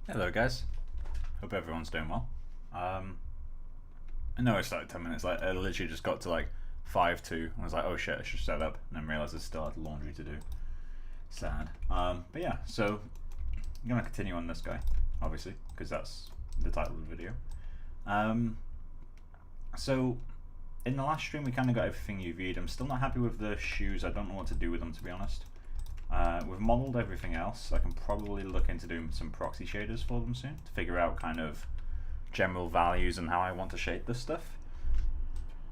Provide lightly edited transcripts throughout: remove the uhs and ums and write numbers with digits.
Hello guys, hope everyone's doing well. I know it's like 10 minutes late. I literally just got to like 5-2 and was like, oh shit, I should set up, and then realised I still had laundry to do. Sad. But yeah, so I'm gonna continue on this guy, obviously, because that's the title of the video. So in the last stream we kind of got everything UV'd. I'm still not happy with the shoes. I don't know what to do with them, to be honest. We've modelled everything else. I can probably look into doing some proxy shaders for them soon to figure out kind of general values and how I want to shade this stuff.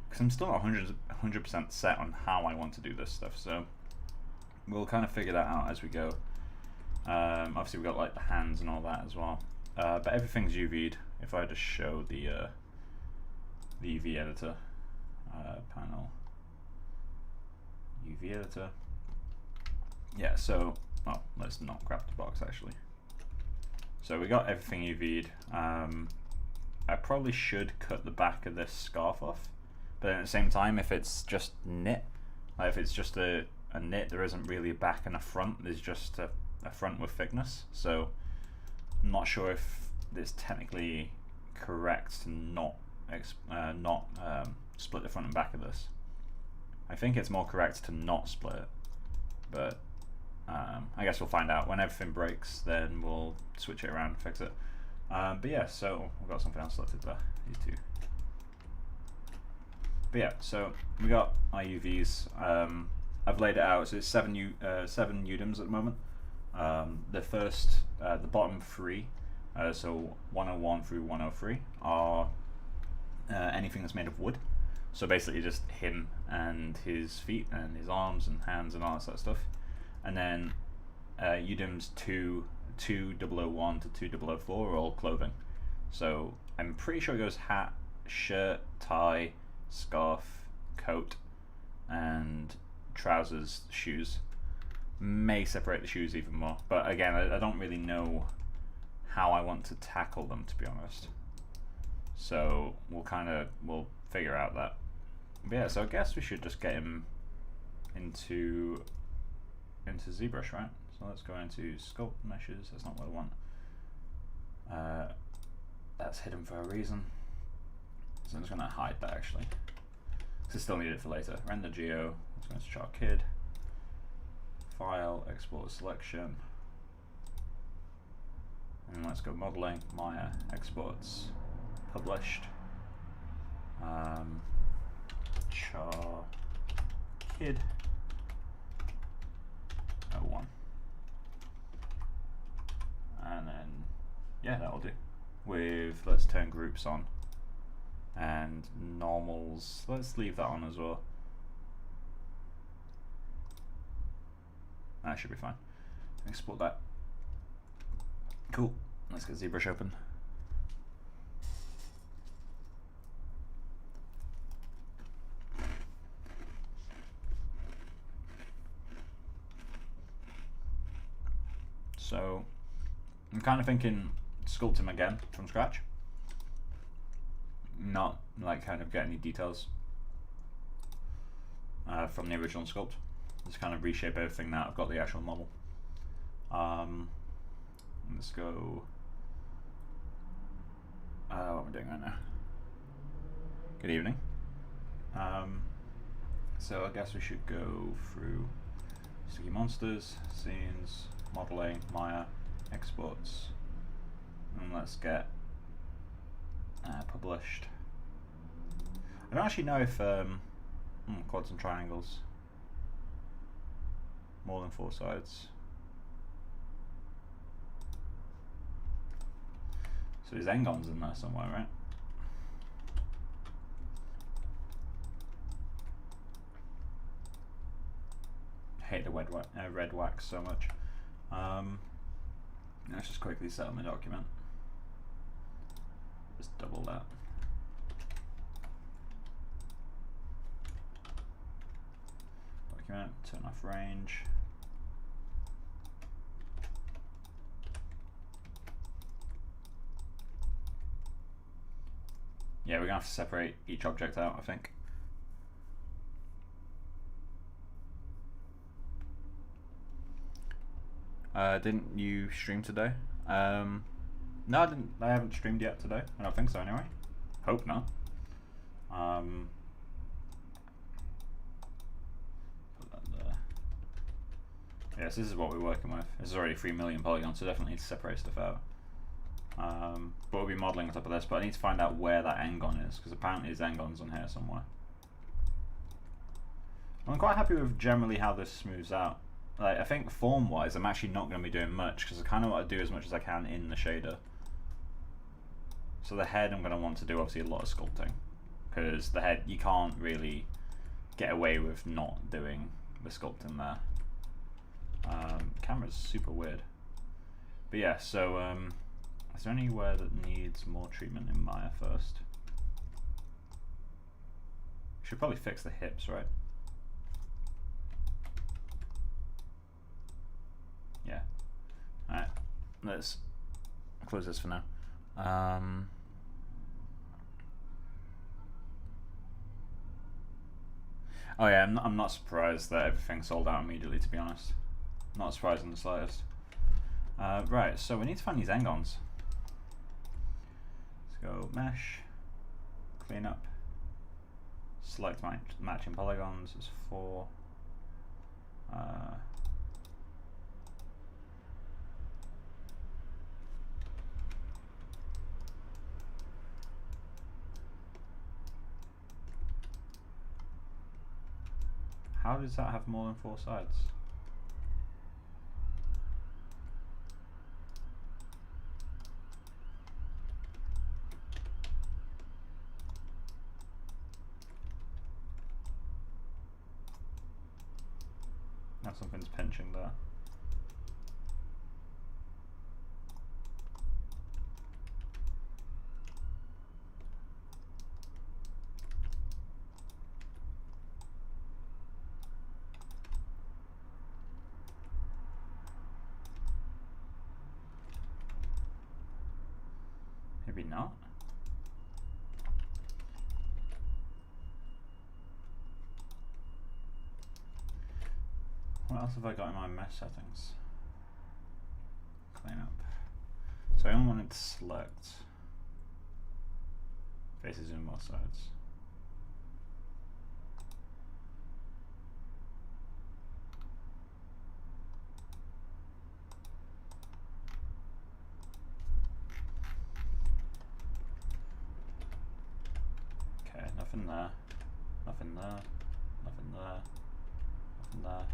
Because I'm still not 100% set on how I want to do this stuff, so we'll kind of figure that out as we go. Obviously we've got like the hands and all that as well. But everything's UV'd. If I just show the UV editor panel, UV editor. Yeah, so, well, let's not grab the box actually. So we got everything UV'd. I probably should cut the back of this scarf off, but at the same time, if it's just knit, like if it's just a knit, there isn't really a back and a front, there's just a front with thickness. So I'm not sure if it's technically correct to not split the front and back of this. I think it's more correct to not split it, but I guess we'll find out. When everything breaks, then we'll switch it around and fix it. But yeah, so we've got something else selected there, these two. But yeah, so we got our UVs. I've laid it out, so it's seven UDIMs at the moment. The bottom three, so 101 through 103, are anything that's made of wood. So basically just him and his feet and his arms and hands and all that sort of stuff. And then UDIMs 2001 to 2004 are all clothing. So I'm pretty sure it goes hat, shirt, tie, scarf, coat, and trousers, shoes. May separate the shoes even more, but again, I don't really know how I want to tackle them, to be honest. So we'll figure out that. But yeah, so I guess we should just get him into ZBrush, right? So let's go into sculpt meshes. That's not what I want. That's hidden for a reason. So I'm just going to hide that actually, because I still need it for later. Render geo. Let's go into chart kid. File, export selection. And let's go modeling. Maya exports published. Char kid 01. And then yeah, that'll do. Let's turn groups on, and normals, let's leave that on as well. That should be fine. Export that. Cool. Let's get ZBrush open. So I'm kind of thinking sculpt him again from scratch. Not like kind of get any details from the original sculpt. Just kind of reshape everything now I've got the actual model. Let's go. What am I doing right now? Good evening. So I guess we should go through StickyMonsters, scenes, modeling, Maya, exports, and let's get published. I don't actually know if quads and triangles, more than 4 sides. So his Engon's in there somewhere, right? I hate the red wax so much. Let's just quickly set up my document. Just double that. Document, turn off range. Yeah, we're gonna have to separate each object out, I think. Didn't you stream today? No, I didn't. I haven't streamed yet today. I don't think so anyway. Hope not. Put that there. Yes, this is what we're working with. This is already 3 million polygons, so definitely need to separate stuff out. But we'll be modeling on top of this, but I need to find out where that engon is, because apparently there's engons on here somewhere. I'm quite happy with generally how this smooths out. Like, I think form-wise, I'm actually not going to be doing much, because I kind of want to do as much as I can in the shader. So the head I'm going to want to do obviously a lot of sculpting, because the head, you can't really get away with not doing the sculpting there. Camera's super weird. But yeah, so is there anywhere that needs more treatment in Maya first? Should probably fix the hips, right? Yeah. Alright, let's close this for now. Oh yeah, I'm not surprised that everything sold out immediately, to be honest. Not surprised in the slightest. Right, so we need to find these engons. Let's go mesh, clean up, select matching polygons, there's 4. How does that have more than 4 sides? Now something's pinching there. Maybe not. What else have I got in my mesh settings? Clean up. So I only wanted to select faces in both sides. Okay, nothing there, nothing there, nothing there, nothing there,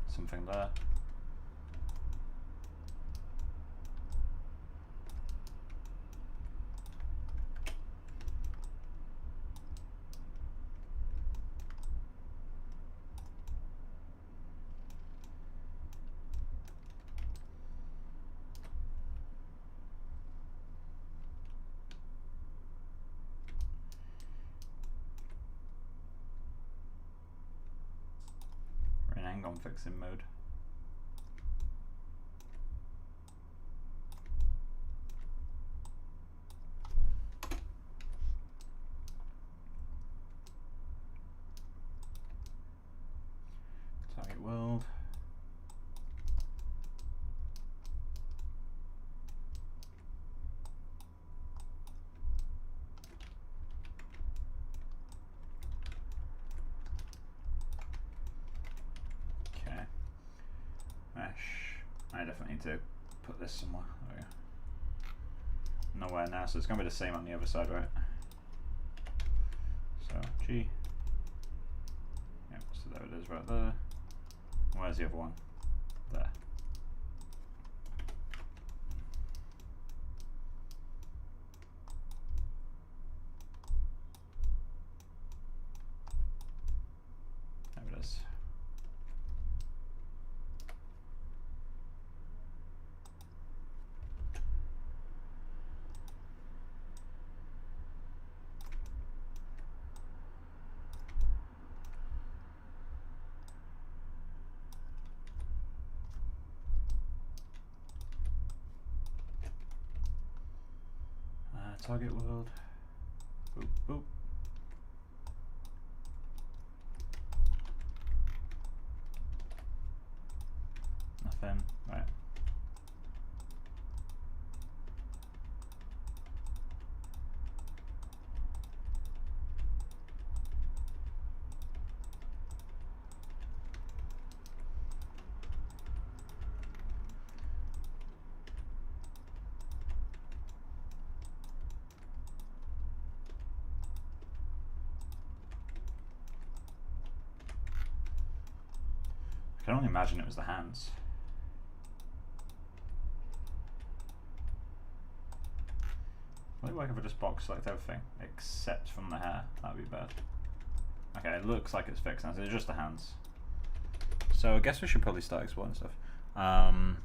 something there. We're in engon fixing mode. Target world. Okay. Mesh. I definitely need to put this somewhere. There we go. Nowhere now, so it's going to be the same on the other side, right? So G. Yep, so there it is right there. Where's the other one? There. There it is. Target world. Boop, boop. Nothing. Right. can only imagine it was the hands. Would it work if I just box select everything except from the hair? That'd be bad. Okay, it looks like it's fixed now, so it's just the hands. So I guess we should probably start exploring stuff. Now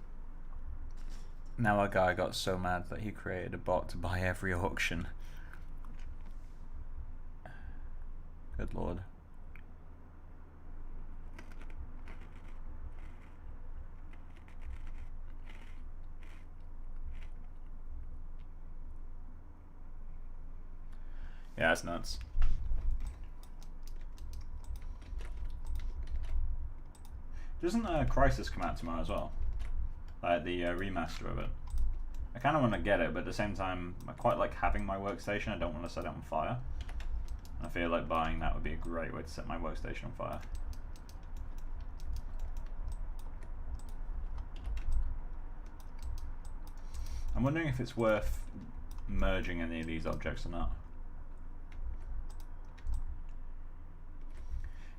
our guy got so mad that he created a bot to buy every auction. Good lord. Yeah, that's nuts. Doesn't Crisis come out tomorrow as well? Like the remaster of it. I kind of want to get it, but at the same time, I quite like having my workstation. I don't want to set it on fire. I feel like buying that would be a great way to set my workstation on fire. I'm wondering if it's worth merging any of these objects or not.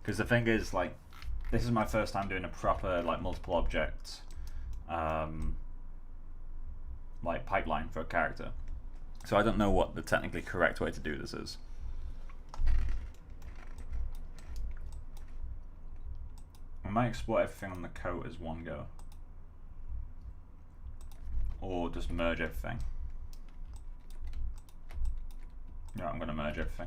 Because the thing is, like, this is my first time doing a proper, like, multiple object, like, pipeline for a character. So I don't know what the technically correct way to do this is. I might export everything on the coat as one go. Or just merge everything. Yeah, I'm going to merge everything.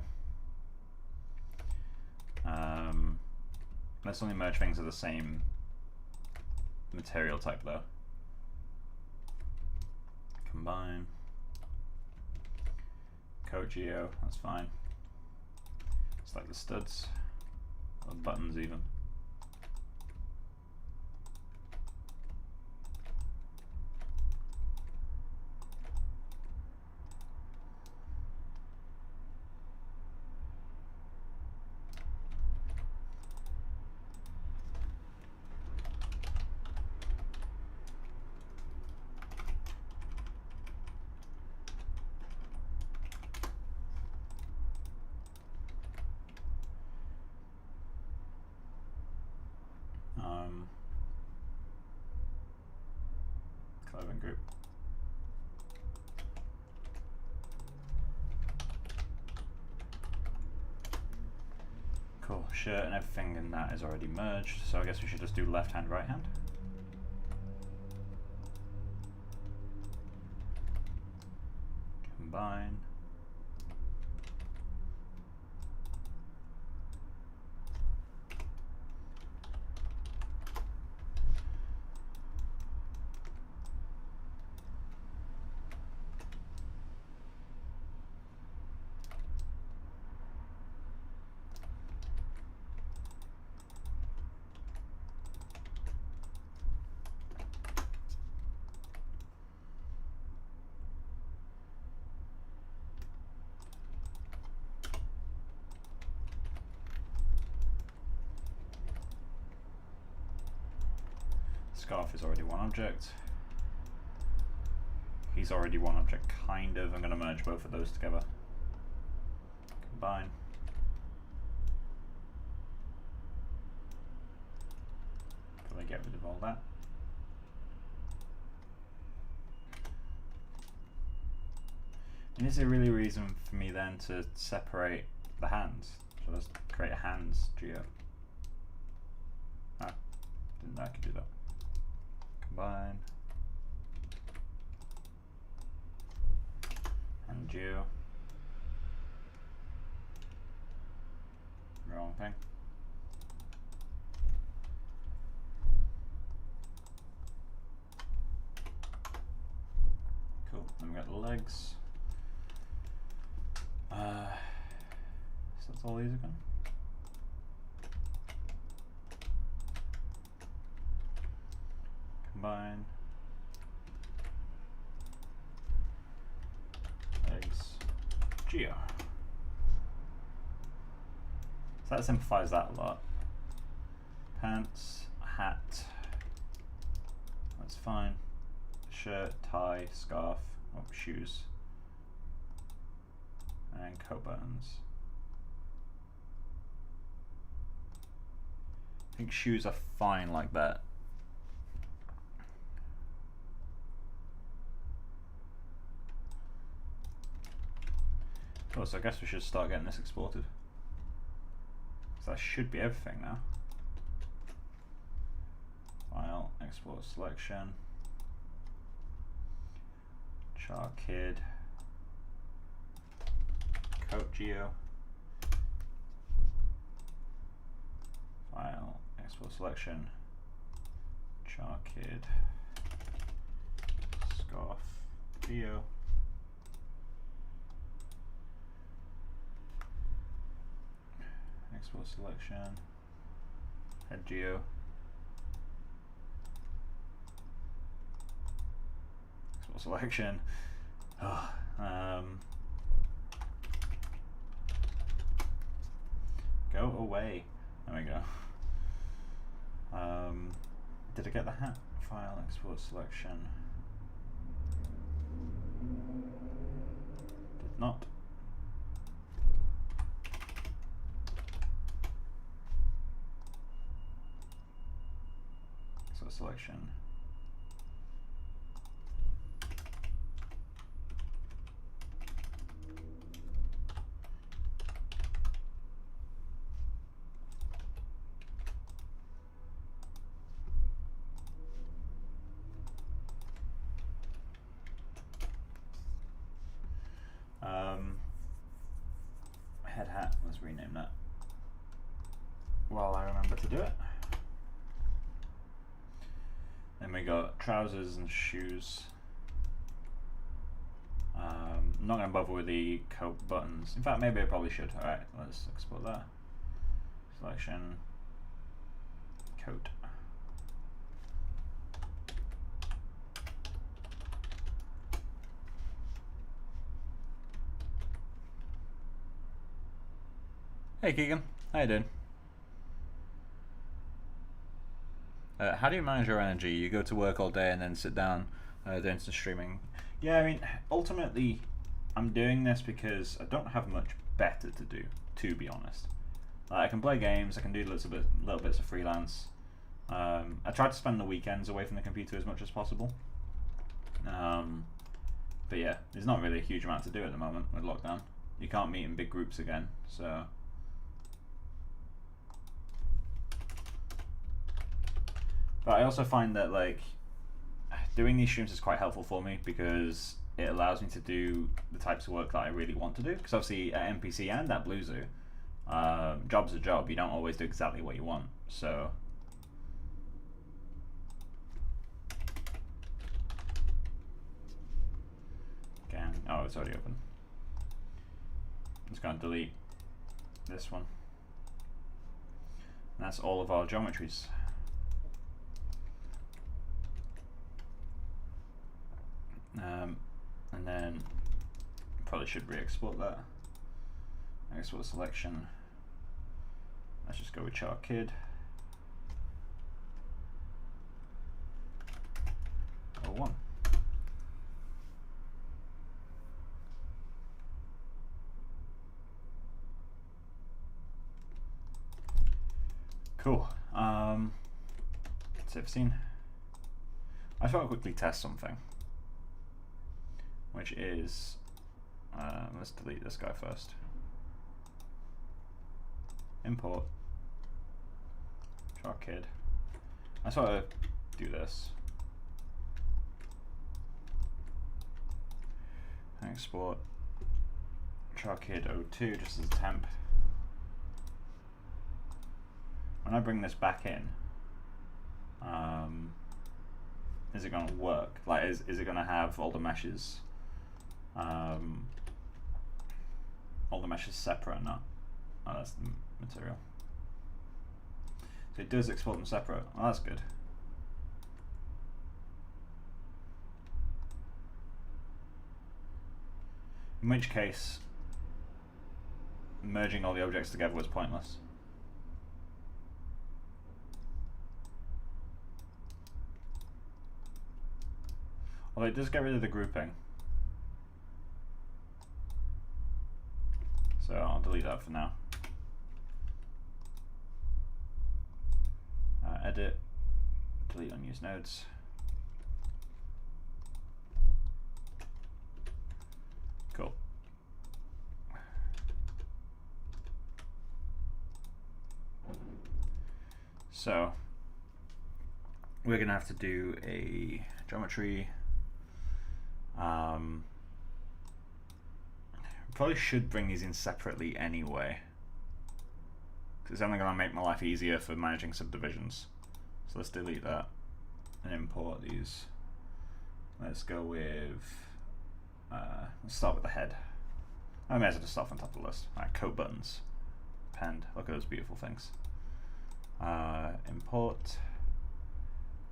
Let's only merge things of the same material type though. Combine. Coat geo, that's fine. It's like the studs, or buttons even. Clothing group. Cool, shirt and everything in that is already merged, so I guess we should just do left hand, right hand. Combine. Scarf is already one object. He's already one object, kind of. I'm going to merge both of those together. Combine. Probably get rid of all that. And is there really a reason for me then to separate the hands? So let's create a hands geo. Ah, didn't know I could do that. Combine. And geo. Wrong thing. Cool. Then we got the legs. So that's all these again. Combine. Legs. Geo. So that simplifies that a lot. Pants, hat. That's fine. Shirt, tie, scarf, oh, shoes. And coat buttons. think shoes are fine like that. Oh, so I guess we should start getting this exported. So that should be everything now. File, export selection, char kid, coat geo, file, export selection, char kid, scarf geo. Export selection, head geo, export selection. Oh, go away. There we go. Did I get the hat? File, export selection. Did not. Selection. Head hat, let's rename that while I remember to do it. Then we got trousers and shoes. I'm not going to bother with the coat buttons. In fact, maybe I probably should. Alright, let's export that. Selection, coat. Hey Keegan, how you doing? How do you manage your energy? You go to work all day and then sit down doing some streaming. Yeah, I mean, ultimately, I'm doing this because I don't have much better to do, to be honest. I can play games, I can do little bits of freelance. I try to spend the weekends away from the computer as much as possible. But yeah, there's not really a huge amount to do at the moment with lockdown. You can't meet in big groups again, so... But I also find that like doing these streams is quite helpful for me because it allows me to do the types of work that I really want to do. Because obviously at NPC and at Blue Zoo, job's a job. You don't always do exactly what you want. So again, oh, it's already open. I'm just going to delete this one. And that's all of our geometries. And then probably should re-export that. Export selection. Let's just go with char kid. Oh, one. Cool. Save scene. I just want to quickly test something, which is, let's delete this guy first. Import char kid. I just want to do this. Export char kid 02 just as a temp. When I bring this back in, is it going to work? Like, is it going to have all the meshes? All the meshes separate or not? Oh, that's the material. So it does export them separate. Oh, that's good. In which case, merging all the objects together was pointless. Although it does get rid of the grouping. So I'll delete that for now. edit, delete unused nodes. Cool. So we're gonna have to do a geometry. Probably should bring these in separately anyway, because it's only gonna make my life easier for managing subdivisions. So let's delete that and import these. Let's go with, let's start with the head. I may as well just start from top of the list. Alright, coat buttons. Append. Look at those beautiful things. Import.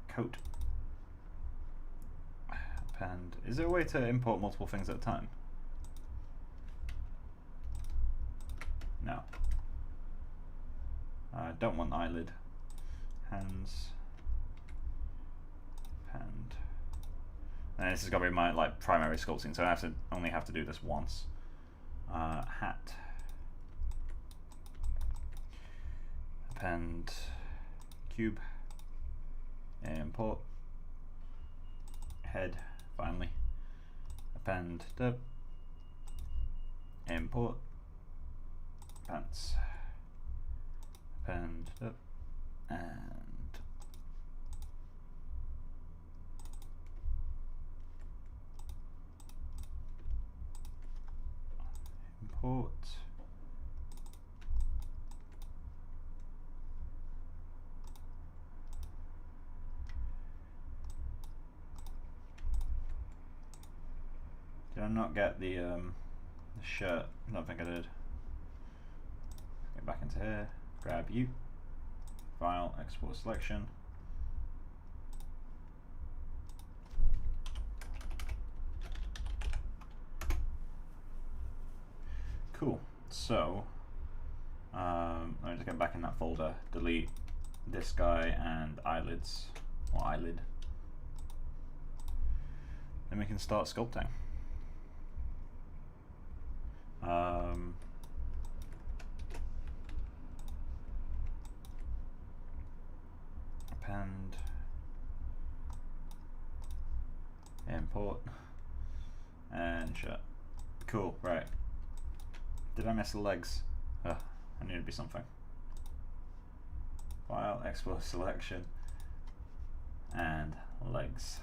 Coat. Append. Is there a way to import multiple things at a time? No. Don't want eyelid. Hands. Append. And this is gonna be my primary sculpting, so I only have to do this once. Hat. Append. Cube. Import. Head. Finally. Append. Import. Pants. Append. And import. Did I not get the shirt? I don't think I did. Get back into here, grab you, file, export selection. Cool. So let me just get back in that folder, delete this guy and eyelids, or eyelid. Then we can start sculpting. Append, import, and shut. Cool, right. Did I miss the legs? I need to be something. File, export selection, and legs.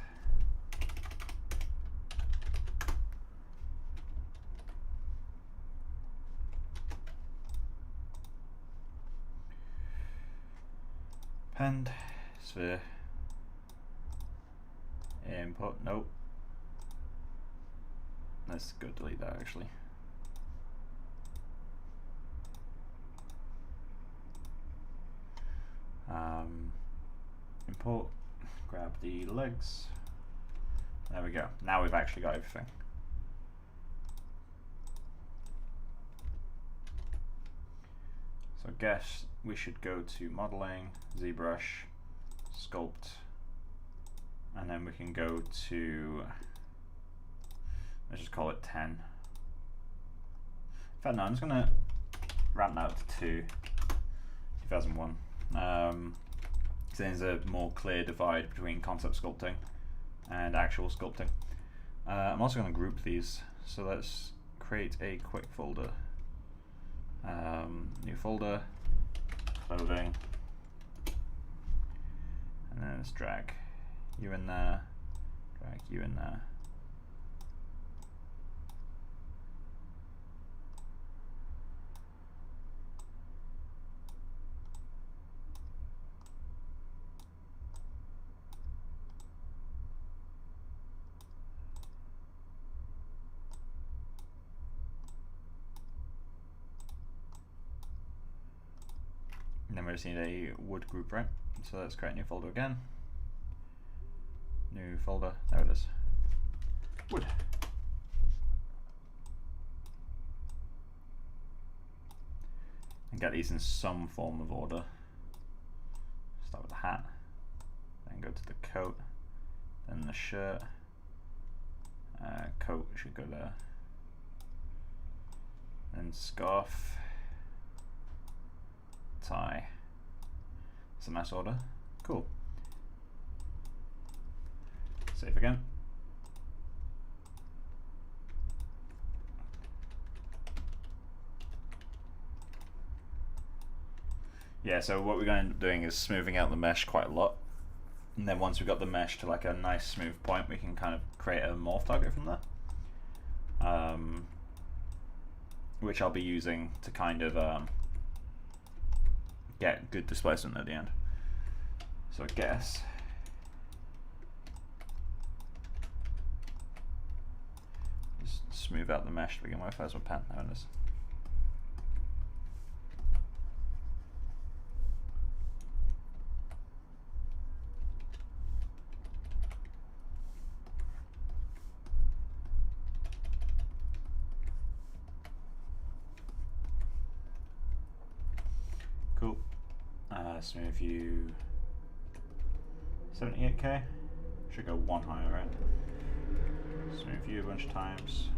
Append, sphere, import, nope. Let's go delete that actually. Import, grab the legs. There we go. Now we've actually got everything. So I guess we should go to modeling, ZBrush, sculpt, and then we can go to, let's just call it 10. In fact, no, I'm just gonna ramp that up to 2001. So there's a more clear divide between concept sculpting and actual sculpting. I'm also going to group these, so let's create a quick folder. New folder, clothing, and then let's drag you in there, drag you in there. And then we just need a wood group, right? So let's create a new folder again. New folder, there it is. Wood. And get these in some form of order. Start with the hat, then go to the coat, then the shirt. Coat should go there. Then scarf. Tie. It's a nice order. Cool. Save again. Yeah, so what we're going to end up doing is smoothing out the mesh quite a lot. And then once we've got the mesh to like a nice smooth point, we can kind of create a morph target from there. Which I'll be using to kind of get good displacement at the end. So I guess just smooth out the mesh to begin with. Where's my pen? There it is. Cool. Smooth view 78k. Should go one higher, right? Smooth view a bunch of times.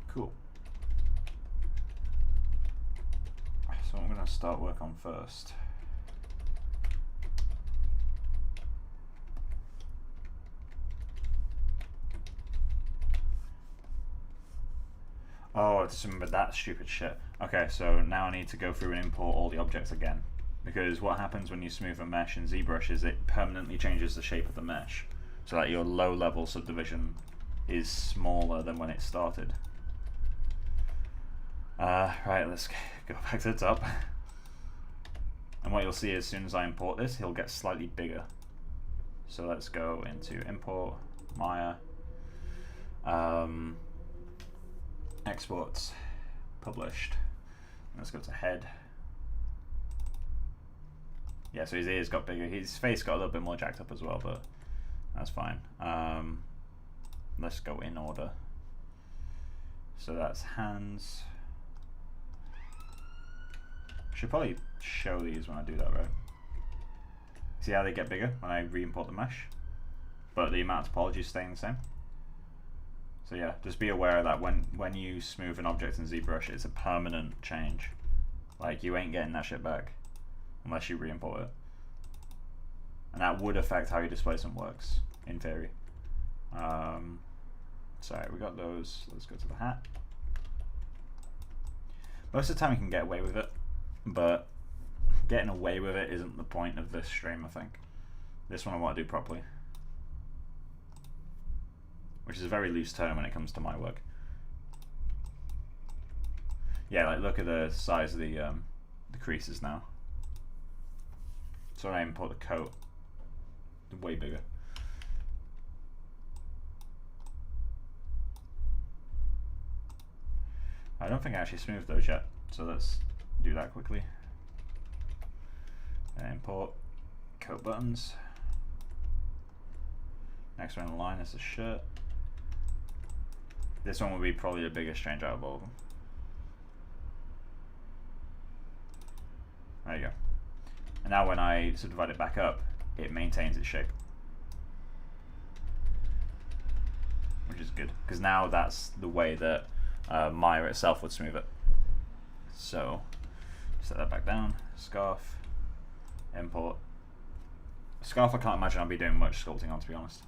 Cool. So I'm going to start work on first. Oh, I just remembered that stupid shit. Okay, so now I need to go through and import all the objects again. Because what happens when you smooth a mesh in ZBrush is it permanently changes the shape of the mesh. So that your low level subdivision is smaller than when it started. Right, let's go back to the top. And what you'll see as soon as I import this, he'll get slightly bigger. So let's go into import, Maya, exports, published. Let's go to head. Yeah, so his ears got bigger. His face got a little bit more jacked up as well, but that's fine. Let's go in order. So that's hands. Should probably show these when I do that, right? See how they get bigger when I re-import the mesh? But the amount of topology is staying the same. So yeah, just be aware of that when you smooth an object in ZBrush, it's a permanent change. Like, you ain't getting that shit back unless you re-import it. And that would affect how your displacement works, in theory. Sorry, we got those. Let's go to the hat. Most of the time you can get away with it, but getting away with it isn't the point of this stream, I think. This one I want to do properly. Which is a very loose term when it comes to my work. Yeah, like look at the size of the creases now. So when I import the coat, they're way bigger. I don't think I actually smoothed those yet, so let's do that quickly. And import coat buttons. Next one in the line is the shirt. This one will be probably the biggest change out of all of them. There you go. And now when I subdivide it back up, it maintains its shape. Which is good, because now that's the way that Maya itself would smooth it. So, set that back down, scarf, import. Scarf I can't imagine I'll be doing much sculpting on, to be honest.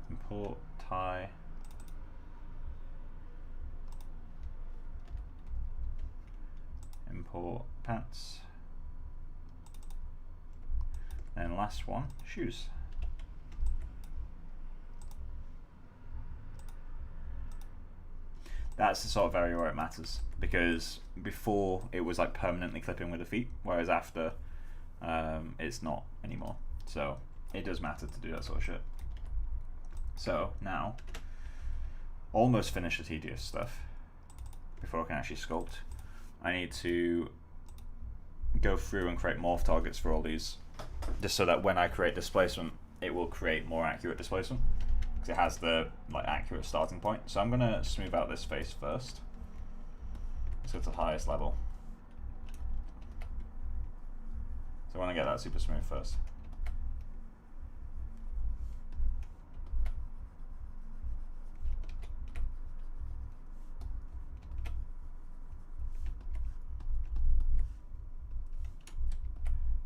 Import, tie. Import pants. And last one, shoes. That's the sort of area where it matters, because before it was like permanently clipping with the feet, whereas after it's not anymore. So it does matter to do that sort of shit. So now, almost finish the tedious stuff before I can actually sculpt. I need to go through and create morph targets for all these, just so that when I create displacement, it will create more accurate displacement. because it has the like accurate starting point. So I'm gonna smooth out this face first. Let's go to the highest level. So I want to get that super smooth first.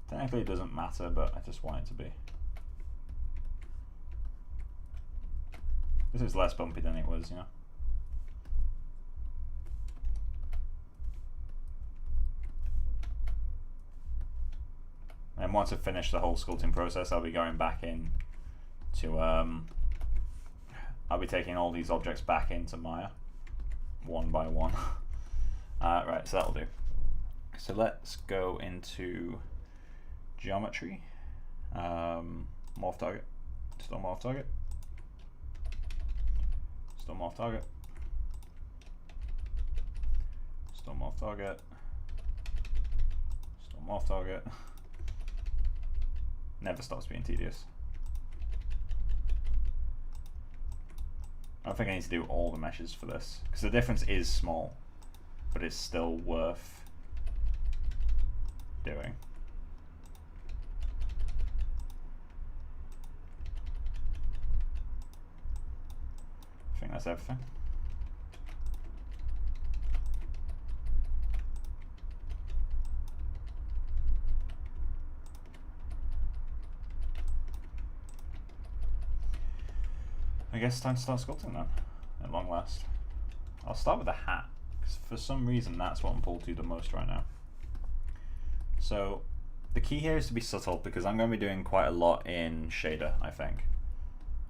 Technically it doesn't matter, but I just want it to be. This is less bumpy than it was, you know. And once I've finished the whole sculpting process, I'll be going back in to, I'll be taking all these objects back into Maya, one by one. Right, so that'll do. So let's go into geometry, morph target, still morph target, still morph target, still morph target, still morph target. Never stops being tedious. I don't think I need to do all the meshes for this, because the difference is small, but it's still worth doing. I think that's everything. I guess it's time to start sculpting then, at long last. I'll start with the hat, because for some reason that's what I'm pulled to the most right now. So the key here is to be subtle, because I'm going to be doing quite a lot in shader, I think.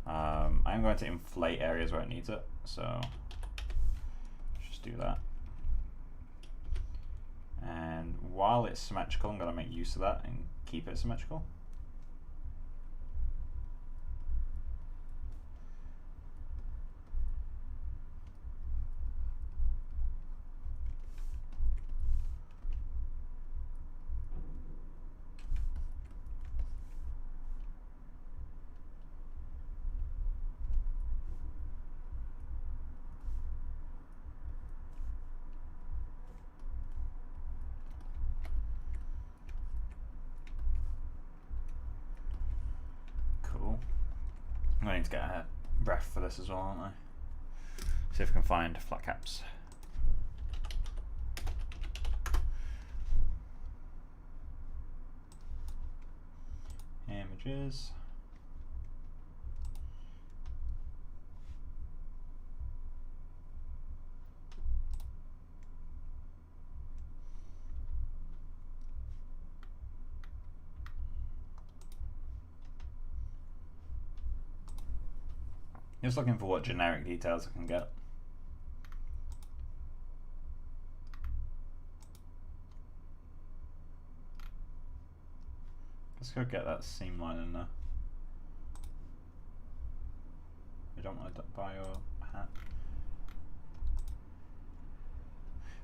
I'm going to inflate areas where it needs it, so just do that. And while it's symmetrical, I'm going to make use of that and keep it symmetrical. I need to get a ref for this as well, aren't I? See if I can find flat caps. Images. Just looking for what generic details I can get. Let's go get that seam line in there. You don't want to buy your hat.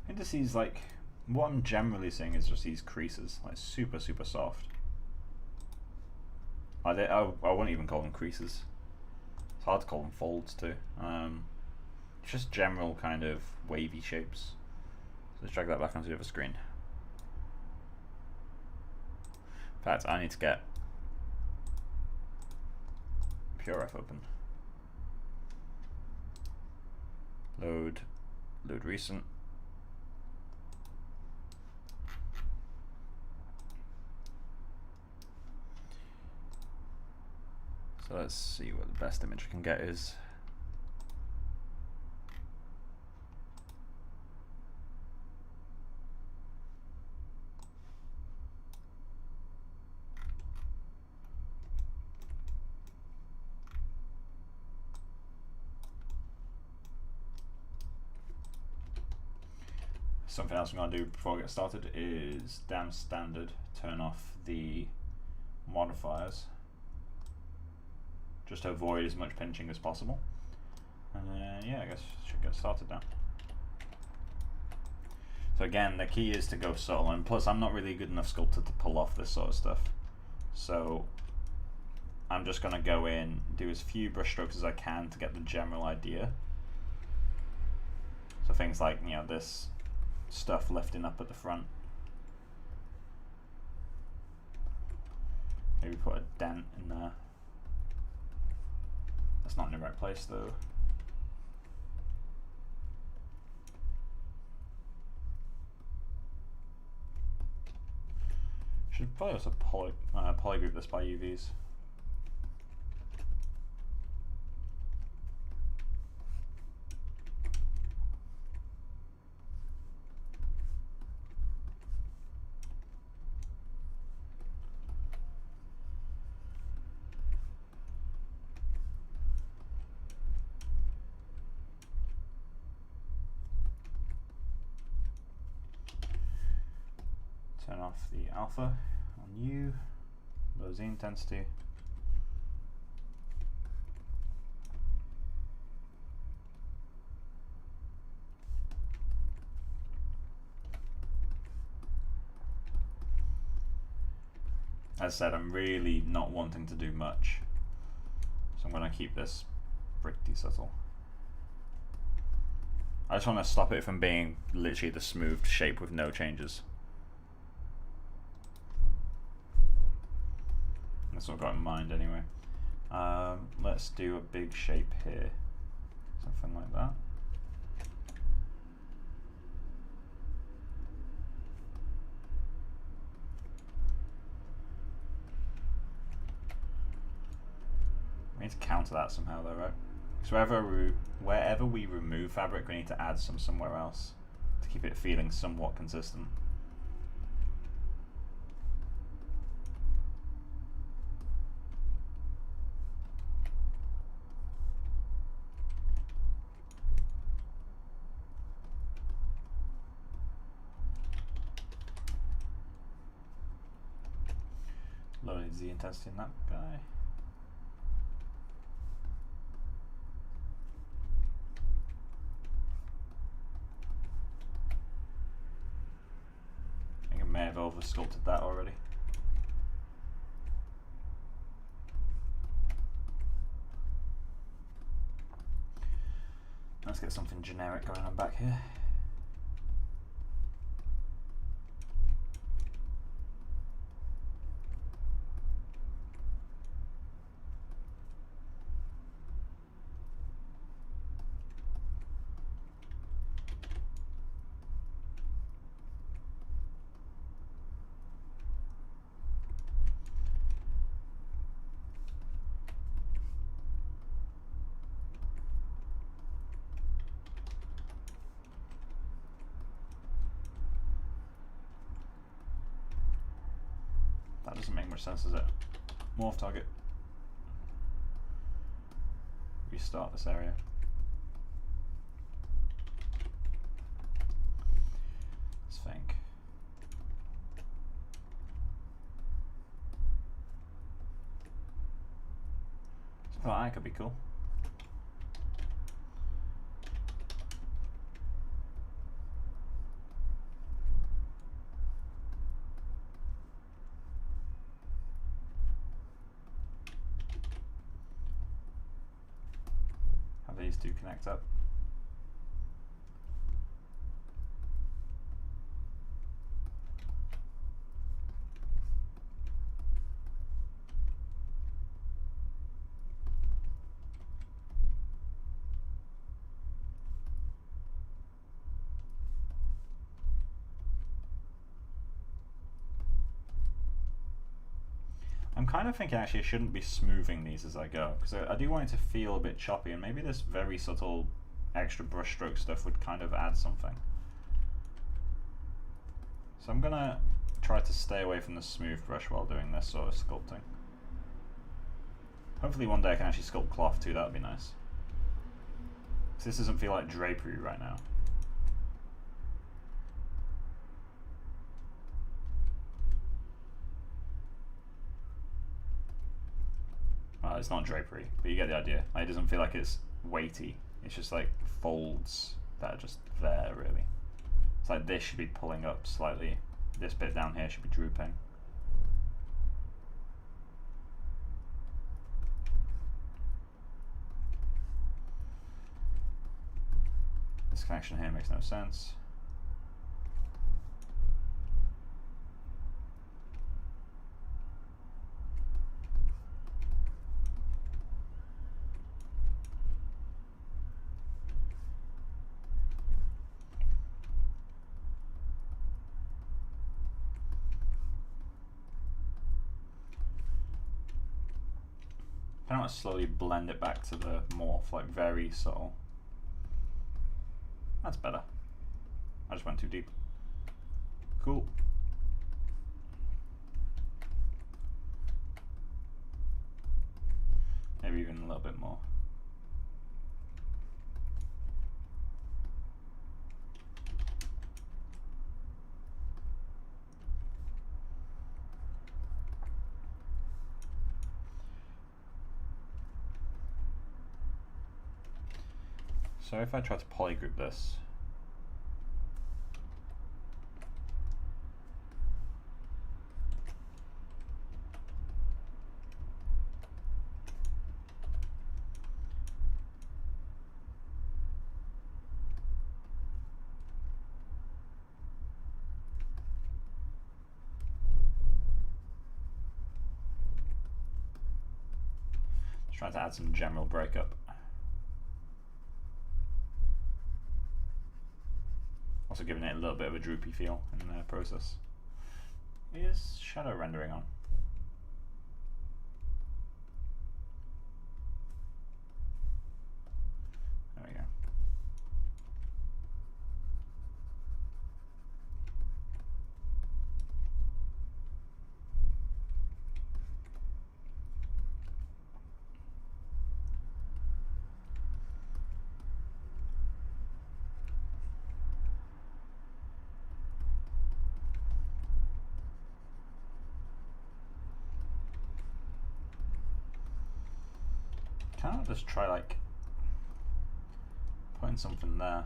I think just these, like, what I'm generally seeing is just these creases, like super soft. I wouldn't even call them creases. It's hard to call them folds too. Just general kind of wavy shapes. So let's drag that back onto the other screen. In fact, I need to get PureRef open. Load recent. So let's see what the best image we can get is. Something else I'm going to do before I get started is down standard, turn off the modifiers, just to avoid as much pinching as possible. And then, yeah, I guess I should get started now. So again, the key is to go subtle, and plus I'm not really a good enough sculptor to pull off this sort of stuff. So I'm just going to go in, do as few brush strokes as I can to get the general idea. So things like, you know, this stuff lifting up at the front. Maybe put a dent in there. That's not in the right place though. Should probably also polygroup this by UVs. Turn off the alpha on U, low Z intensity. As I said, I'm really not wanting to do much, so I'm going to keep this pretty subtle. I just want to stop it from being literally the smoothed shape with no changes. That's what I've got in mind anyway. Let's do a big shape here, something like that. We need to counter that somehow though, right? Because wherever we remove fabric, we need to add some somewhere else to keep it feeling somewhat consistent. Low Z intensity in that guy. I think I may have over sculpted that already. Let's get something generic going on back here. That doesn't make much sense, does it? Morph target. Restart this area. Let's think. Something like that could be cool. These two connect up. I'm kind of thinking actually I shouldn't be smoothing these as I go, because I do want it to feel a bit choppy, and maybe this very subtle extra brush stroke stuff would kind of add something. So I'm gonna try to stay away from the smooth brush while doing this sort of sculpting. Hopefully one day I can actually sculpt cloth too, that would be nice. So this doesn't feel like drapery right now. Well, it's not drapery, but you get the idea. Like, it doesn't feel like it's weighty. It's just like folds that are just there, really. It's like this should be pulling up slightly. This bit down here should be drooping. connection here makes no sense. I want to slowly blend it back to the morph, like very subtle. That's better. I just went too deep. Cool. Maybe even a little bit more. So if I try to polygroup this, just trying to add some general breakup. Also giving it a little bit of a droopy feel in the process. Is shadow rendering on? There we go. Can't I just try like putting something there?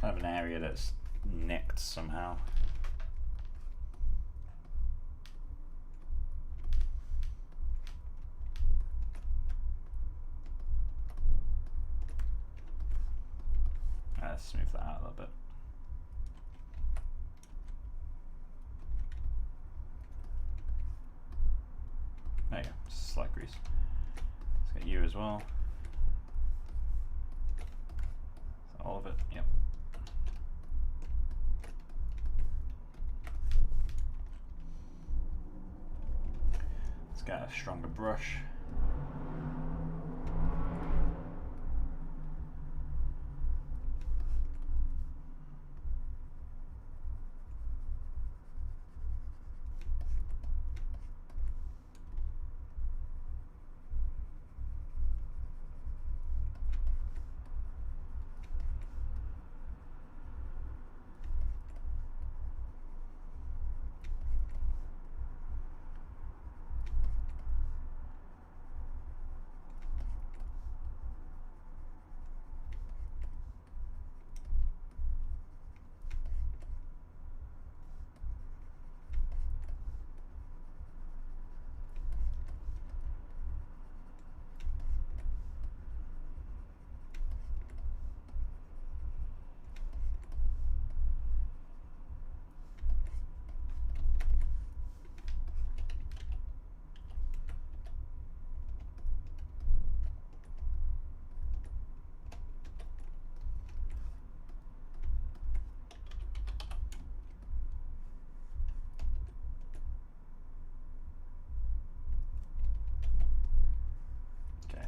Kind of an area that's nicked somehow. Let's smooth that out a little bit. There you go, slight grease. Let's get you as well. Is that all of it? Yep. Get a stronger brush.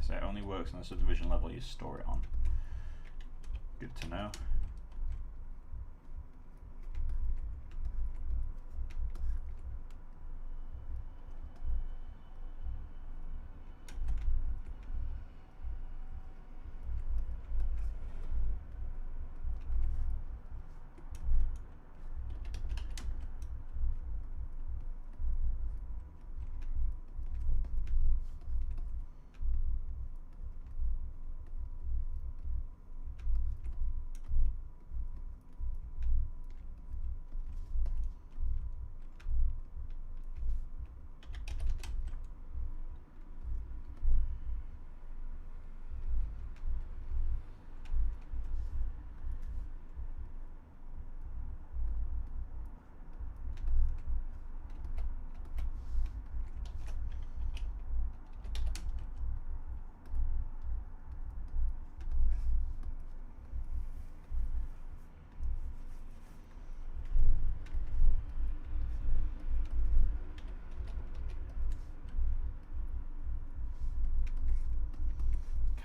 So it only works on the subdivision level you store it on. Good to know.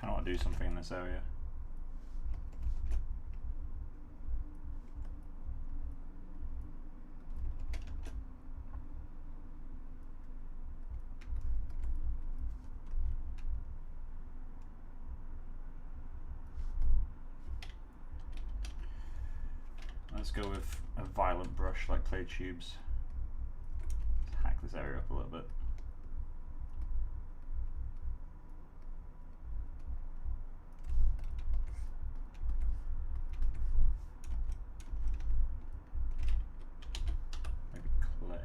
kind of want to do something in this area. Let's go with a violent brush like clay tubes. Let's hack this area up a little bit. Maybe clay.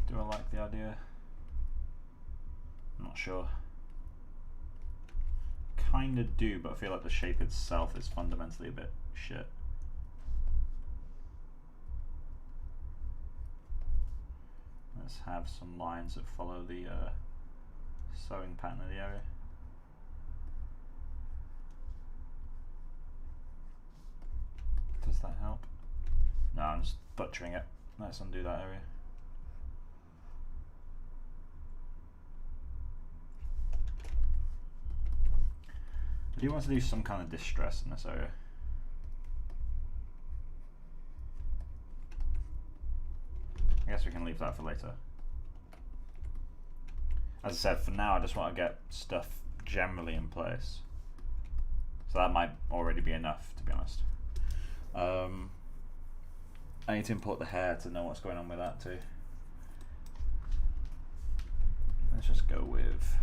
Do I like the idea? I'm not sure. Kinda do, but I feel like the shape itself is fundamentally a bit shit. Let's have some lines that follow the sewing pattern of the area. Does that help? No, I'm just butchering it. Let's undo that area. I do want to do some kind of distress in this area. I guess we can leave that for later. As I said, for now I just want to get stuff generally in place. So that might already be enough, to be honest. I need to import the hair to know what's going on with that too. Let's just go with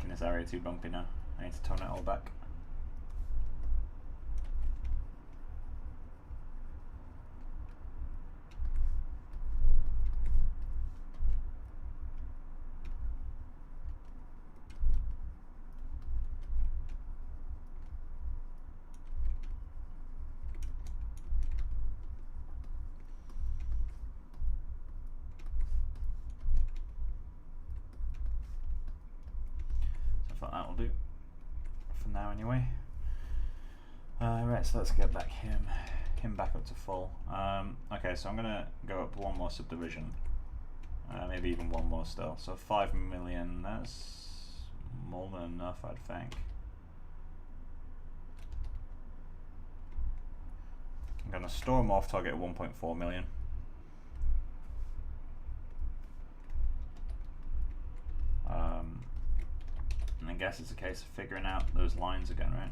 this area too bumpy now. I need to tone it all back. That will do for now anyway. Right, so let's get back him back up to full. Okay, so I'm gonna go up one more subdivision, maybe even one more still. So 5 million, that's more than enough, I'd think. I'm gonna store him off target at 1.4 million. And I guess it's a case of figuring out those lines again, right?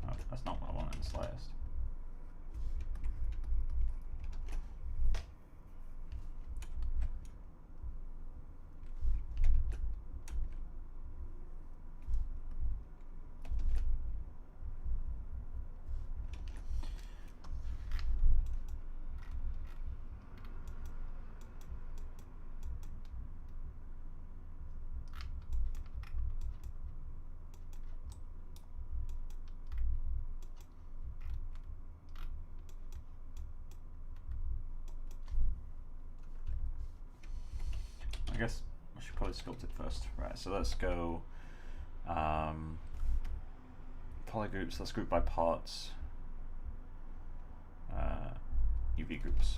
Oh, that's not what I want in the slightest. I guess I should probably sculpt it first. Right, so let's go polygroups, let's group by parts, UV groups,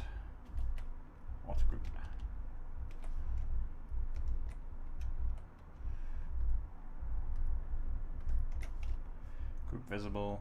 water group. Group visible.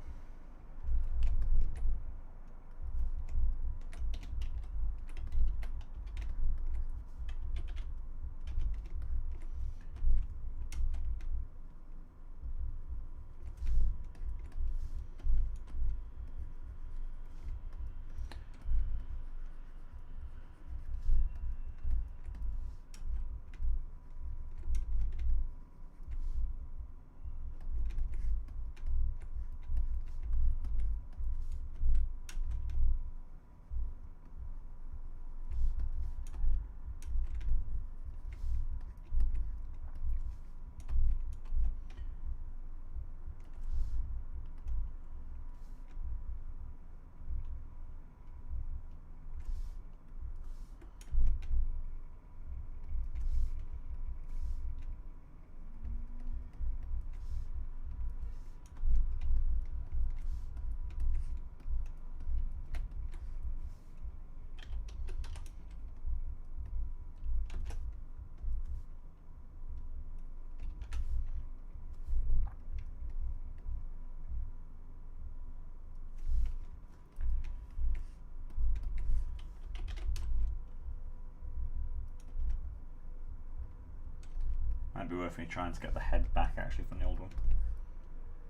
Might be worth me trying to get the head back actually from the old one.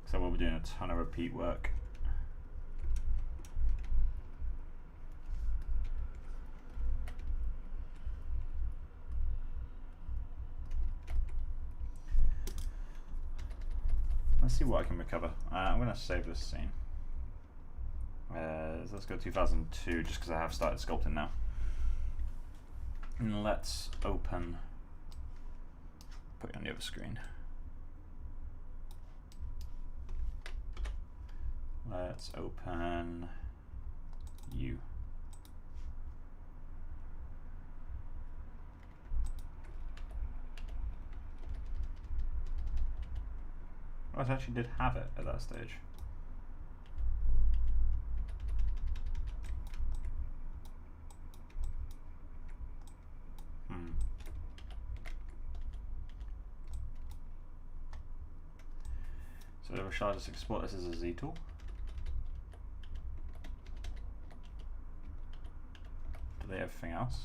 So we'll be doing a ton of repeat work. Let's see what I can recover. I'm going to save this scene. Let's go 2002 just because I have started sculpting now. And let's open, put it on the other screen. Let's open U. Oh, it actually did have it at that stage. So shall I just export this as a Z tool? Delete everything else.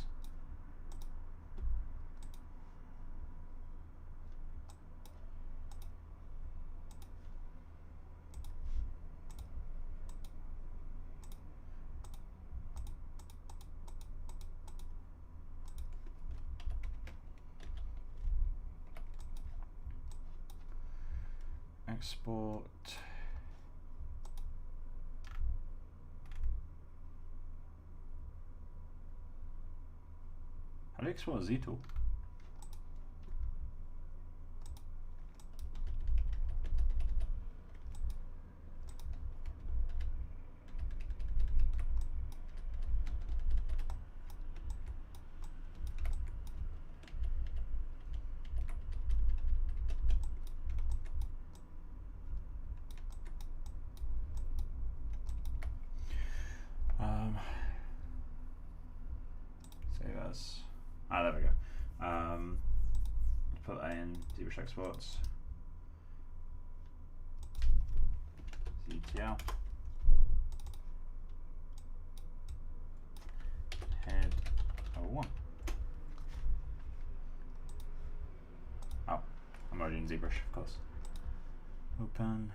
Export. How do you export a Z tool? Save as. Ah, there we go. Put that in ZBrush exports. ZTL. Head 01. Oh, I'm already in ZBrush, of course. Open.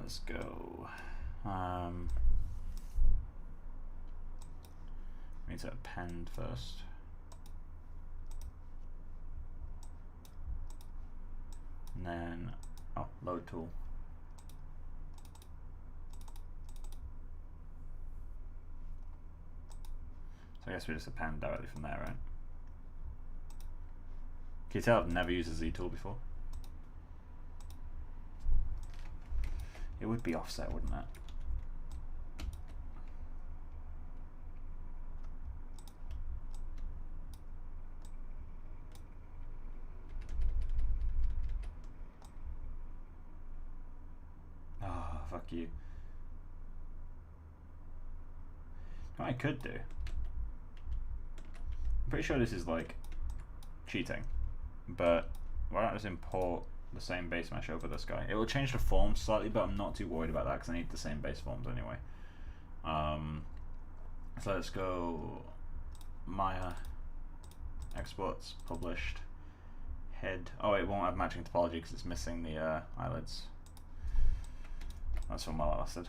Let's go. We need to append first. And then, oh, load tool. So I guess we just append directly from there, right? Can you tell I've never used a Z tool before? It would be offset, wouldn't it? Oh, fuck you. What I could do, I'm pretty sure this is like cheating, but why not just import the same base mesh over this guy? It will change the form slightly, but I'm not too worried about that because I need the same base forms anyway. So let's go Maya exports published head. Oh, it won't have matching topology because it's missing the eyelids. That's from while it lasted.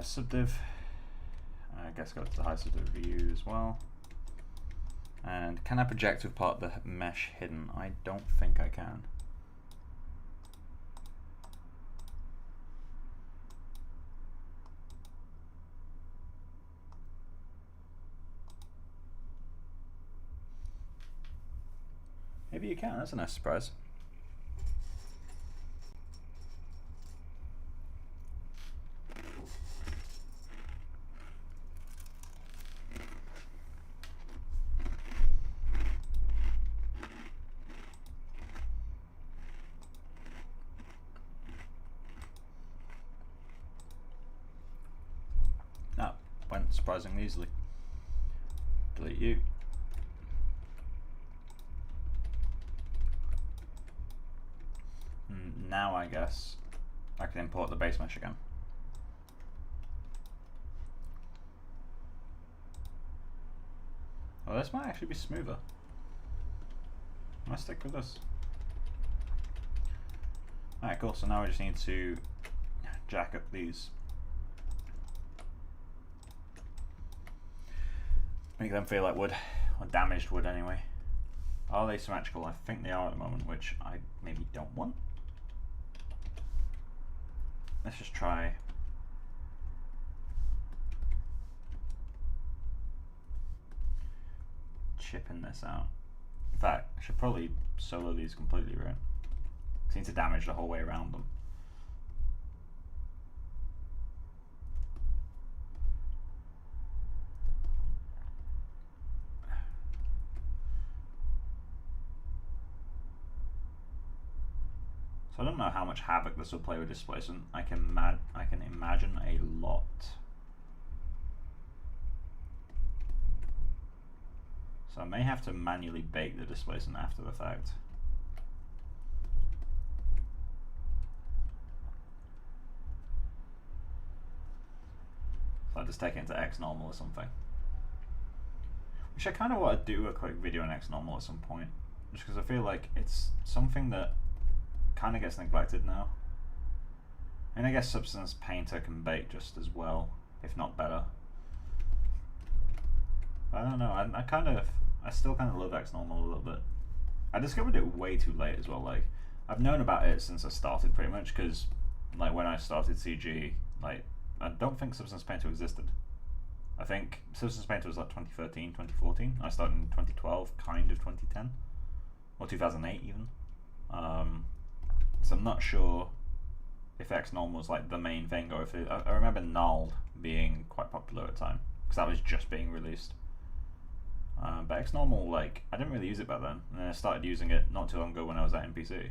Subdiv. I guess go to the high subdiv view as well. And can I project with part of the mesh hidden? I don't think I can. Maybe you can. That's a nice surprise. surprisingly easily. Delete you. Now I guess I can import the base mesh again. Well, this might actually be smoother. I'm gonna stick with this. Alright, cool. So now we just need to jack up these. Make them feel like wood, or damaged wood anyway. Are they symmetrical? I think they are at the moment, which I maybe don't want. Let's just try. Chipping this out. In fact, I should probably solo these completely, right? Seem to damage the whole way around them. So I don't know how much havoc this will play with displacement. I can imagine a lot. So I may have to manually bake the displacement after the fact. So I'll just take it into X normal or something. Which I kind of want to do a quick video on X normal at some point, just because I feel like it's something that kind of gets neglected now. And I guess Substance Painter can bake just as well, if not better. I don't know. I still kind of love X normal a little bit. I discovered it way too late as well. Like, I've known about it since I started pretty much, because like when I started CG, like I don't think Substance Painter existed. I think Substance Painter was like 2013, 2014. I started in 2012, kind of 2010, or 2008 even. So I'm not sure if X normal was like the main thing, or if it, I remember Null being quite popular at the time because that was just being released. But X normal, like, I didn't really use it back then, and then I started using it not too long ago when I was at NPC.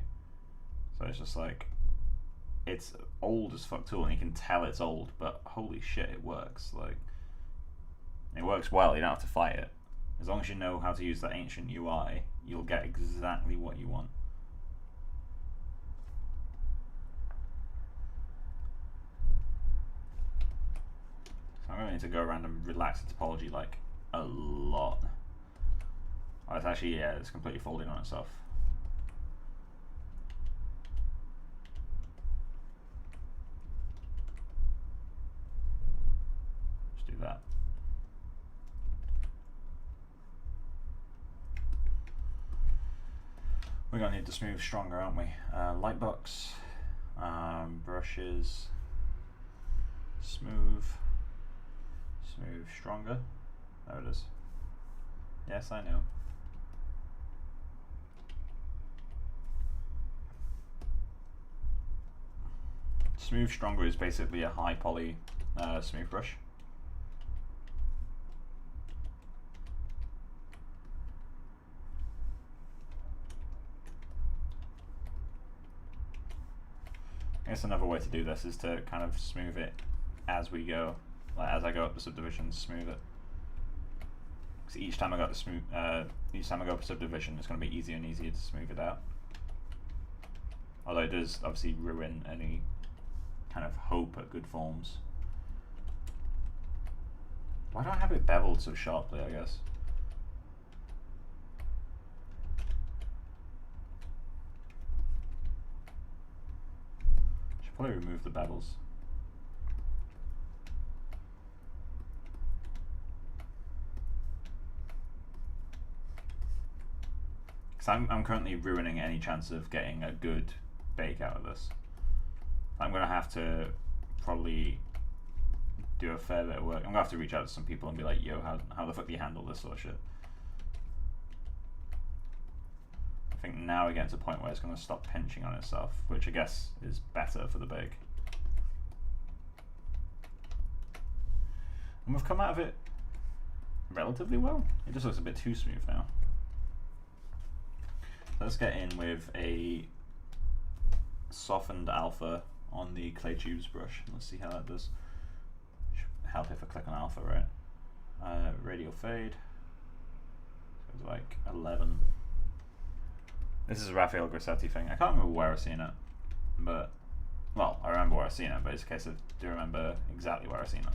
So it's just like, it's old as fuck tool, and you can tell it's old, but holy shit, it works. Like, it works well. You don't have to fight it. As long as you know how to use that ancient UI, you'll get exactly what you want. So I'm going to need to go around and relax the topology like a lot. Oh, it's actually, yeah, it's completely folding on itself. Just do that. We're going to need to smooth stronger, aren't we? Lightbox, brushes, smooth stronger. There it is. Yes, I know. Smooth stronger is basically a high poly smooth brush. I guess another way to do this is to kind of smooth it as we go, like as I go up the subdivision, smooth it. Because each time I go up a subdivision, it's going to be easier and easier to smooth it out. Although it does obviously ruin any kind of hope at good forms. Why don't I have it beveled so sharply, I guess? Should probably remove the bevels. Because I'm currently ruining any chance of getting a good bake out of this. I'm going to have to probably do a fair bit of work. I'm going to have to reach out to some people and be like, yo, how the fuck do you handle this sort of shit? I think now we're getting to a point where it's going to stop pinching on itself, which I guess is better for the bake. And we've come out of it relatively well. It just looks a bit too smooth now. Let's get in with a softened alpha on the clay tubes brush. Let's see how that does. Should help if I click on alpha, right? Radial fade. So it's like 11. This is a Raphael Grassetti thing. I can't remember where I've seen it, but well, I remember where I've seen it, but it's a case of do you remember exactly where I've seen it.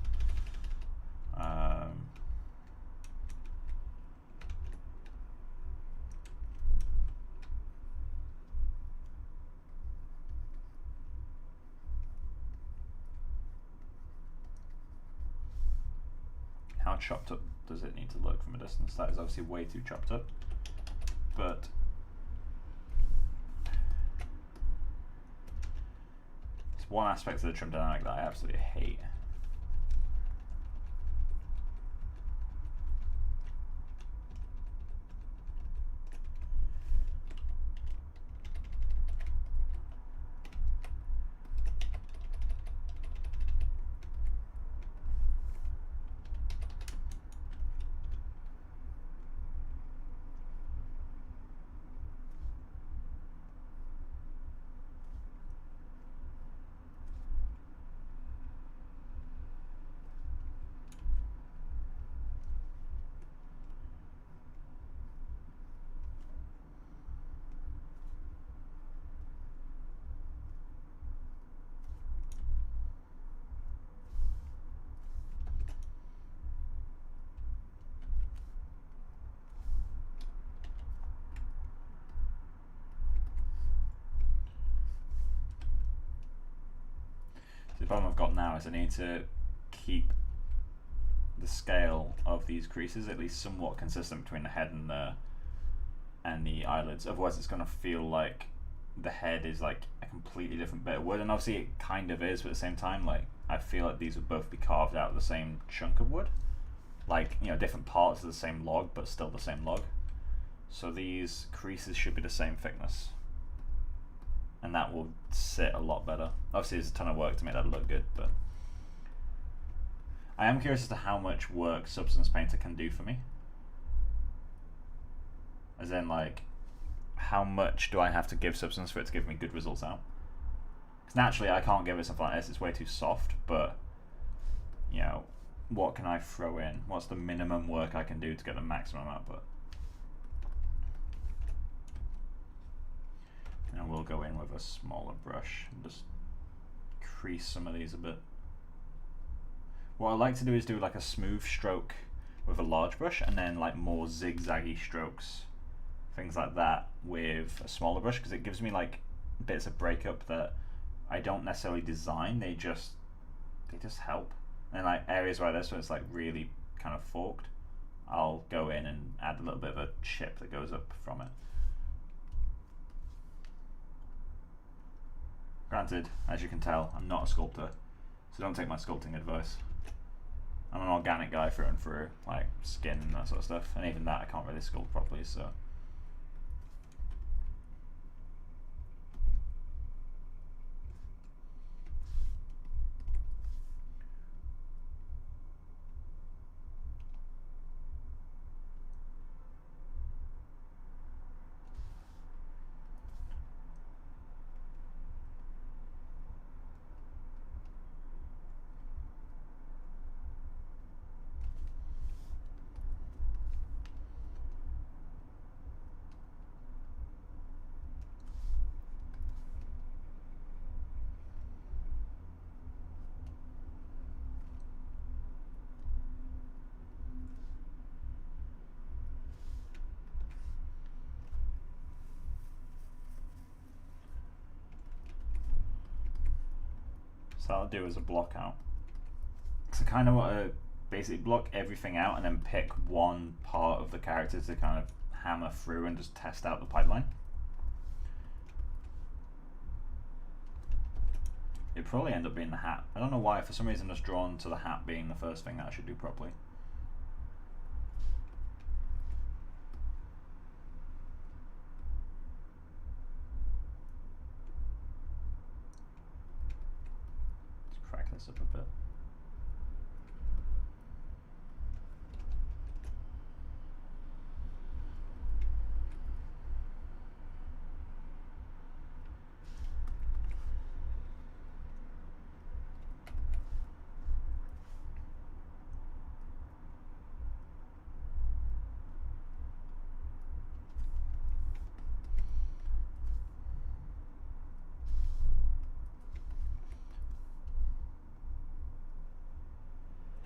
How chopped up does it need to look from a distance? That is obviously way too chopped up, but it's one aspect of the trim dynamic that I absolutely hate. The problem I've got now is I need to keep the scale of these creases at least somewhat consistent between the head and the eyelids. Otherwise, it's going to feel like the head is like a completely different bit of wood, and obviously it kind of is, but at the same time, like I feel like these would both be carved out of the same chunk of wood, like different parts of the same log, but still the same log. So these creases should be the same thickness, and that will sit a lot better. Obviously there's a ton of work to make that look good, but I am curious as to how much work Substance Painter can do for me. As in, like, how much do I have to give Substance for it to give me good results out? Because naturally I can't give it something like this, it's way too soft, but what can I throw in? What's the minimum work I can do to get the maximum output? And we'll go in with a smaller brush and just crease some of these a bit. What I like to do is do like a smooth stroke with a large brush, and then like more zigzaggy strokes, things like that, with a smaller brush, because it gives me like bits of breakup that I don't necessarily design, they just help. And like areas where this, where it's like really kind of forked, I'll go in and add a little bit of a chip that goes up from it. Granted, as you can tell, I'm not a sculptor, so don't take my sculpting advice. I'm an organic guy through and through, like skin and that sort of stuff, and even that I can't really sculpt properly, so. So I'll do as a block out. So I kind of want to basically block everything out and then pick one part of the character to kind of hammer through and just test out the pipeline. It'd probably end up being the hat. I don't know why, for some reason I'm just drawn to the hat being the first thing that I should do properly. Let's crack this up a bit.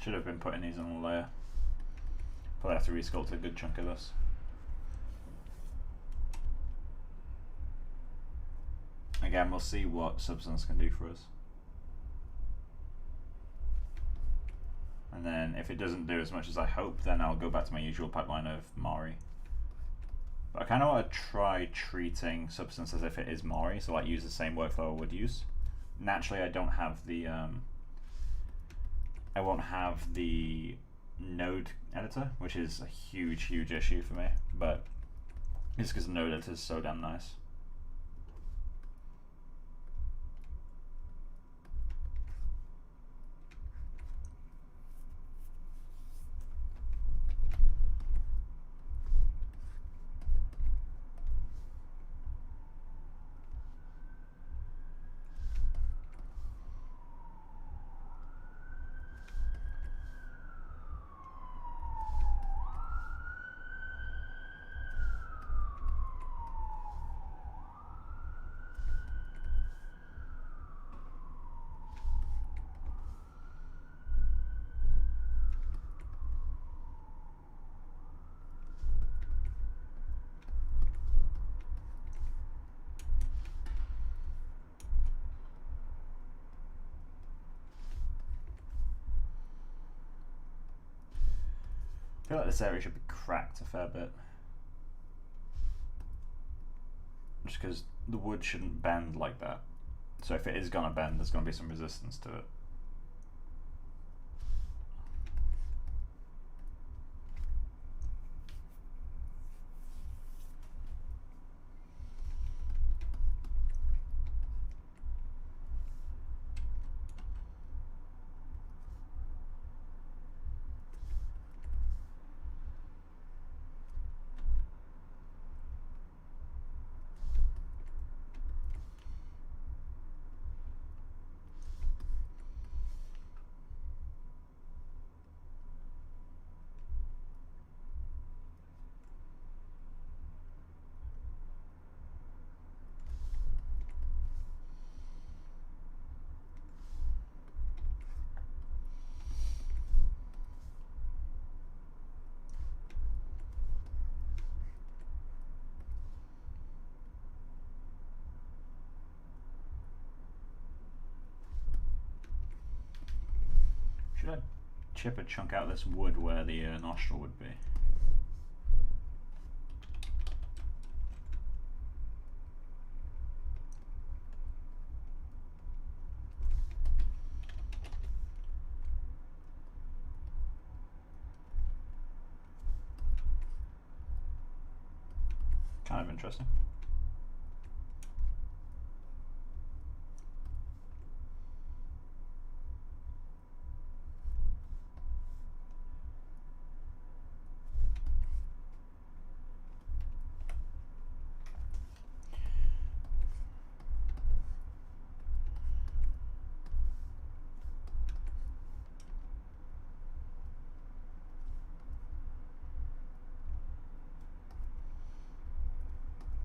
Should have been putting these on a layer. Probably have to resculpt a good chunk of this. Again, we'll see what Substance can do for us. And then if it doesn't do as much as I hope, then I'll go back to my usual pipeline of Mari. But I kind of want to try treating Substance as if it is Mari, so like use the same workflow I would use. Naturally, I don't have the I won't have the node editor, which is a huge issue for me, but it's because the node editor is so damn nice. I feel like this area should be cracked a fair bit. Just because the wood shouldn't bend like that. So if it is going to bend, there's going to be some resistance to it. Should I chip a chunk out of this wood where the nostril would be? Kind of interesting.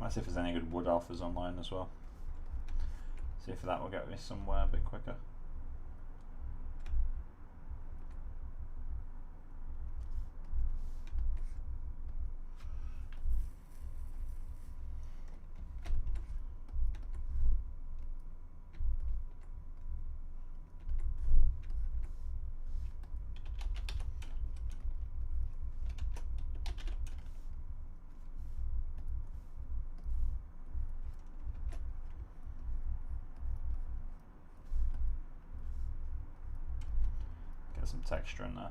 Might see if there's any good wood offers online as well. See if that will get me somewhere a bit quicker. Get some texture in there.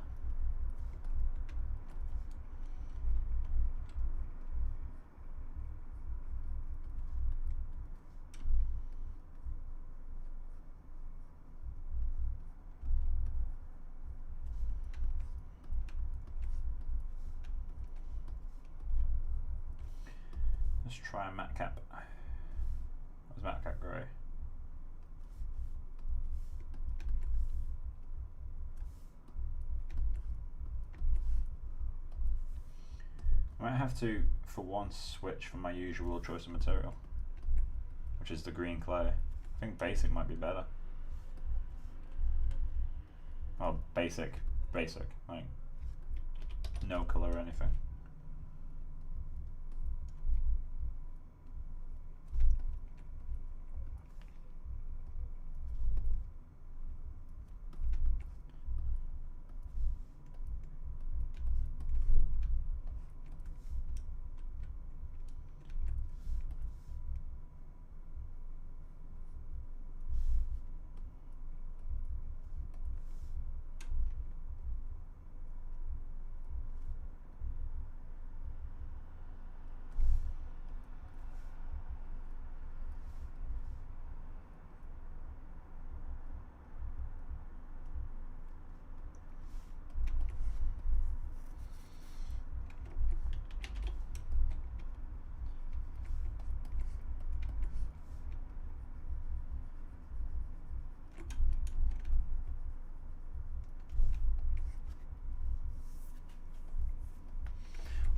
Let's try a matte cap. Where's matte cap grey? I might have to, for once, switch from my usual choice of material, which is the green clay. I think basic might be better. Well, basic basic, like no color or anything.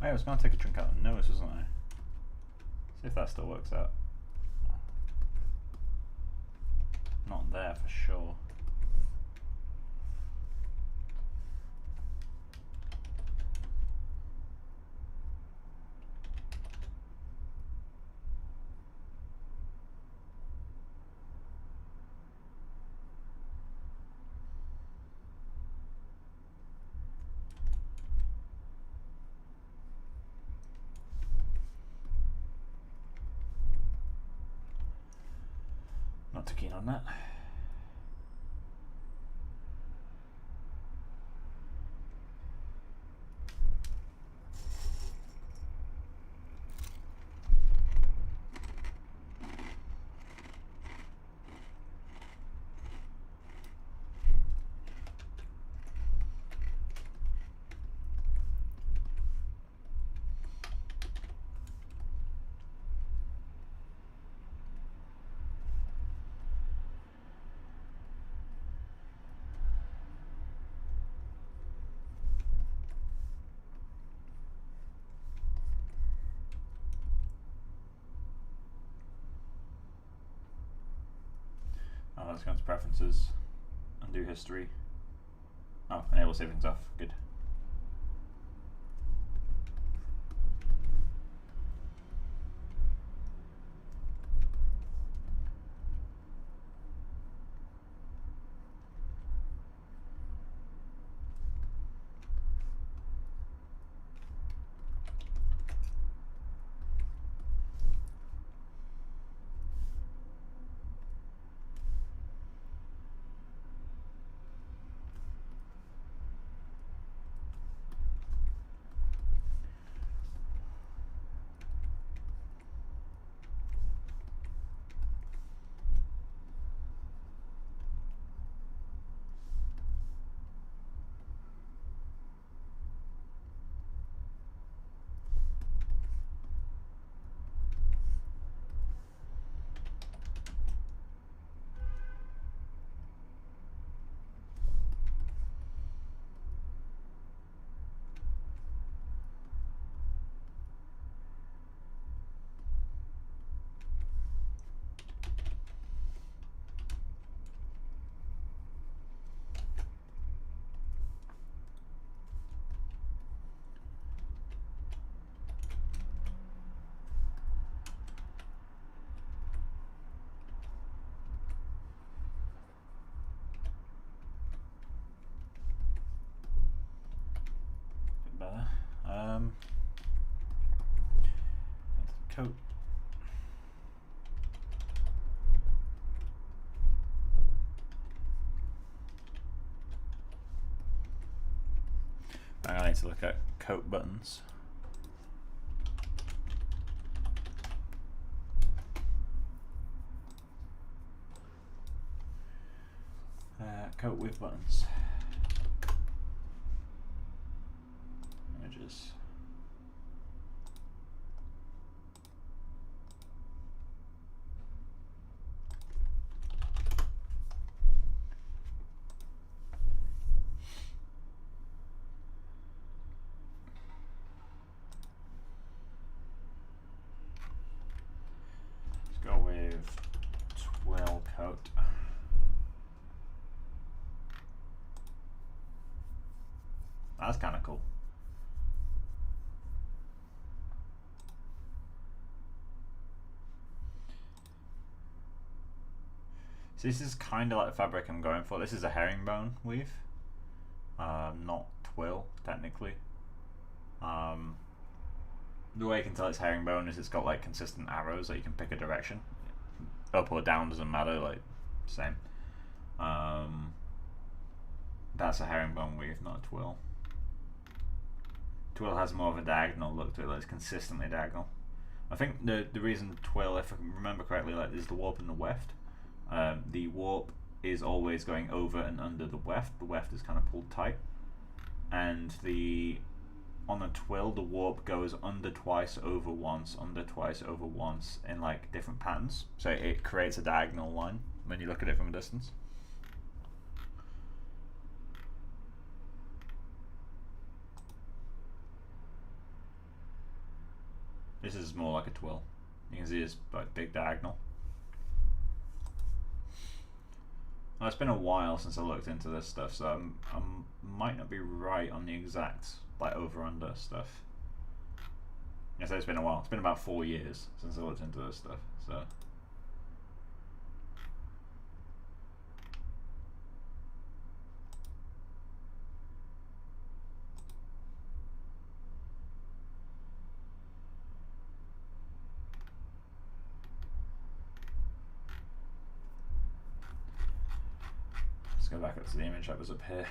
I was going to take a drink out of the nose, wasn't I? See if that still works out. Not there for sure. Not too keen on that. Oh, let's go into preferences, undo history. Oh, enable savings off, good. Coat. I need to look at coat buttons. Coat with buttons. Images. Let's go with twill coat. That's kind of cool. So this is kind of like the fabric I'm going for. This is a herringbone weave, not twill technically. The way you can tell it's herringbone is it's got like consistent arrows that you can pick a direction. Up or down doesn't matter, like same. That's a herringbone weave, not a twill. Twill has more of a diagonal look to it, like it's consistently diagonal. I think the reason twill, if I remember correctly, like is the warp and the weft. The warp is always going over and under the weft. The weft is kind of pulled tight, and on a twill, the warp goes under twice, over once, under twice, over once in like different patterns. So it creates a diagonal line when you look at it from a distance. This is more like a twill. You can see it's like big diagonal. Well, it's been a while since I looked into this stuff, so I might not be right on the exact like over-under stuff. I say it's been a while. It's been about 4 years since I looked into this stuff, so. Let's go back up to the image that was up here.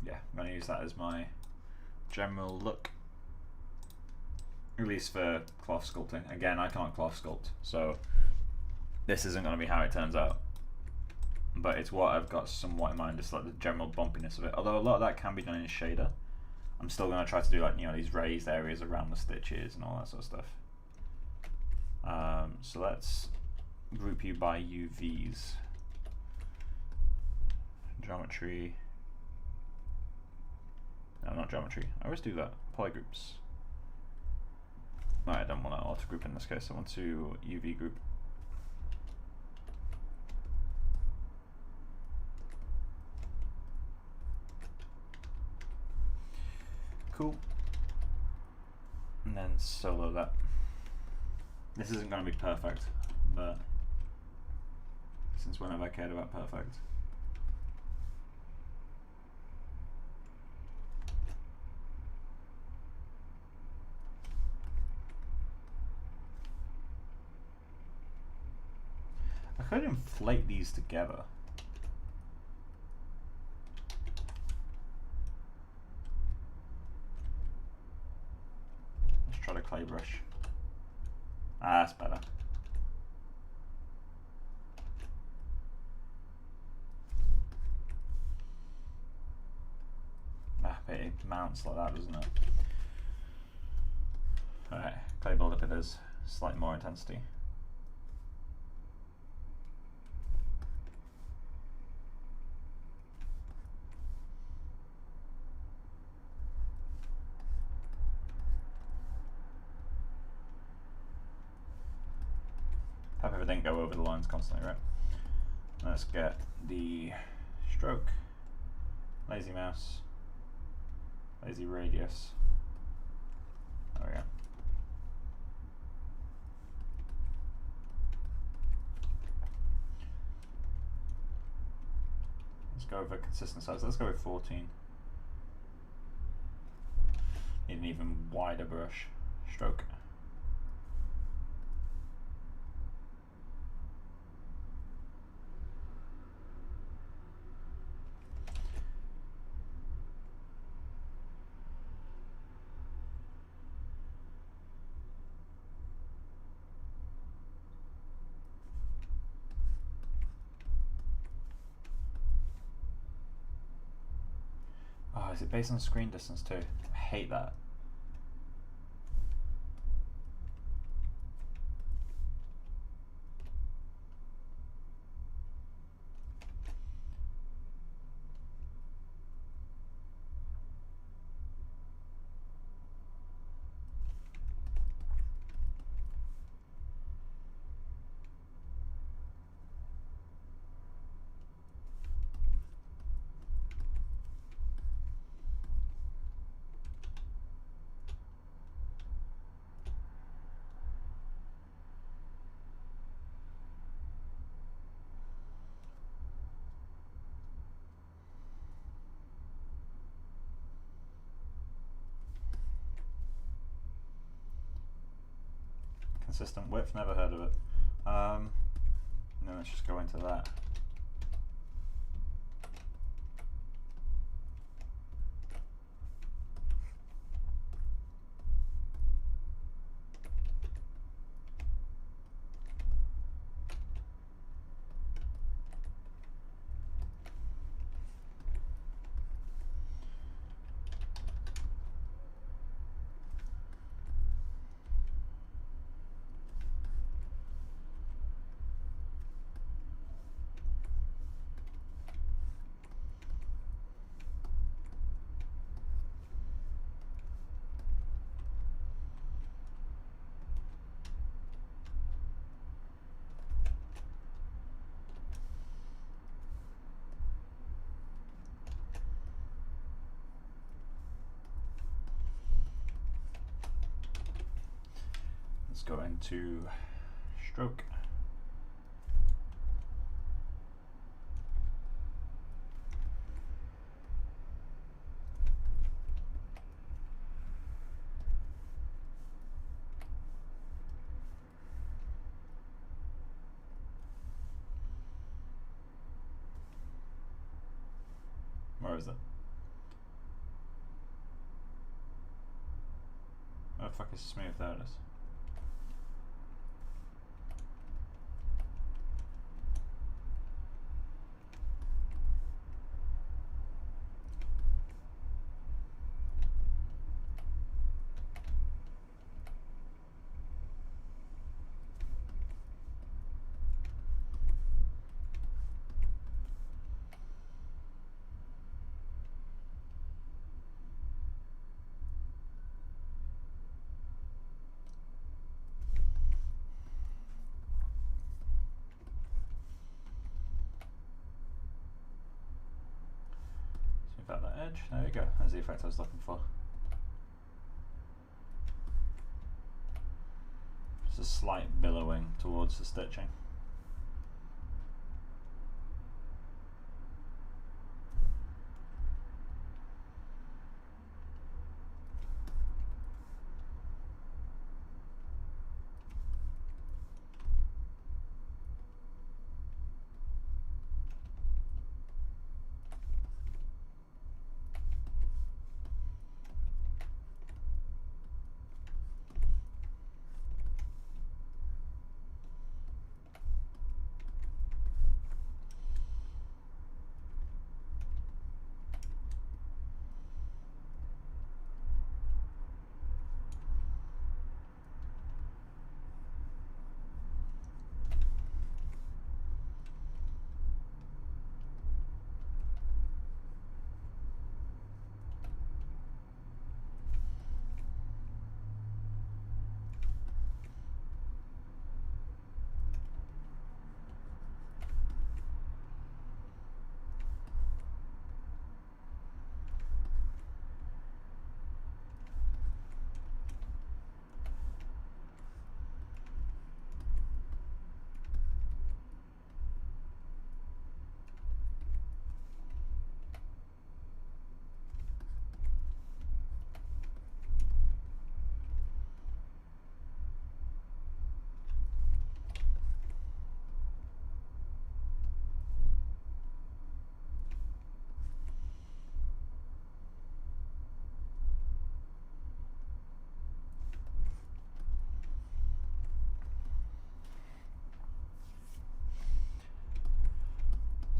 Yeah, I'm going to use that as my general look, at least for cloth sculpting. Again, I can't cloth sculpt, so this isn't going to be how it turns out, but it's what I've got somewhat in mind, just like the general bumpiness of it. Although a lot of that can be done in shader, I'm still going to try to do like, you know, these raised areas around the stitches and all that sort of stuff. So let's group you by UVs. Geometry. No, not geometry. I always do that. Polygroups. No, I don't want to auto group in this case. I want to UV group. Cool. And then solo that. This isn't going to be perfect, but since when have I cared about perfect? I could inflate these together. Let's try the clay brush. Ah, that's better. Ah, but it mounts like that, doesn't it? Alright, clay build-up it is. Slightly more intensity. Hope everything go over the lines constantly, right? Let's get the stroke, lazy mouse, lazy radius. There we go. Let's go over consistent size. Let's go with 14. Need an even wider brush. Stroke. Oh, is it based on screen distance too? I hate that. consistent width, never heard of it. And then let's just go into that. Let's go into stroke. Where is it? Where the fuck is smooth? There it is. About that edge, there you go, that's the effect I was looking for. Just a slight billowing towards the stitching.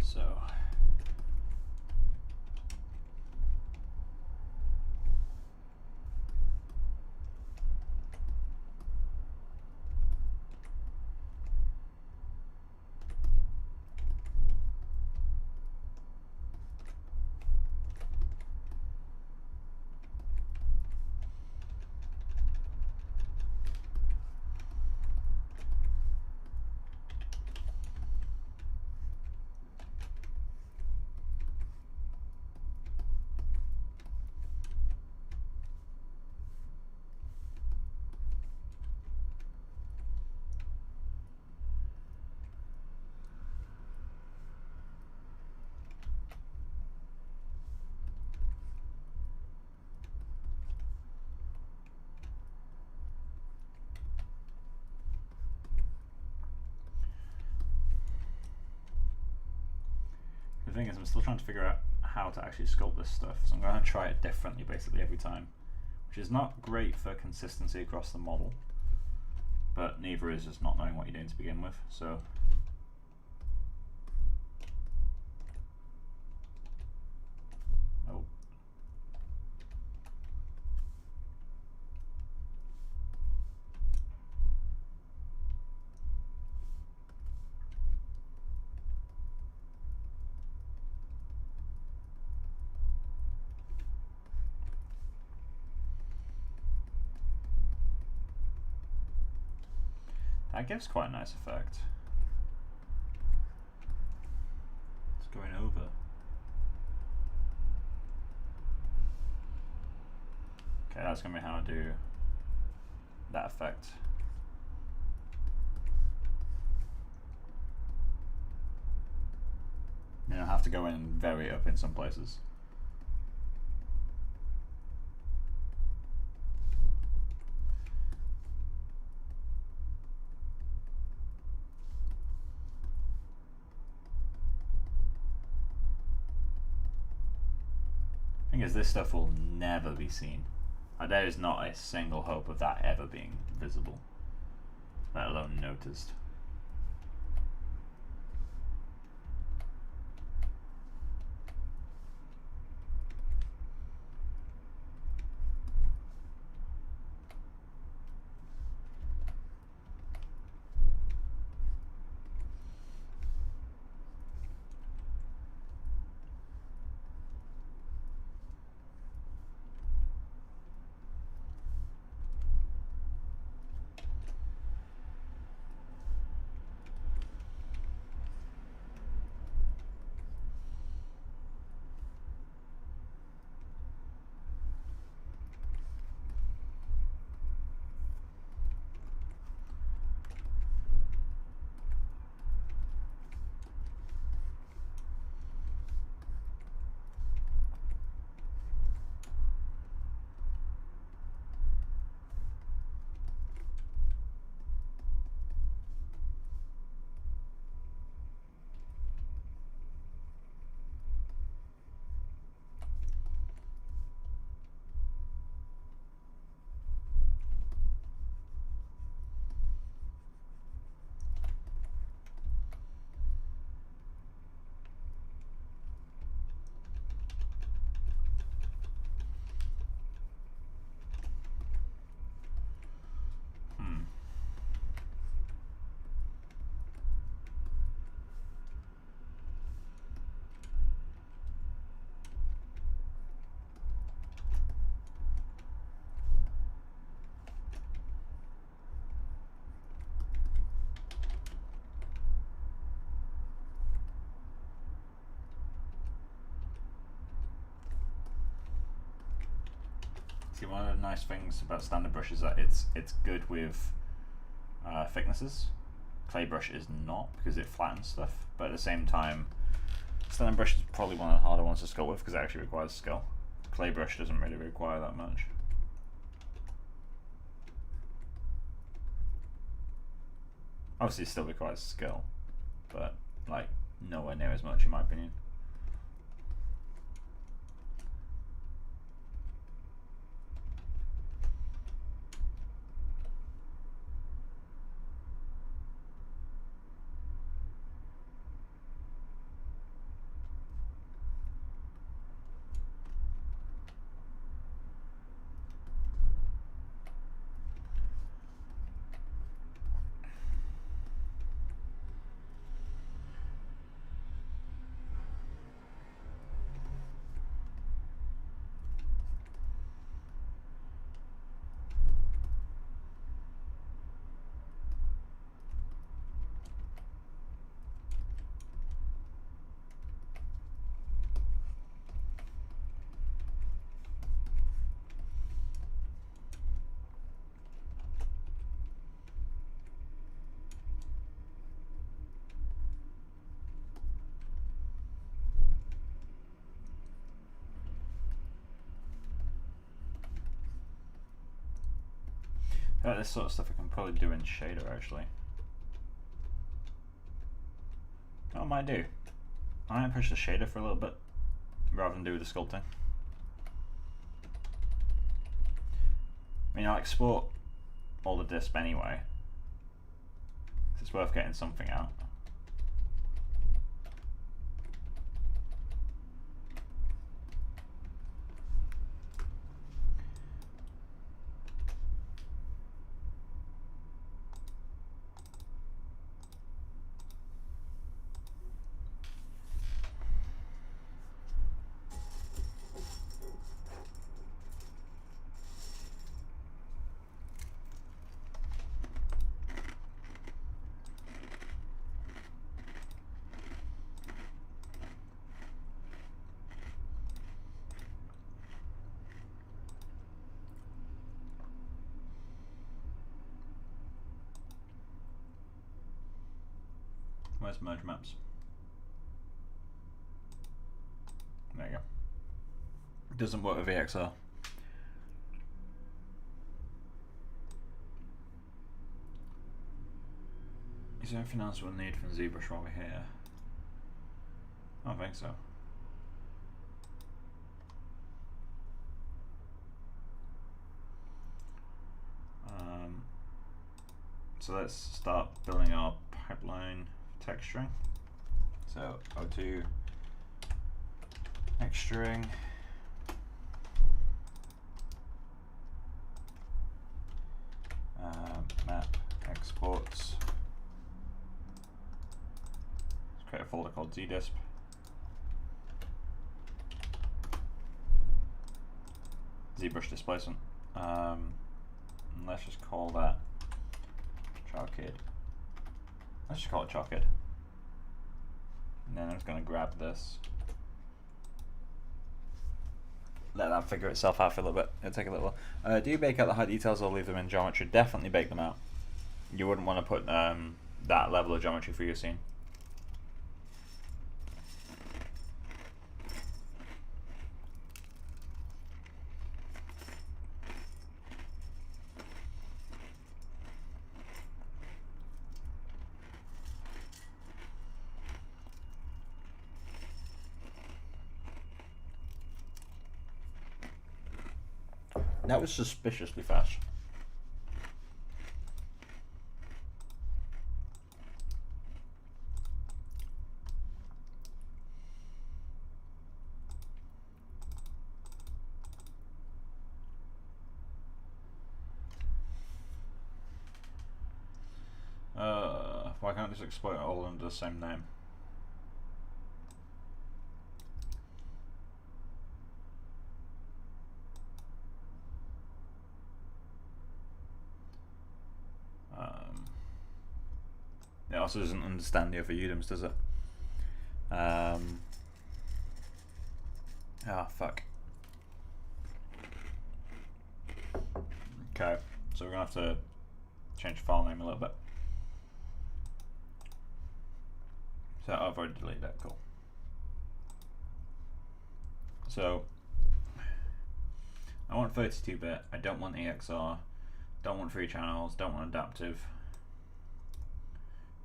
So thing is, I'm still trying to figure out how to actually sculpt this stuff, so I'm going to try it differently basically every time, which is not great for consistency across the model, but neither is just not knowing what you're doing to begin with. So that gives quite a nice effect. It's going over. Okay, that's going to be how I do that effect. And I'll have to go in and vary it up in some places. Thing is, this stuff will never be seen. Like, there is not a single hope of that ever being visible, let alone noticed. See, one of the nice things about standard brush is that it's good with thicknesses. Clay brush is not, because it flattens stuff, but at the same time, standard brush is probably one of the harder ones to sculpt with because it actually requires skill. Clay brush doesn't really require that much. Obviously it still requires skill, but like nowhere near as much in my opinion. This sort of stuff I can probably do in shader actually. Oh, might do. I might push the shader for a little bit rather than do the sculpting. I mean, I'll export all the disp anyway. It's worth getting something out. Where's merge maps? There you go. It doesn't work with VXR. Is there anything else we'll need from ZBrush while we're here? I don't think so. So let's start building our pipeline texturing. So O2 texturing. Map exports. Let's create a folder called zdisp. ZBrush displacement. And let's just call that CharKid. Let's just call it CharKid. And then I'm just going to grab this. Let that figure itself out for a little bit. It'll take a little while. Do you bake out the high details or leave them in geometry? Definitely bake them out. You wouldn't want to put that level of geometry for your scene. That was suspiciously fast. Why can't I just exploit it all under the same name? It also doesn't understand the other UDIMs, does it? Ah, fuck. Okay, so we're gonna have to change the file name a little bit. So I've already deleted that, cool. So I want 32-bit, I don't want EXR, don't want 3 channels, don't want adaptive.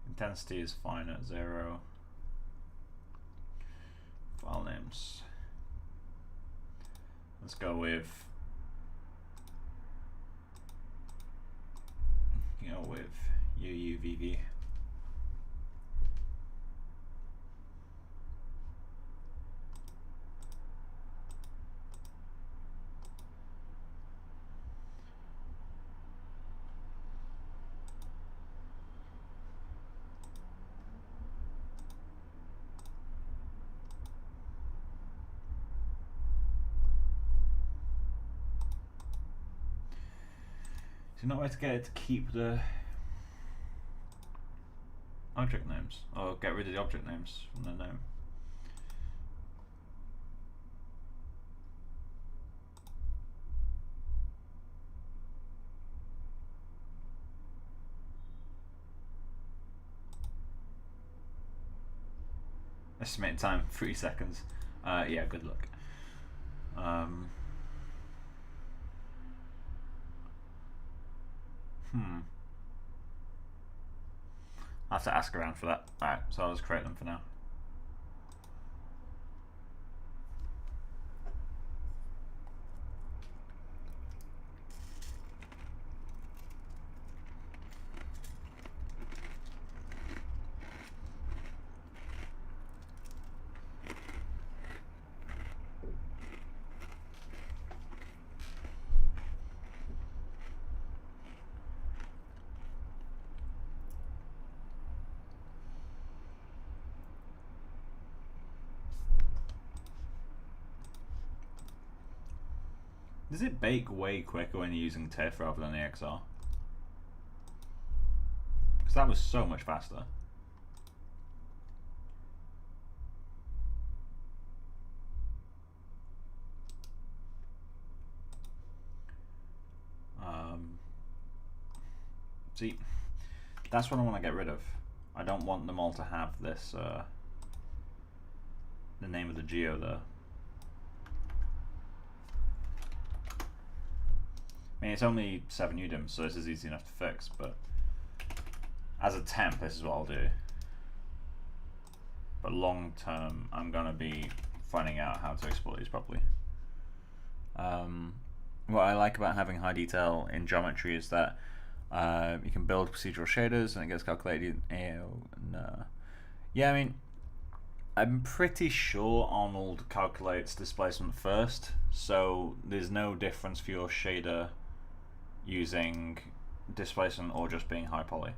Intensity is fine at 0. File names. Let's go with UUVV. Is there no way to get it to keep the object names, or get rid of the object names from the name? Estimated time 3 seconds. Yeah, good luck. I have to ask around for that. Alright, so I'll just create them for now. Does it bake way quicker when you're using TIFF rather than the XR? Because that was so much faster. See, that's what I want to get rid of. I don't want them all to have this, the name of the geo there. I mean, it's only 7 UDIMs, so this is easy enough to fix, but as a temp, this is what I'll do. But long term, I'm going to be finding out how to export these properly. What I like about having high detail in geometry is that you can build procedural shaders and it gets calculated. No. Yeah, I mean, I'm pretty sure Arnold calculates displacement first, so there's no difference for your shader using displacement or just being high poly.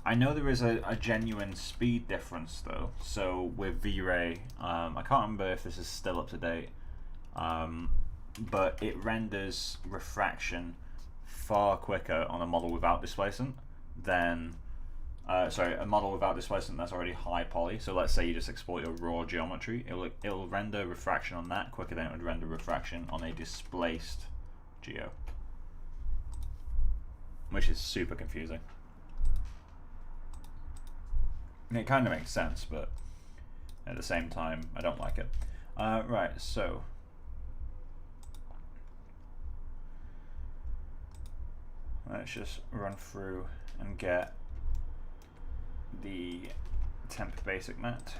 I know there is a genuine speed difference though. So with V-Ray, I can't remember if this is still up to date, but it renders refraction far quicker on a model without displacement than a model without displacement that's already high poly. So let's say you just export your raw geometry, it'll render refraction on that quicker than it would render refraction on a displaced geo, which is super confusing. And it kind of makes sense, but at the same time, I don't like it. Right, so let's just run through and get the temp basic mat.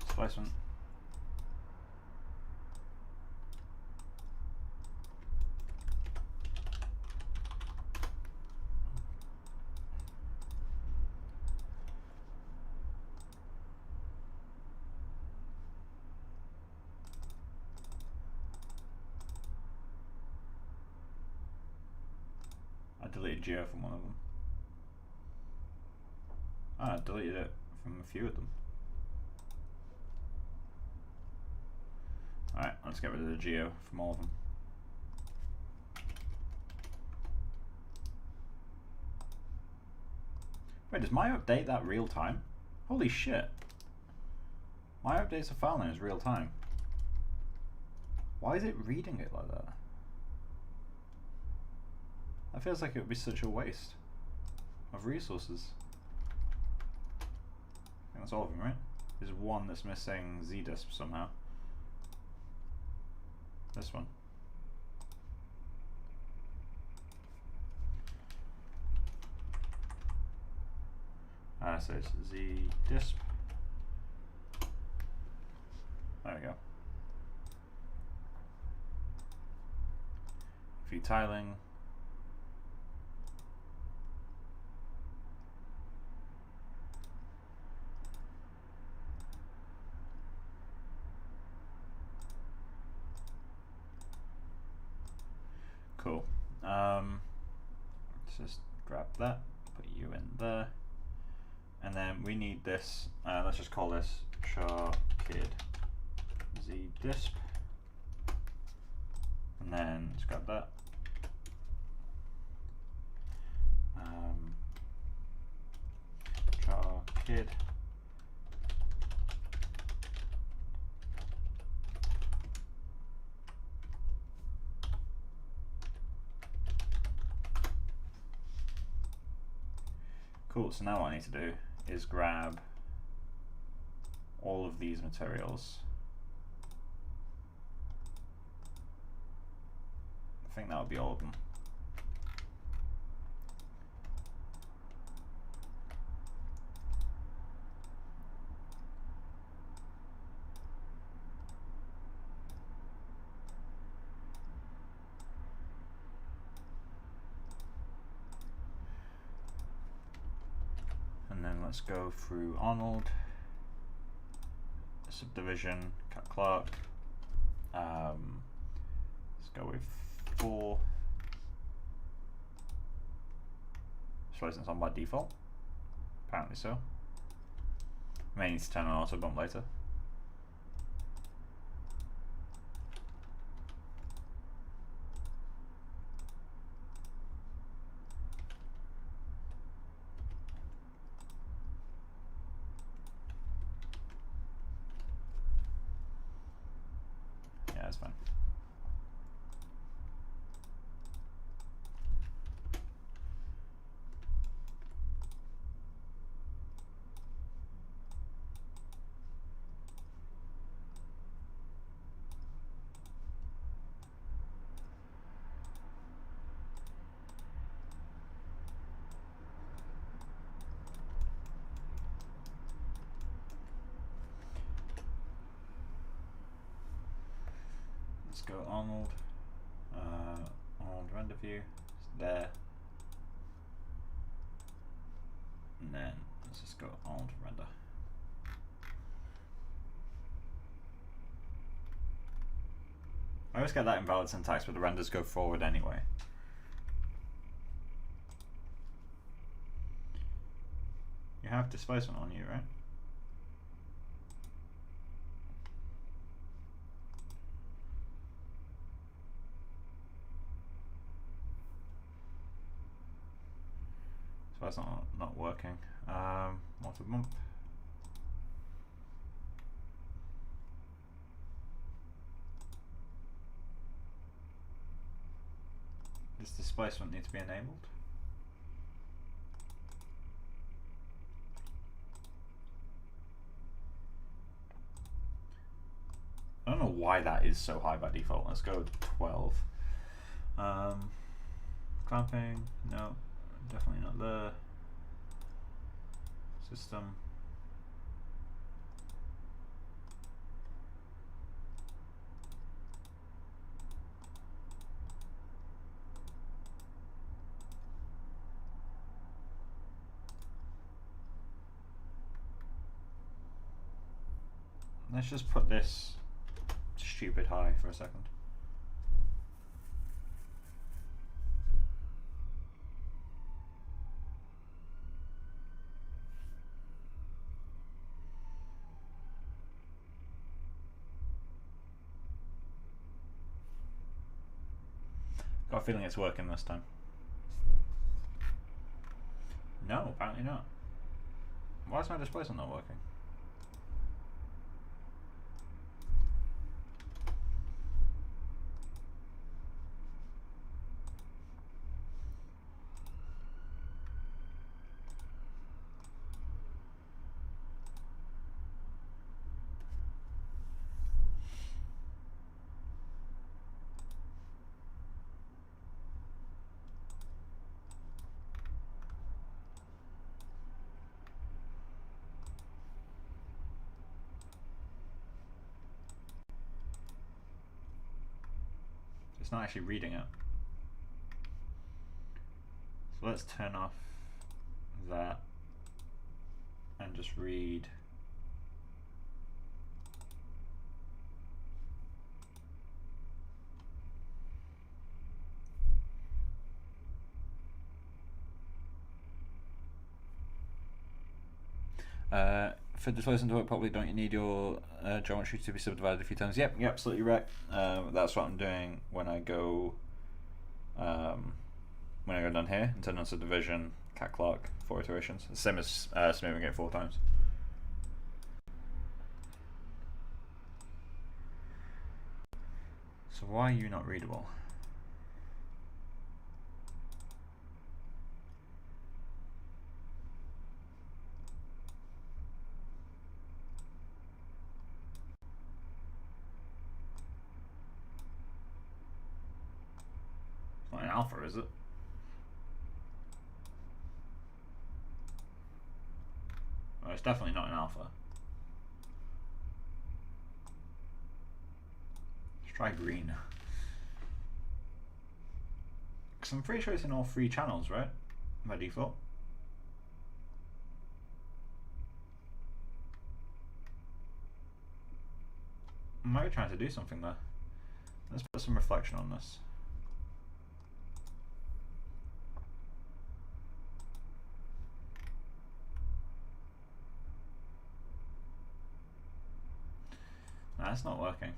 Displacement. I deleted geo from one of them. I deleted it from a few of them. Alright, let's get rid of the geo from all of them. Wait, does my update that real time? Holy shit. My updates of file name is real time. Why is it reading it like that? That feels like it would be such a waste of resources. I think that's all of them, right? There's one that's missing ZDisp somehow. This one. So it's ZDisp. There we go. View tiling. Cool. Let's just grab that, put you in there, and then we need this. Let's just call this char kid zdisp, and then let's grab that. Char kid. Cool, so now what I need to do is grab all of these materials. I think that would be all of them. And then let's go through Arnold, subdivision, cut Clark. Let's go with 4. Displacement's on by default. Apparently so. May need to turn on auto bump later. Yeah, it's fine. Let's go Arnold. Arnold render view. It's there. And then let's just go Arnold render. I always get that invalid syntax, but the renders go forward anyway. You have displacement on you, right? So that's not working. Auto bump. Does displacement need to be enabled? I don't know why that is so high by default. Let's go 12. Clamping, no, definitely not there. System. Let's just put this stupid high for a second. Got a feeling it's working this time. No, apparently not. Why is my displacement not working? It's not actually reading it. So let's turn off that and just read. For displacement to work properly, don't you need your geometry to be subdivided a few times? Yep, you're absolutely right. That's what I'm doing when I go down here and turn on subdivision, cat clock, 4 iterations. The same as smoothing it 4 times. So why are you not readable? It's not an alpha, is it? Oh, it's definitely not an alpha. Let's try green. Because I'm pretty sure it's in all 3 channels, right? By default. I might be trying to do something there. Let's put some reflection on this. it's not working.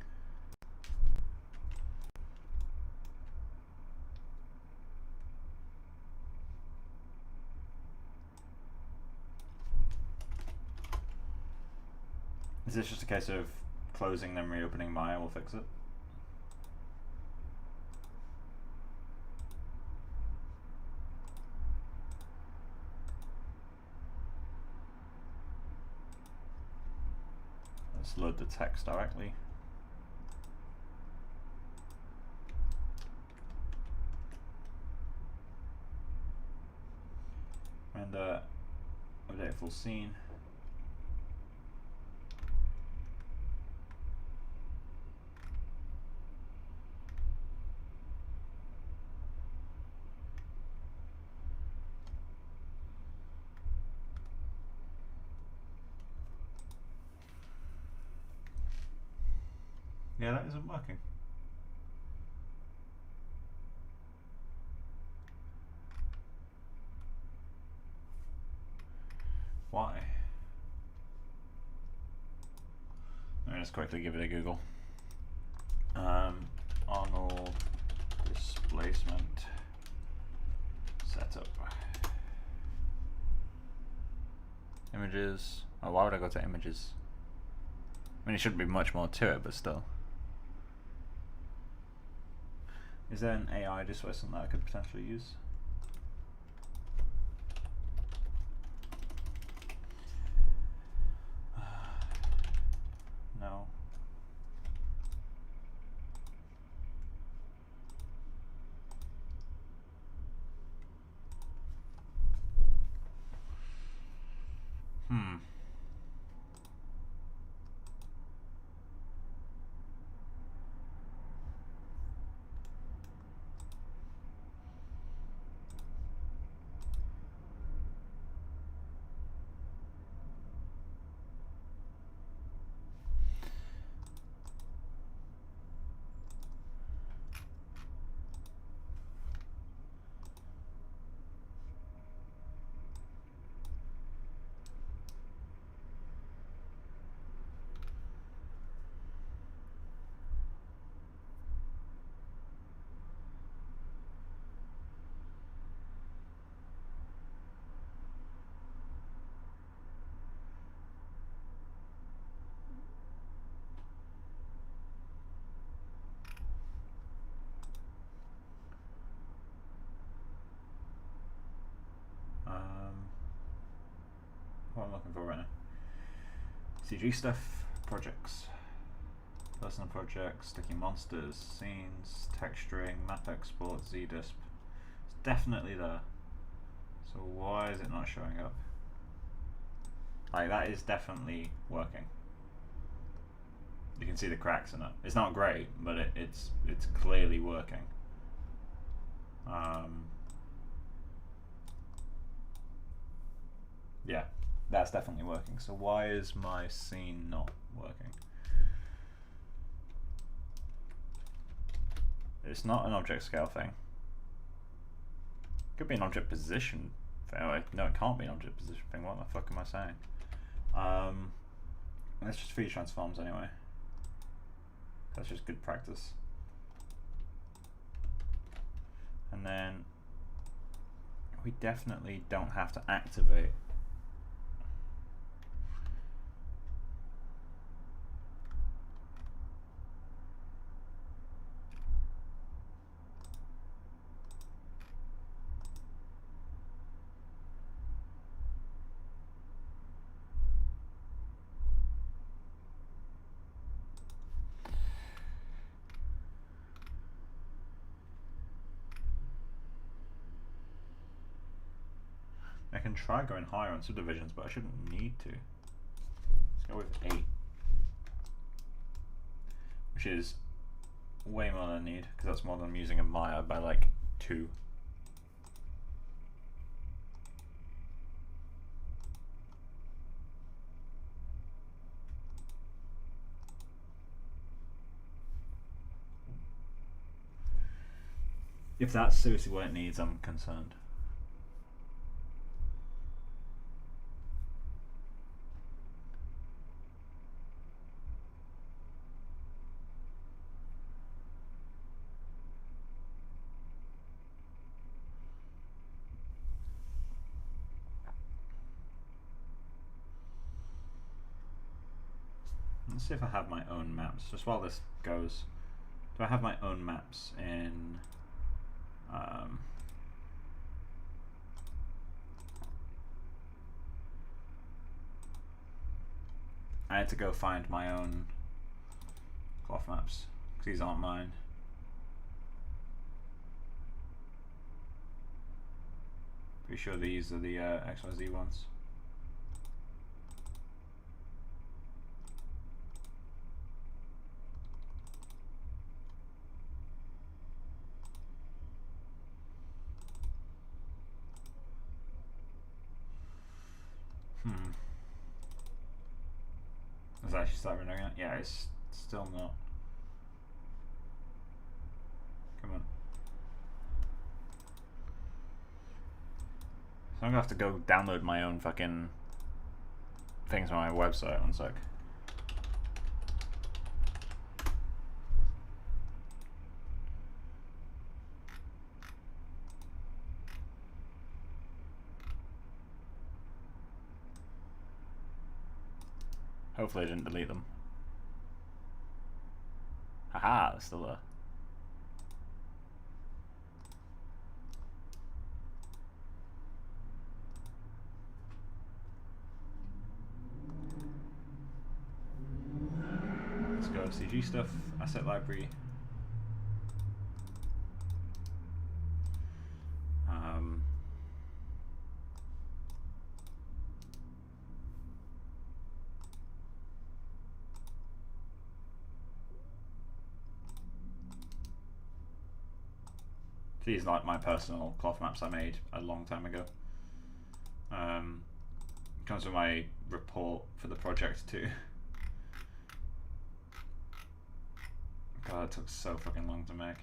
Is this just a case of closing then reopening Maya will fix it? Let's load the text directly. And update full scene. Yeah, that isn't working. Why? Let me just quickly give it a Google. Arnold displacement setup. Images. Oh, why would I go to images? I mean, it shouldn't be much more to it, but still. Is there an AI displacement that I could potentially use? No. What I'm looking for right now. CG stuff, projects, personal projects, StickyMonsters, scenes, texturing, map export, ZDisp. It's definitely there. So why is it not showing up? Like, that is definitely working. You can see the cracks in it. It's not great, but it's clearly working. Yeah, that's definitely working. So why is my scene not working? It's not an object scale thing. Could be an object position thing. No, it can't be an object position thing. What the fuck am I saying? Let's just feature transforms anyway. That's just good practice. And then we definitely don't have to activate. I can try going higher on subdivisions, but I shouldn't need to. Let's go with 8. Which is way more than I need, because that's more than I'm using in Maya by like 2. If that's seriously what it needs, I'm concerned. Let's see if I have my own maps. Just while this goes, do I have my own maps in? I had to go find my own cloth maps because these aren't mine. Pretty sure these are the XYZ ones. Has it actually started running it? Yeah, it's still not. Come on. So I'm gonna have to go download my own fucking things on my website. One sec. Hopefully I didn't delete them. Haha, they're still there. Let's go CG stuff, asset library. These are like my personal cloth maps I made a long time ago. Comes with my report for the project too. God, it took so fucking long to make.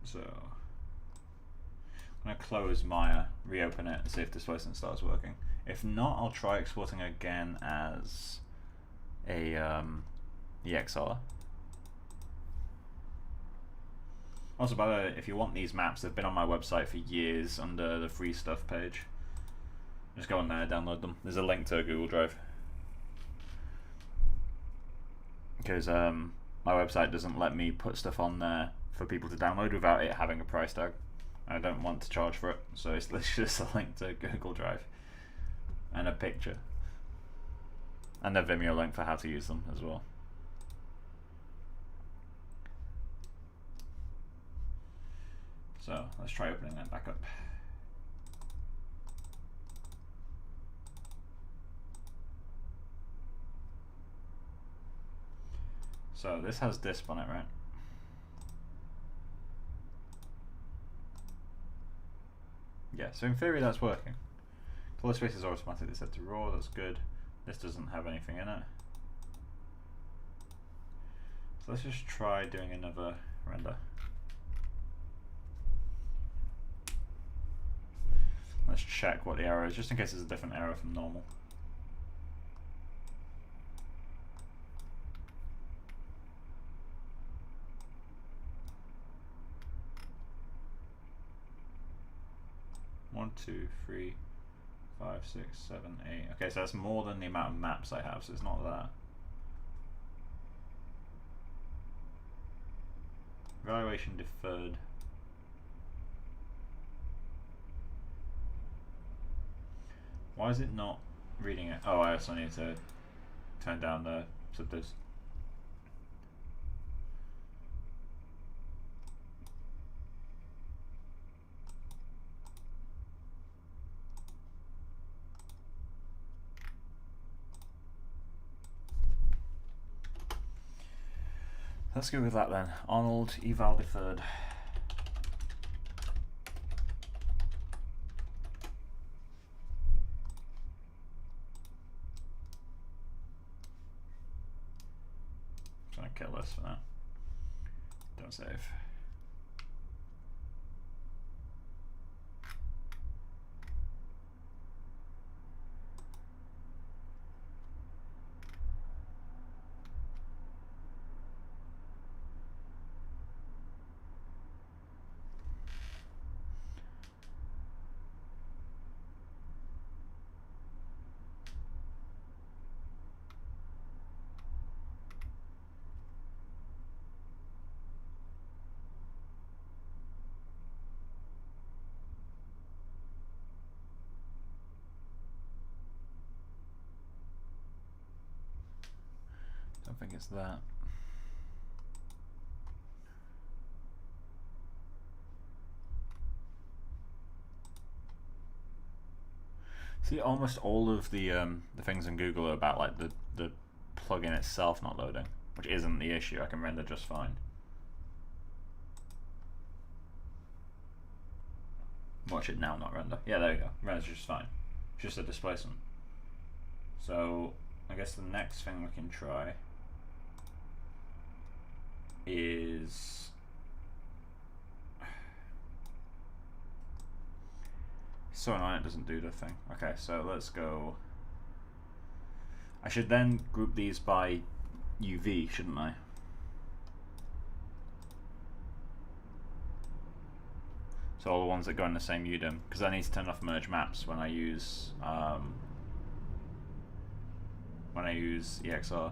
So I'm gonna close Maya, reopen it, and see if displacement starts working. If not, I'll try exporting again as a EXR. Also, by the way, if you want these maps, they've been on my website for years under the free stuff page. Just go on there, download them. There's a link to a Google Drive. Because my website doesn't let me put stuff on there for people to download without it having a price tag. I don't want to charge for it, so it's literally just a link to Google Drive and a picture. And a Vimeo link for how to use them as well. So let's try opening that back up. So this has disp on it, right? Yeah, so in theory that's working. Color space is automatically set to raw, that's good. This doesn't have anything in it. So let's just try doing another render. Let's check what the error is, just in case it's a different error from normal. One, two, three, 5, 6, 7, 8. Okay, so that's more than the amount of maps I have, so it's not that. Evaluation deferred. Why is it not reading it? Oh, I also need to turn down the subtitles. Let's go with that then. Arnold, eval deferred. I'm trying to kill this for now. Don't save. it's that. See, almost all of the things in Google are about like the plugin itself not loading, which isn't the issue. I can render just fine. Watch it now, not render. Yeah, there you go. Renders just fine. It's just a displacement. So I guess the next thing we can try is so annoying it doesn't do the thing. Okay, so let's go. I should then group these by UV, shouldn't I? So all the ones that go in the same UDIM, because I need to turn off merge maps when I use EXR.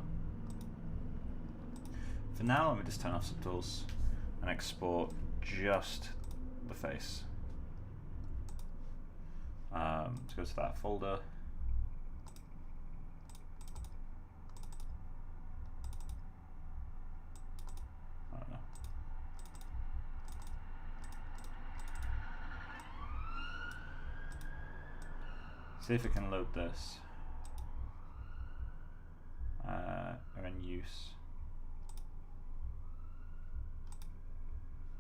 For now, let me just turn off subtools and export just the face. Let's go to that folder. I don't know. See if it can load this. Are in use.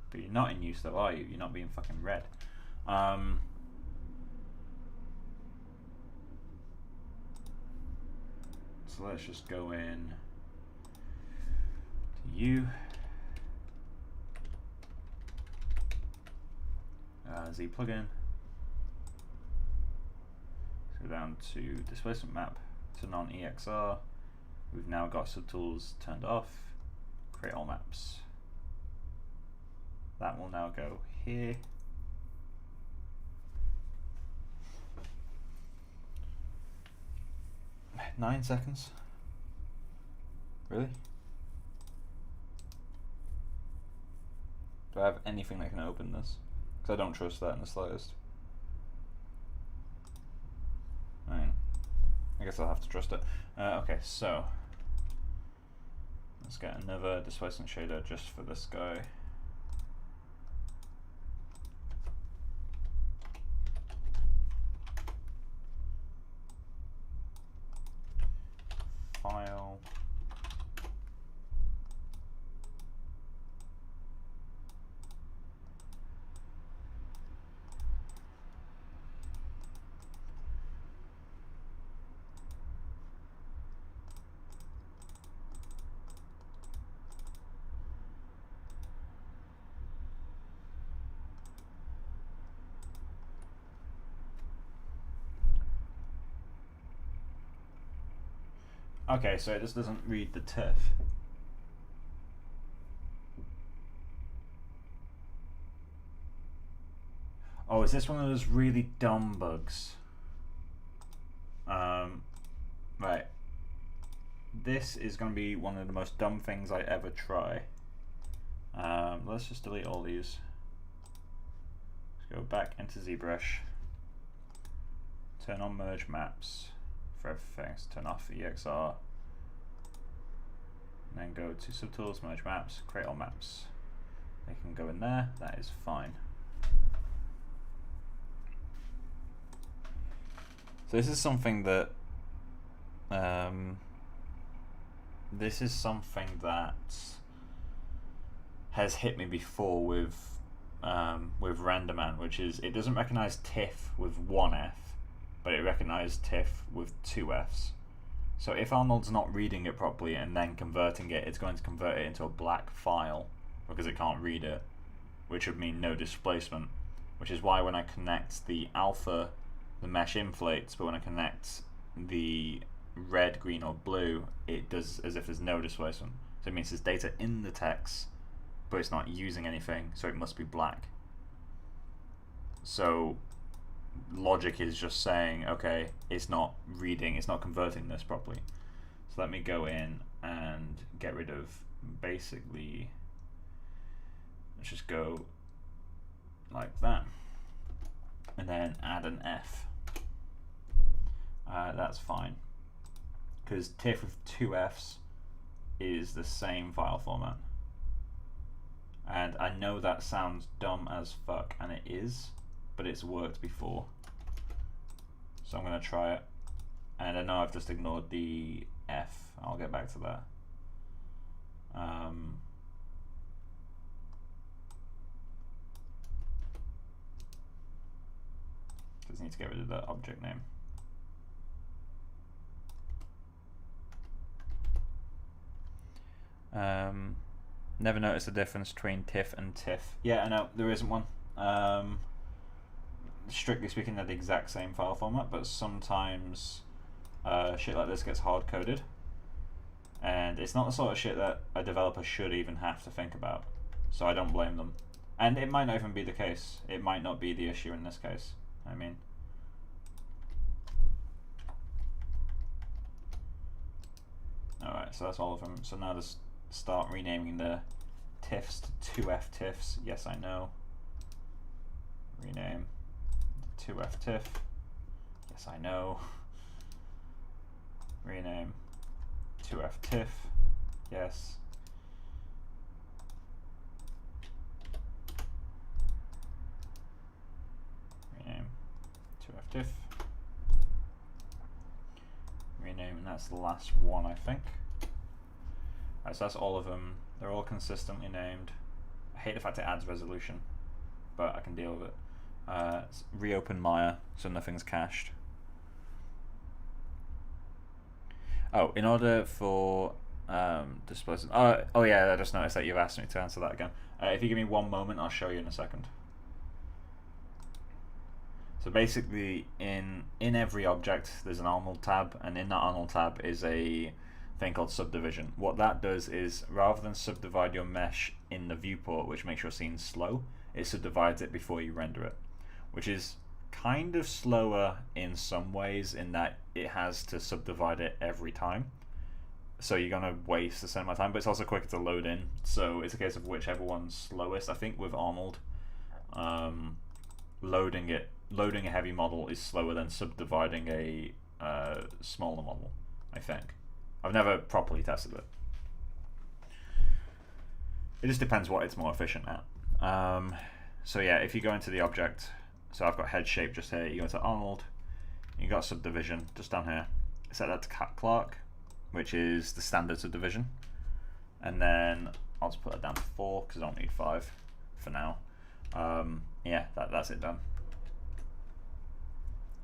But you're not in use though, are you? You're not being fucking red. So let's just go in to U. Z plugin. Go down to displacement map, turn on EXR. We've now got subtools turned off. Create all maps. That will now go here. Nine seconds? Really? Do I have anything that can open this? Because I don't trust that in the slightest. I guess I'll have to trust it. Okay, so let's get another displacement shader just for this guy. File. Okay, so it just doesn't read the TIFF. Oh, is this one of those really dumb bugs? Right. This is going to be one of the most dumb things I ever try. Let's just delete all these. Let's go back into ZBrush. Turn on merge maps for everything. So turn off EXR. And then go to subtools, merge maps, create all maps. They can go in there. That is fine. So this is something that has hit me before with RenderMan, which is it doesn't recognize TIFF with one F, but it recognizes TIFF with two Fs. So if Arnold's not reading it properly and then converting it, it's going to convert it into a black file because it can't read it, which would mean no displacement, which is why when I connect the alpha, the mesh inflates, but when I connect the red, green, or blue, it does as if there's no displacement. So it means there's data in the text, but it's not using anything, so it must be black. So logic is just saying, okay, it's not reading, it's not converting this properly. So let me go in and get rid of basically, let's just go like that, and then add an F. That's fine, because TIFF with two Fs is the same file format. And I know that sounds dumb as fuck, and it is, but it's worked before. So I'm going to try it. And I know I've just ignored the F. I'll get back to that. Just need to get rid of the object name. Never noticed the difference between TIFF and TIFF. Yeah, I know, there isn't one. Strictly speaking, they're the exact same file format, but sometimes shit like this gets hard-coded. And it's not the sort of shit that a developer should even have to think about. So I don't blame them. And it might not even be the case. It might not be the issue in this case. I mean... Alright, so that's all of them. So now just start renaming the TIFFs to 2F TIFFs. Yes, I know. Rename 2F TIFF. Yes, I know. Rename 2F TIFF. Yes. Rename 2F TIFF. Rename, and that's the last one, I think. Alright, so that's all of them. They're all consistently named. I hate the fact it adds resolution, but I can deal with it. Reopen Maya, so nothing's cached. Oh, in order for displacement. Oh yeah, I just noticed that you've asked me to answer that again. If you give me one moment, I'll show you in a second. So basically, in every object, there's an Arnold tab, and in that Arnold tab is a thing called subdivision. What that does is, rather than subdivide your mesh in the viewport, which makes your scene slow, it subdivides it before you render it, which is kind of slower in some ways, in that it has to subdivide it every time. So you're going to waste the same amount of time, but it's also quicker to load in. So it's a case of whichever one's slowest. I think with Arnold, loading a heavy model is slower than subdividing a smaller model, I think. I've never properly tested it. It just depends what it's more efficient at. So yeah, if you go into the object, so I've got head shape just here, you go to Arnold, you got subdivision just down here, set that to Clark, which is the standard subdivision, and then I'll just put that down to 4 because I don't need 5 for now. Yeah, that's it done.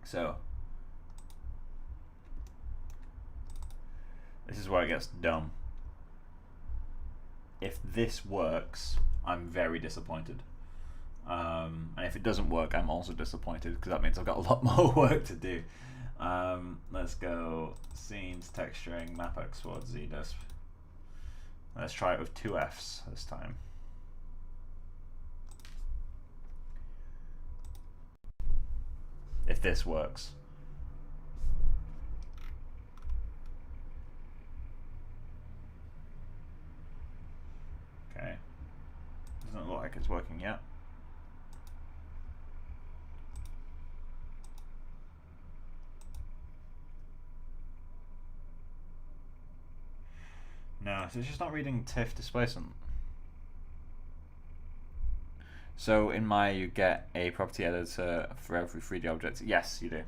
So this is where it gets dumb. If this works, I'm very disappointed. And if it doesn't work, I'm also disappointed, because that means I've got a lot more work to do. Let's go scenes, texturing, map export, ZDisp. Let's try it with 2 Fs this time. If this works. Okay. Doesn't look like it's working yet. No, so it's just not reading TIFF displacement. So in Maya you get a property editor for every 3D object. Yes, you do.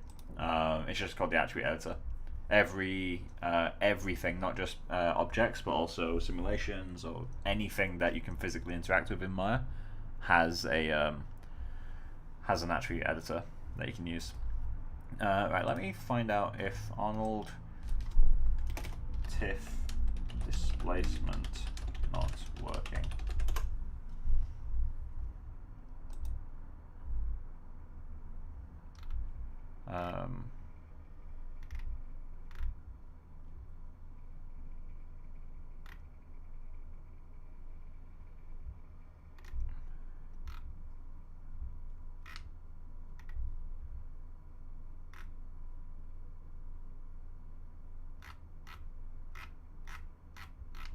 It's just called the attribute editor. Everything, not just objects, but also simulations or anything that you can physically interact with in Maya, has an attribute editor that you can use. Right, let me find out if Arnold TIFF displacement not working.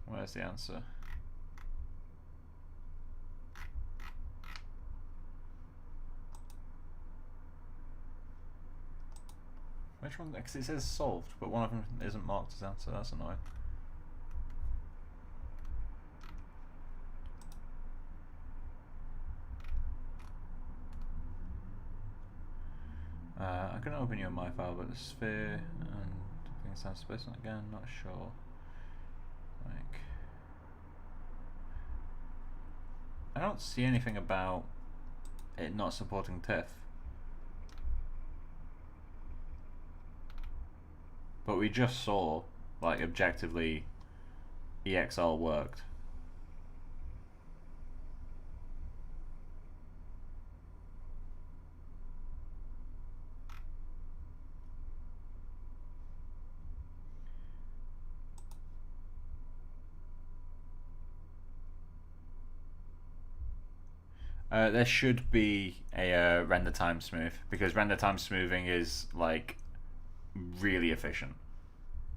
Where's the answer? Which one? Because it says solved, but one of them isn't marked as answer. That's annoying. I can open you in my file, but the sphere and things sound space again, not sure. Like, I don't see anything about it not supporting TIFF. But we just saw, like, objectively, EXL worked. There should be a render time smooth, because render time smoothing is like really efficient,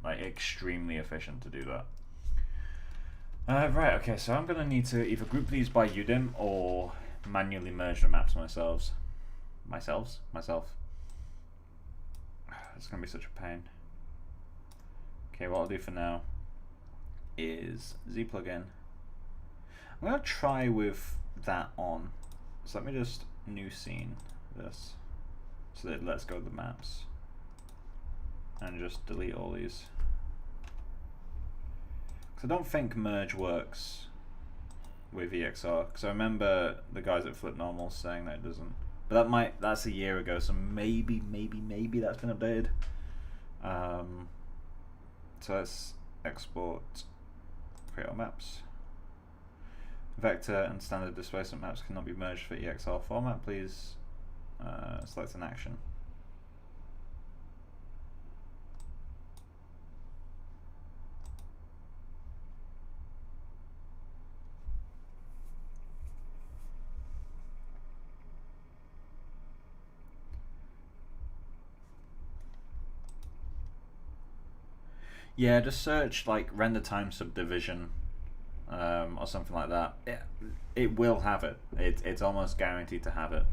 like extremely efficient to do that. Right, okay, so I'm gonna need to either group these by UDIM or manually merge the maps myself. It's gonna be such a pain. Okay, what I'll do for now is Z plugin. I'm gonna try with that on. So let me just new scene this so that it lets go of the maps and just delete all these. Because I don't think merge works with EXR, because I remember the guys at Flip Normal saying that it doesn't. But that's a year ago, so maybe that's been updated. So let's export, create our maps. Vector and standard displacement maps cannot be merged for EXR format. Please select an action. Yeah, just search like render time subdivision or something like that. It will have it. It's almost guaranteed to have it.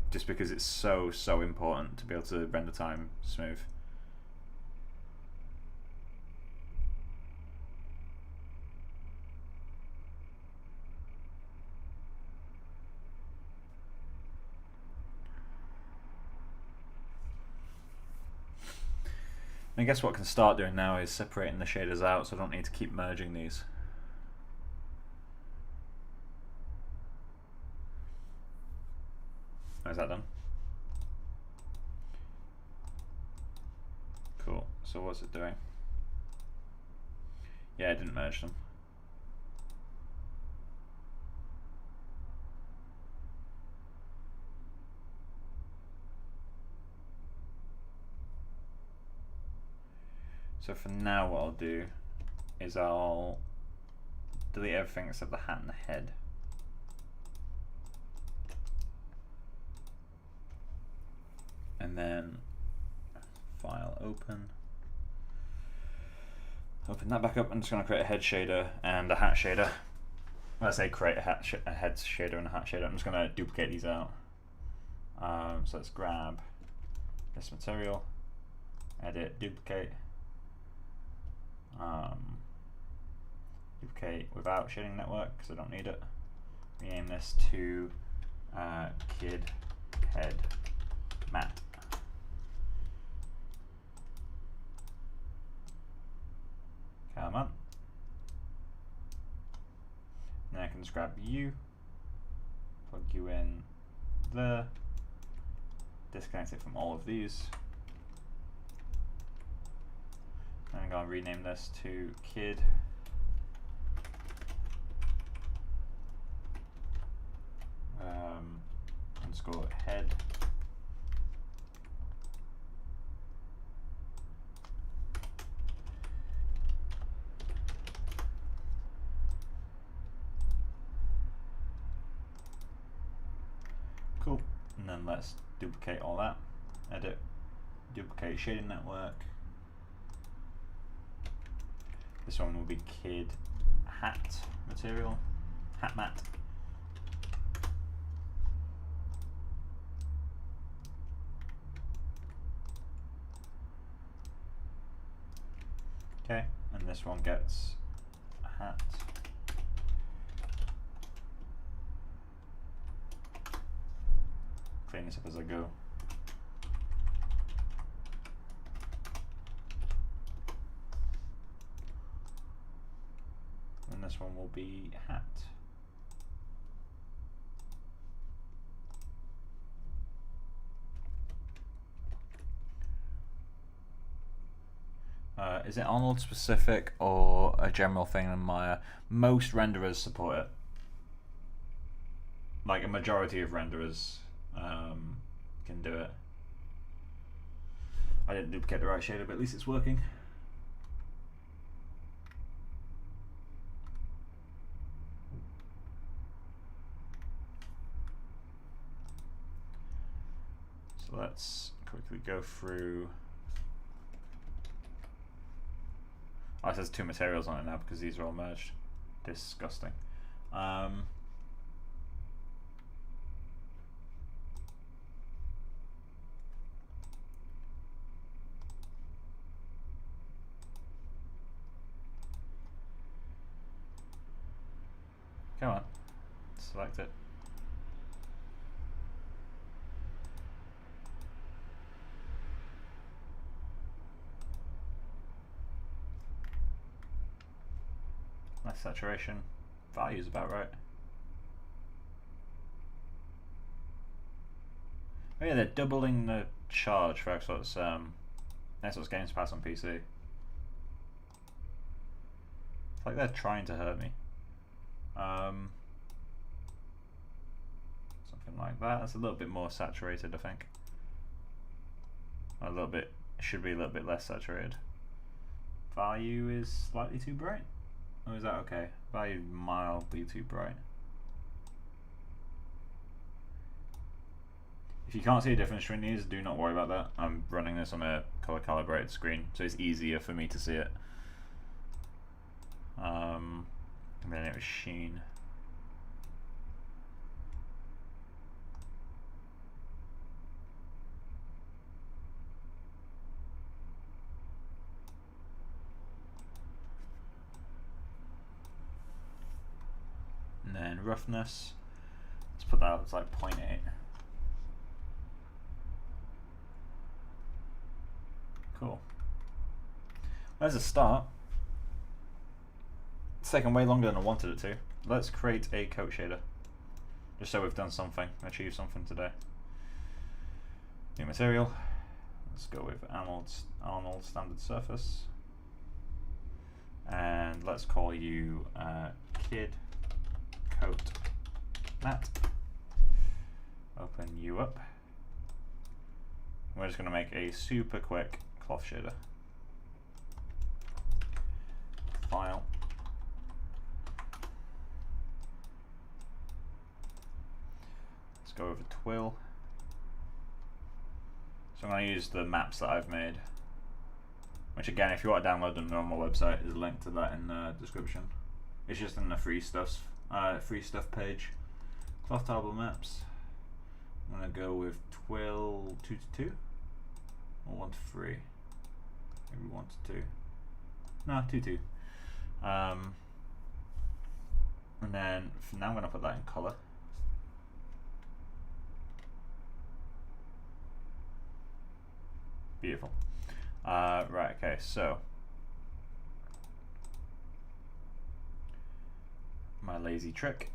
Just because it's so important to be able to render time smooth. I guess what I can start doing now is separating the shaders out, so I don't need to keep merging these. Is that done? Cool. So what's it doing? Yeah, it didn't merge them. So for now what I'll do is I'll delete everything except the hat and the head. And then file open that back up. I'm just going to create a head shader and a hat shader. When I say create a head shader and a hat shader, I'm just going to duplicate these out. So let's grab this material, edit, duplicate. Duplicate without shading network because I don't need it. Rename this to kid head mat. Come on. Then I can just grab you, plug you in there, disconnect it from all of these. I'm going to rename this to kid underscore head. Cool. And then let's duplicate all that. Edit, duplicate shading network. This one will be kid hat material, hat mat. Okay, and this one gets a hat. Clean this up as I go. this one will be hat. Is it Arnold specific or a general thing in Maya? Most renderers support it. Like a majority of renderers can do it. I didn't duplicate the right shader, but at least it's working. So let's quickly go through. Oh, it says 2 materials on it now because these are all merged. Disgusting. Come on, select it. Nice saturation. Value's about right. Oh yeah, they're doubling the charge for Xbox Games Pass on PC. It's like they're trying to hurt me. Something like that. That's a little bit more saturated, I think. A little bit, should be a little bit less saturated. Value is slightly too bright. Oh, is that okay? Value mildly too bright. If you can't see a difference between these, do not worry about that. I'm running this on a color calibrated screen, so it's easier for me to see it. And then it was sheen. And then roughness, let's put that as like 0.8. Cool. There's a start. It's taken way longer than I wanted it to. Let's create a coat shader. Just so we've done something, achieved something today. New material. Let's go with Arnold standard surface. And let's call you kid coat matte. Open you up. We're just going to make a super quick cloth shader. File. Let's go over twill. So I'm going to use the maps that I've made, which again, if you want to download them, they're on my website. There's a link to that in the description. It's just in the free stuff page. Cloth table maps. I'm going to go with twill 2 to 2 or 1 to 3. Maybe 1 to 2. No, 2 to 2. And then for now I'm going to put that in color. Beautiful. Right, okay, so my lazy trick,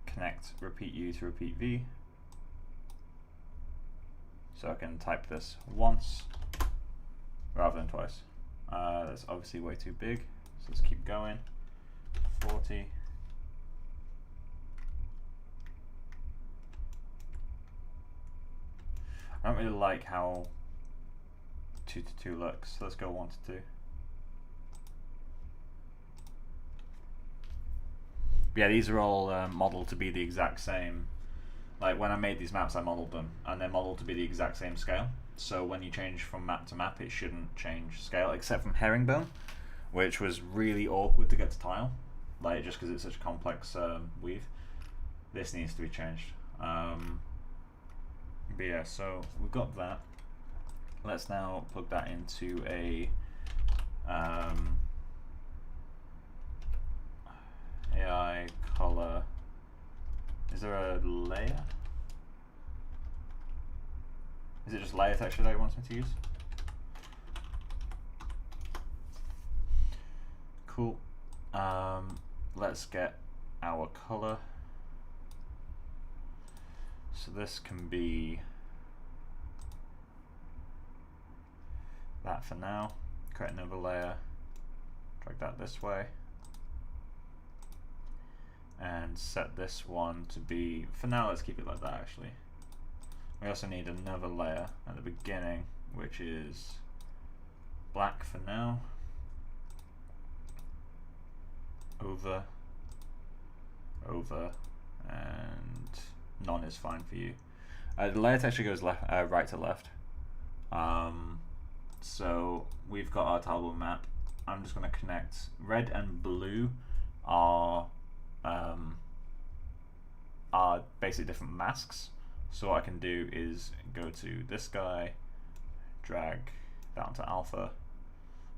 connect repeat U to repeat V. So I can type this once rather than twice. That's obviously way too big, so let's keep going. 40. I don't really like how 2 to 2 looks, so let's go 1 to 2. Yeah, these are all modeled to be the exact same. Like when I made these maps, I modeled them, and they're modeled to be the exact same scale. So when you change from map to map, it shouldn't change scale, except from herringbone, which was really awkward to get to tile, like just because it's such a complex weave. This needs to be changed. But yeah, so we've got that. Let's now plug that into a AI color. Is there a layer? Is it just layer texture that it wants me to use? Cool. let's get our color. So this can be that for now. Create another layer, drag that this way, and set this one to be, for now let's keep it like that actually. We also need another layer at the beginning, which is black for now. Over, and none is fine for you. The layer texture goes left, right to left. So we've got our tile map. I'm just going to connect red and blue are basically different masks. So what I can do is go to this guy, drag down to alpha,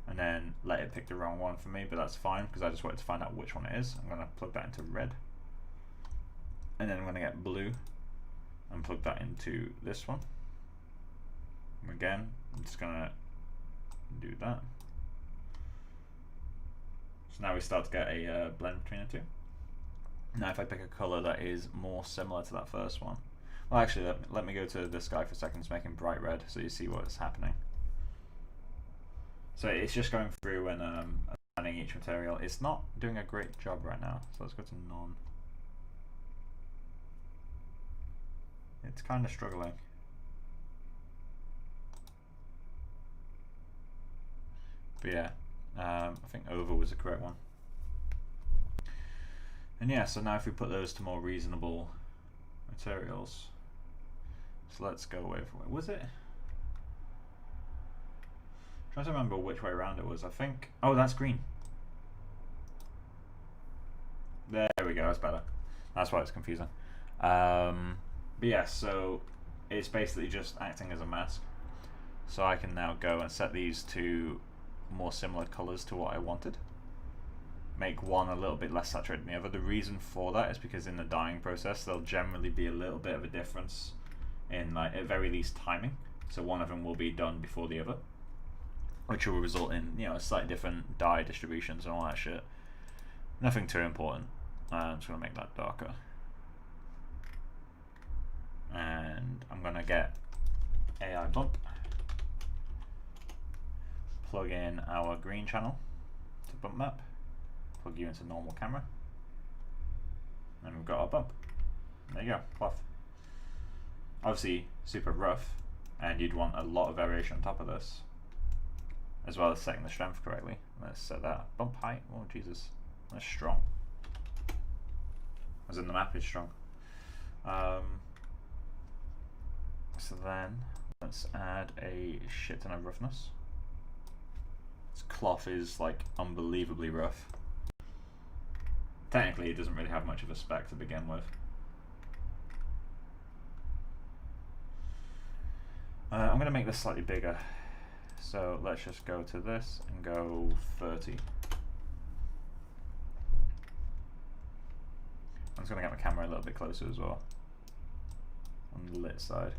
and then let it pick the wrong one for me, but that's fine because I just wanted to find out which one it is. I'm going to plug that into red, and then I'm going to get blue and plug that into this one. Again, I'm just going to do that. So now we start to get a blend between the two. Now if I pick a color that is more similar to that first one, well actually let me go to this guy for a second to make him bright red so you see what's happening. So it's just going through and assigning each material. It's not doing a great job right now, so let's go to none. It's kind of struggling. But yeah, I think over was the correct one. And yeah, so now if we put those to more reasonable materials, so let's go with, was it? I'm trying to remember which way around it was. I think, oh, that's green. There we go, that's better. That's why it's confusing. But yeah, so it's basically just acting as a mask. So I can now go and set these to more similar colors to what I wanted. Make one a little bit less saturated than the other. The reason for that is because in the dyeing process there'll generally be a little bit of a difference in, like, at very least timing. So one of them will be done before the other, which will result in, you know, slightly different dye distributions and all that shit. Nothing too important. I'm just gonna make that darker, and I'm gonna get AI bump, plug in our green channel to bump map, plug you into normal camera, and we've got our bump. There you go, pluff. Obviously super rough, and you'd want a lot of variation on top of this, as well as setting the strength correctly. Let's set that bump height. Oh Jesus, that's strong. As in the map is strong. So then let's add a shit ton of roughness. This cloth is like unbelievably rough. Technically it doesn't really have much of a spec to begin with. I'm going to make this slightly bigger. So let's just go to this and go 30. I'm just going to get my camera a little bit closer as well on the lit side.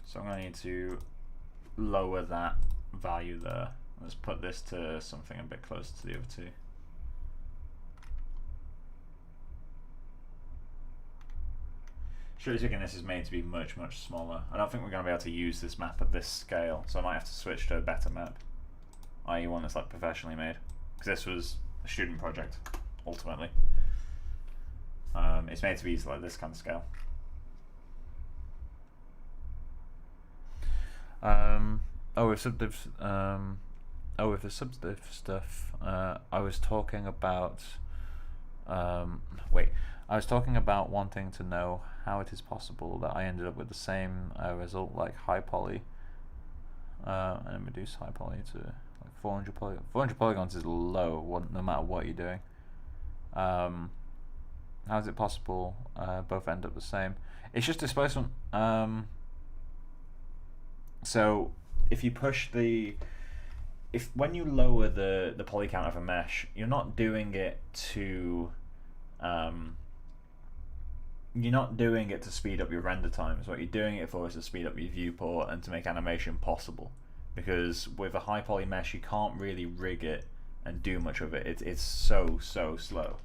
So I'm going to need to lower that value there. Let's put this to something a bit closer to the other two. Strictly speaking, this is made to be much, much smaller. I don't think we're going to be able to use this map at this scale, so I might have to switch to a better map, i.e. one that's like professionally made, because this was a student project, ultimately. It's made to be like this kind of scale. With the subdiv stuff, I was talking about I was talking about wanting to know how it is possible that I ended up with the same result, like high poly, and then reduce high poly to like 400 polygons. 400 polygons is low, no matter what you're doing. How is it possible both end up the same? It's just displacement. So if you push when you lower the poly count of a mesh, you're not doing it to you're not doing it to speed up your render times. What you're doing it for is to speed up your viewport and to make animation possible. Because with a high poly mesh, you can't really rig it and do much of it. It's so slow.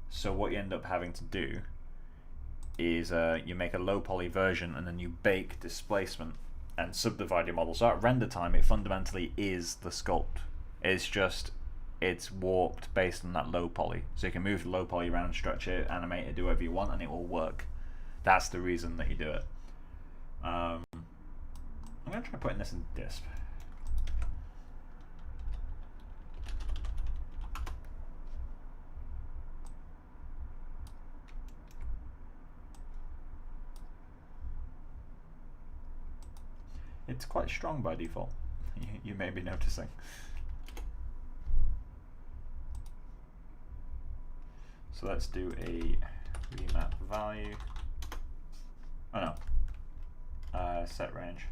So what you end up having to do is you make a low poly version and then you bake displacement and subdivide your model. So at render time, it fundamentally is the sculpt. It's just, it's warped based on that low poly. So you can move the low poly around, stretch it, animate it, do whatever you want, and it will work. That's the reason that you do it. I'm going to try putting this in disp. It's quite strong by default, you may be noticing. So let's do a remap value. Oh no, set range.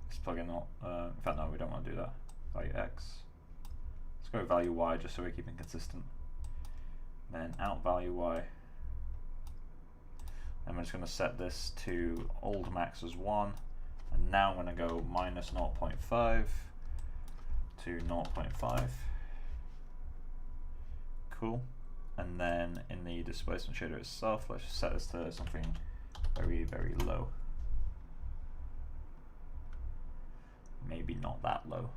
This plugin not, in fact no, we don't want to do that. Value X. Let's go with value Y just so we're keeping consistent. Then out value Y. And we're just going to set this to old max as 1. And now I'm going to go minus 0.5 to 0.5. Cool. And then in the displacement shader itself, let's just set this to something very low. Maybe not that low.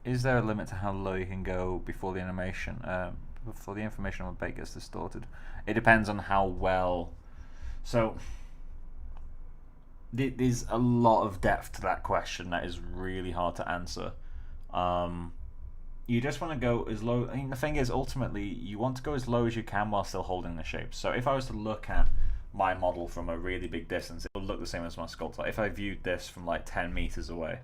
Is there a limit to how low you can go before the animation, before the information on the bake gets distorted? It depends on how well. So there's a lot of depth to that question that is really hard to answer. You just want to go as low. I mean, the thing is, ultimately, you want to go as low as you can while still holding the shape. So if I was to look at my model from a really big distance, it would look the same as my sculpt. Like if I viewed this from like 10 meters away,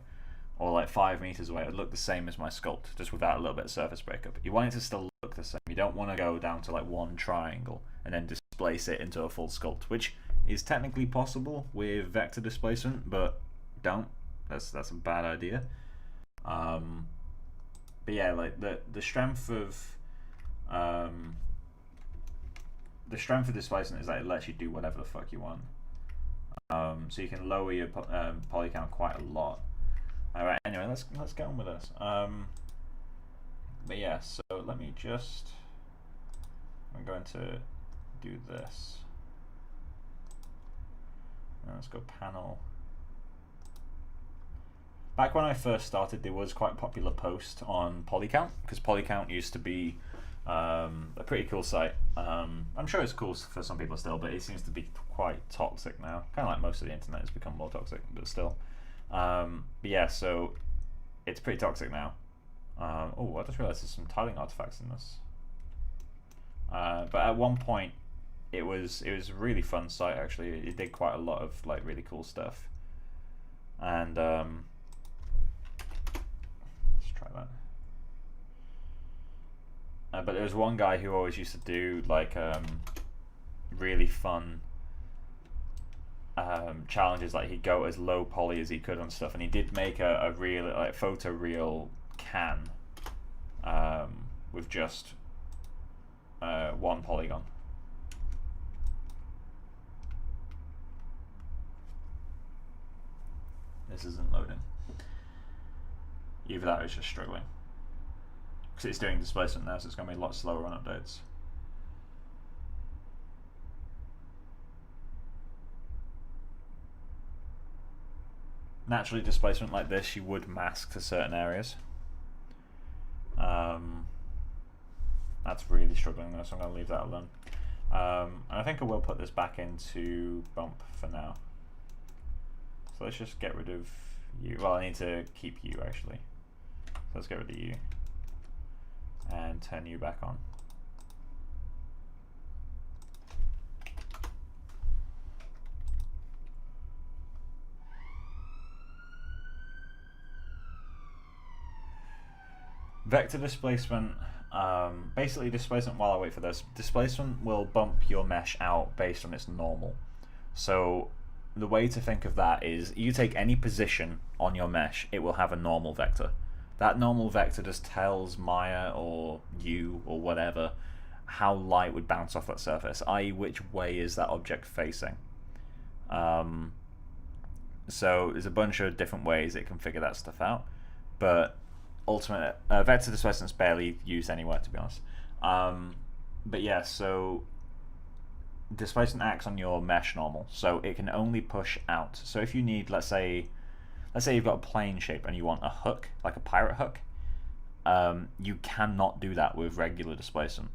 or like 5 meters away, it would look the same as my sculpt, just without a little bit of surface breakup. You want it to still look the same. You don't want to go down to like one triangle and then displace it into a full sculpt, which is technically possible with vector displacement, but don't. That's a bad idea. But yeah, like the strength of displacement is that it lets you do whatever the fuck you want. So you can lower your poly count quite a lot. All right. Anyway, let's get on with this. But yeah, so let me just. I'm going to do this. Let's go panel. Back when I first started, there was quite a popular post on Polycount, because Polycount used to be a pretty cool site. I'm sure it's cool for some people still, but it seems to be quite toxic now. Kind of like most of the internet has become more toxic, but still. But yeah, so it's pretty toxic now. Oh, I just realized there's some tiling artifacts in this. But at one point, it was a really fun site actually. It did quite a lot of like really cool stuff. And let's try that. But there was one guy who always used to do like really fun challenges. Like he'd go as low poly as he could on stuff, and he did make a real like photoreal can with just one polygon. This isn't loading. Either that or it's just struggling. Because it's doing displacement now, so it's going to be a lot slower on updates. Naturally, displacement like this, you would mask to certain areas. That's really struggling though, so I'm going to leave that alone. And I think I will put this back into bump for now. So let's just get rid of you. Well, I need to keep you actually. So let's get rid of you and turn you back on. Vector displacement, basically displacement, while I wait for this, displacement will bump your mesh out based on its normal. So the way to think of that is you take any position on your mesh, it will have a normal vector. That normal vector just tells Maya or you or whatever how light would bounce off that surface, i.e. which way is that object facing. So there's a bunch of different ways it can figure that stuff out, but ultimately vector displacement is barely used anywhere, to be honest. But yeah, so displacement acts on your mesh normal, so it can only push out. So if you need, let's say you've got a plane shape and you want a hook, like a pirate hook, you cannot do that with regular displacement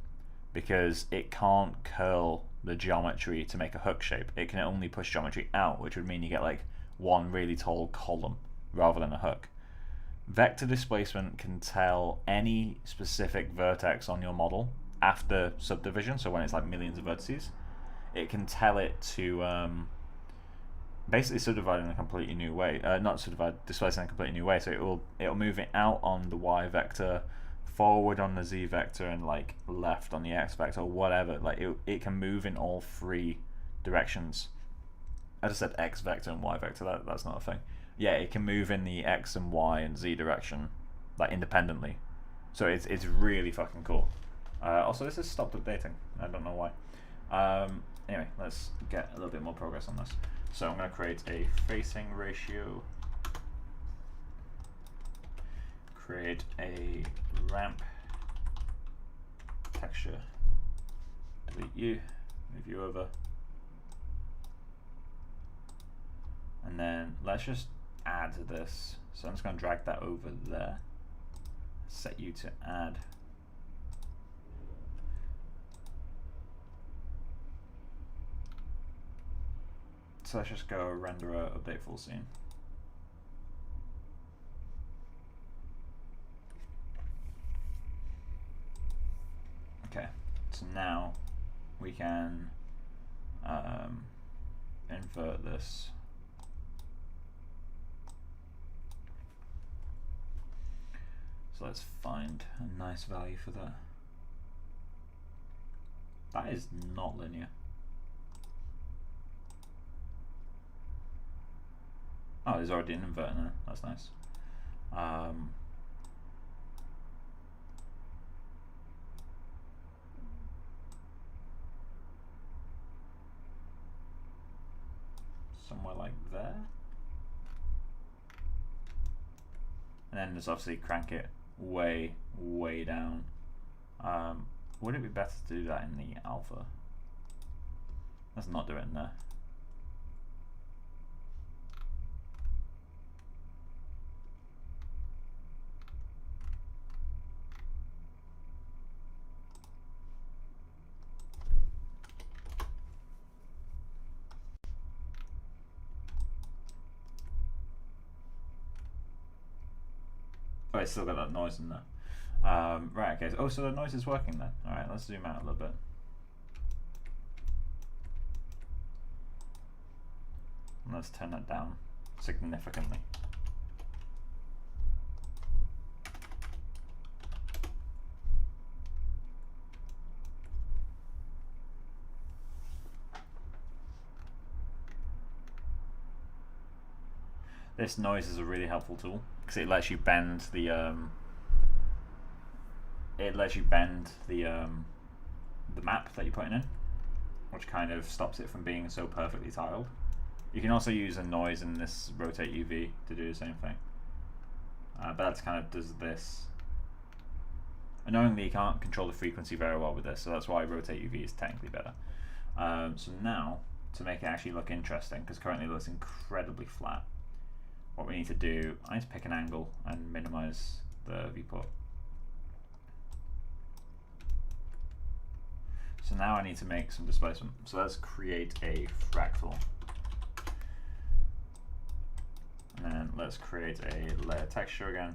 because it can't curl the geometry to make a hook shape. It can only push geometry out, which would mean you get like one really tall column rather than a hook. Vector displacement can tell any specific vertex on your model after subdivision, so when it's like millions of vertices, it can tell it to basically subdivide in a completely new way. Not subdivide, displace in a completely new way. So it'll move it out on the y vector, forward on the z vector, and like left on the x vector, or whatever. Like it can move in all three directions. I just said x vector and y vector. That's not a thing. Yeah, it can move in the x and y and z direction, like independently. So it's really fucking cool. Also, this has stopped updating. I don't know why. Anyway, let's get a little bit more progress on this. So I'm going to create a facing ratio, create a ramp texture, delete you, move you over, and then let's just add this. So I'm just going to drag that over there, set you to add. So let's just go renderer, update full scene. Okay, so now we can invert this. So let's find a nice value for that. That is not linear. Oh, there's already an inverter there. That's nice. Somewhere like there. And then just obviously crank it way, way down. Would it be better to do that in the alpha? Let's not do it in there. Oh, it's still got that noise in there. Right, okay. Oh, so the noise is working then. Alright, let's zoom out a little bit. And let's turn that down significantly. This noise is a really helpful tool because it lets you bend the map that you're putting in, which kind of stops it from being so perfectly tiled. You can also use a noise in this rotate UV to do the same thing, but that's kind of does this. Annoyingly, you can't control the frequency very well with this, so that's why rotate UV is technically better. So now, to make it actually look interesting, because currently it looks incredibly flat, what we need to do, I need to pick an angle and minimize the viewport. So now I need to make some displacement. So let's create a fractal. And then let's create a layer texture again.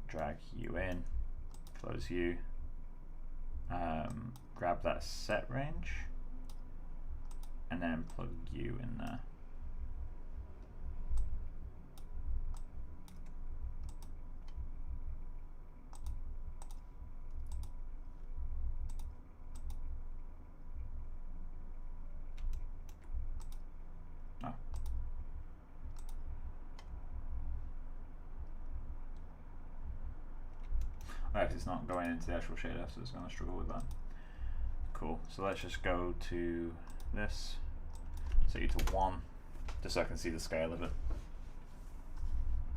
Drag you in, close you. Grab that set range, and then plug you in there. Because it's not going into the actual shader, so it's going to struggle with that. Cool. So let's just go to this, set you to 1, just so I can see the scale of it.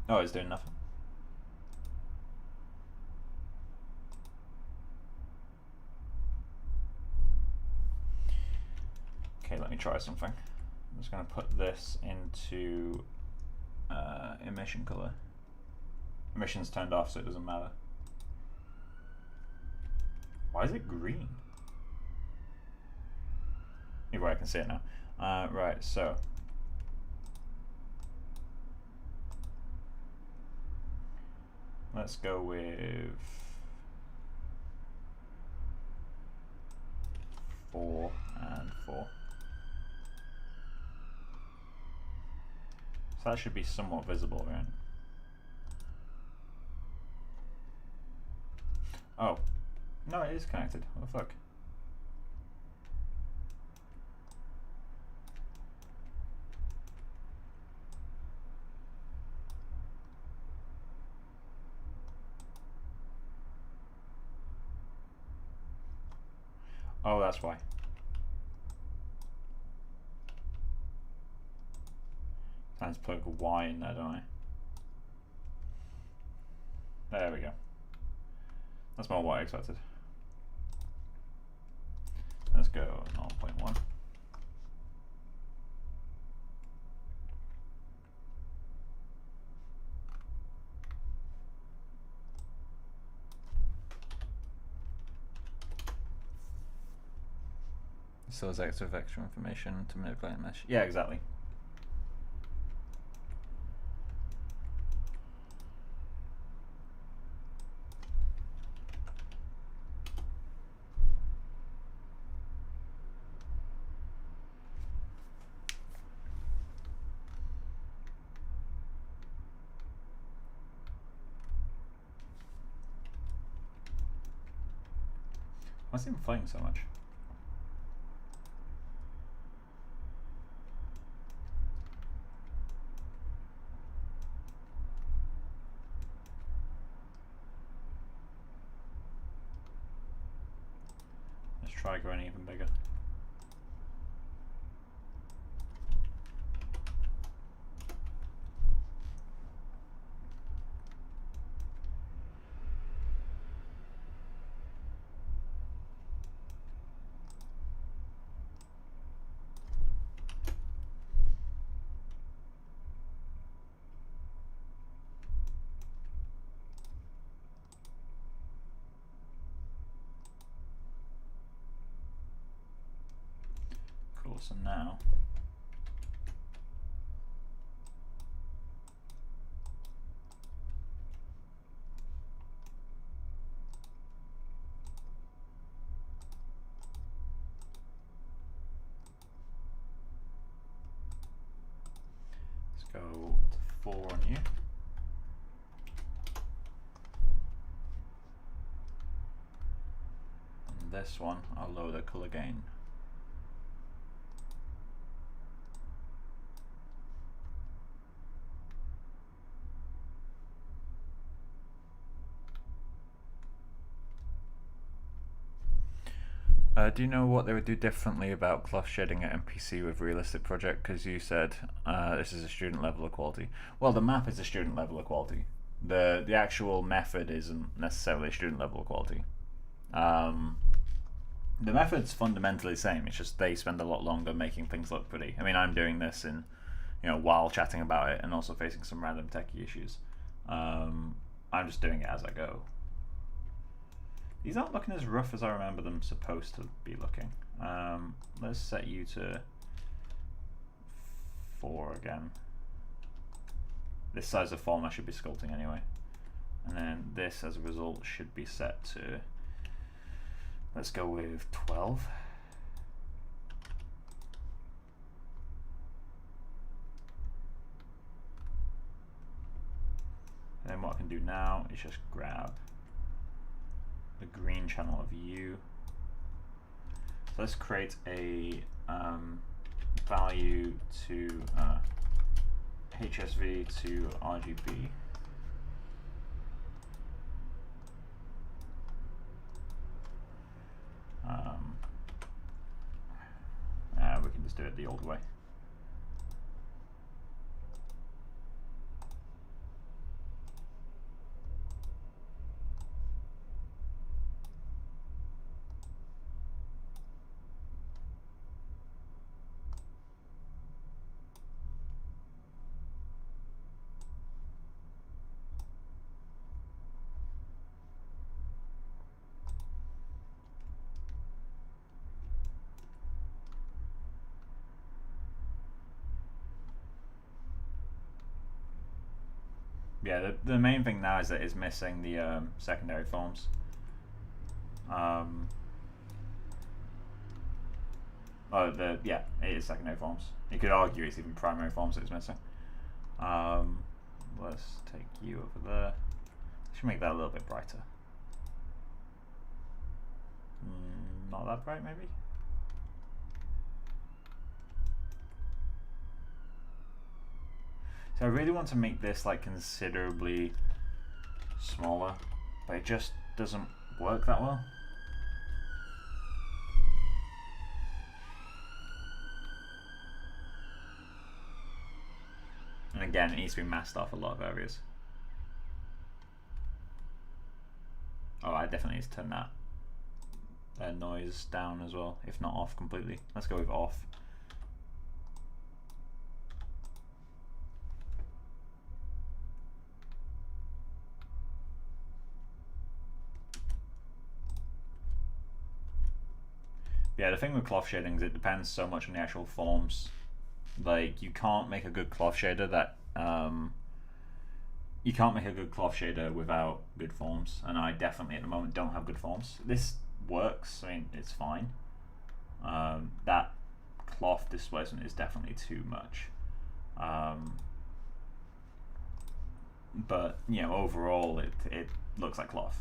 Oh, it's doing nothing. Okay, let me try something. I'm just going to put this into emission color. Emission's turned off, so it doesn't matter. Why is it green? Either way, I can see it now. Right, so let's go with 4 and 4. So that should be somewhat visible, right? Oh. No, it is connected. What the fuck? Oh, that's why. Let's plug a Y in there, don't I? There we go. That's more what I expected. Let's go 0.1. So there's extra information to manipulate mesh. Yeah, exactly. Why's it inflating so much? Let's try going even bigger. So now let's go to 4 on you. And this one, I'll lower the color gain. Do you know what they would do differently about cloth shading at MPC with realistic project? Because you said this is a student level of quality. Well, the map is a student level of quality. The actual method isn't necessarily a student level of quality. The method's fundamentally the same. It's just they spend a lot longer making things look pretty. I mean, I'm doing this in, while chatting about it and also facing some random techie issues. I'm just doing it as I go. These aren't looking as rough as I remember them supposed to be looking. Let's set you to 4 again. This size of form I should be sculpting anyway. And then this, as a result, should be set to, let's go with 12. And then what I can do now is just grab the green channel of U. So let's create a value to HSV to RGB. just do it the old way. Yeah, the main thing now is that it's missing the secondary forms. Yeah, it is secondary forms. You could argue it's even primary forms that it's missing. Let's take you over there. Should make that a little bit brighter. Not that bright, maybe. So I really want to make this like considerably smaller, but it just doesn't work that well. And again, it needs to be masked off a lot of areas. Oh, I definitely need to turn that noise down as well, if not off completely. Let's go with off. Yeah, the thing with cloth shading is it depends so much on the actual forms. Like, you can't make a good cloth shader that you can't make a good cloth shader without good forms, and I definitely at the moment don't have good forms. This works, I mean, it's fine. That cloth displacement is definitely too much. But you know, overall it looks like cloth.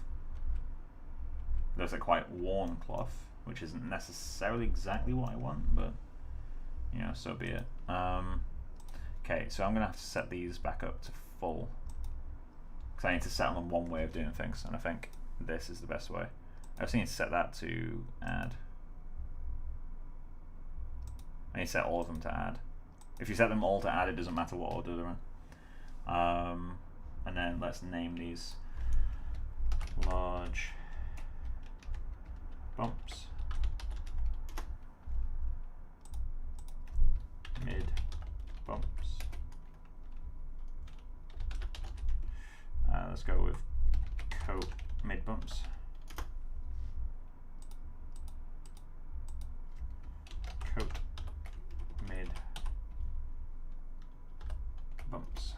It looks like quite worn cloth, which isn't necessarily exactly what I want, but you know, so be it. Okay, so I'm gonna have to set these back up to full, because I need to set them on one way of doing things, and I think this is the best way. I just need to set that to add. I need to set all of them to add. If you set them all to add, it doesn't matter what order they're in. And then let's name these large bumps, mid bumps. Let's go with coat mid bumps. Coat mid bumps.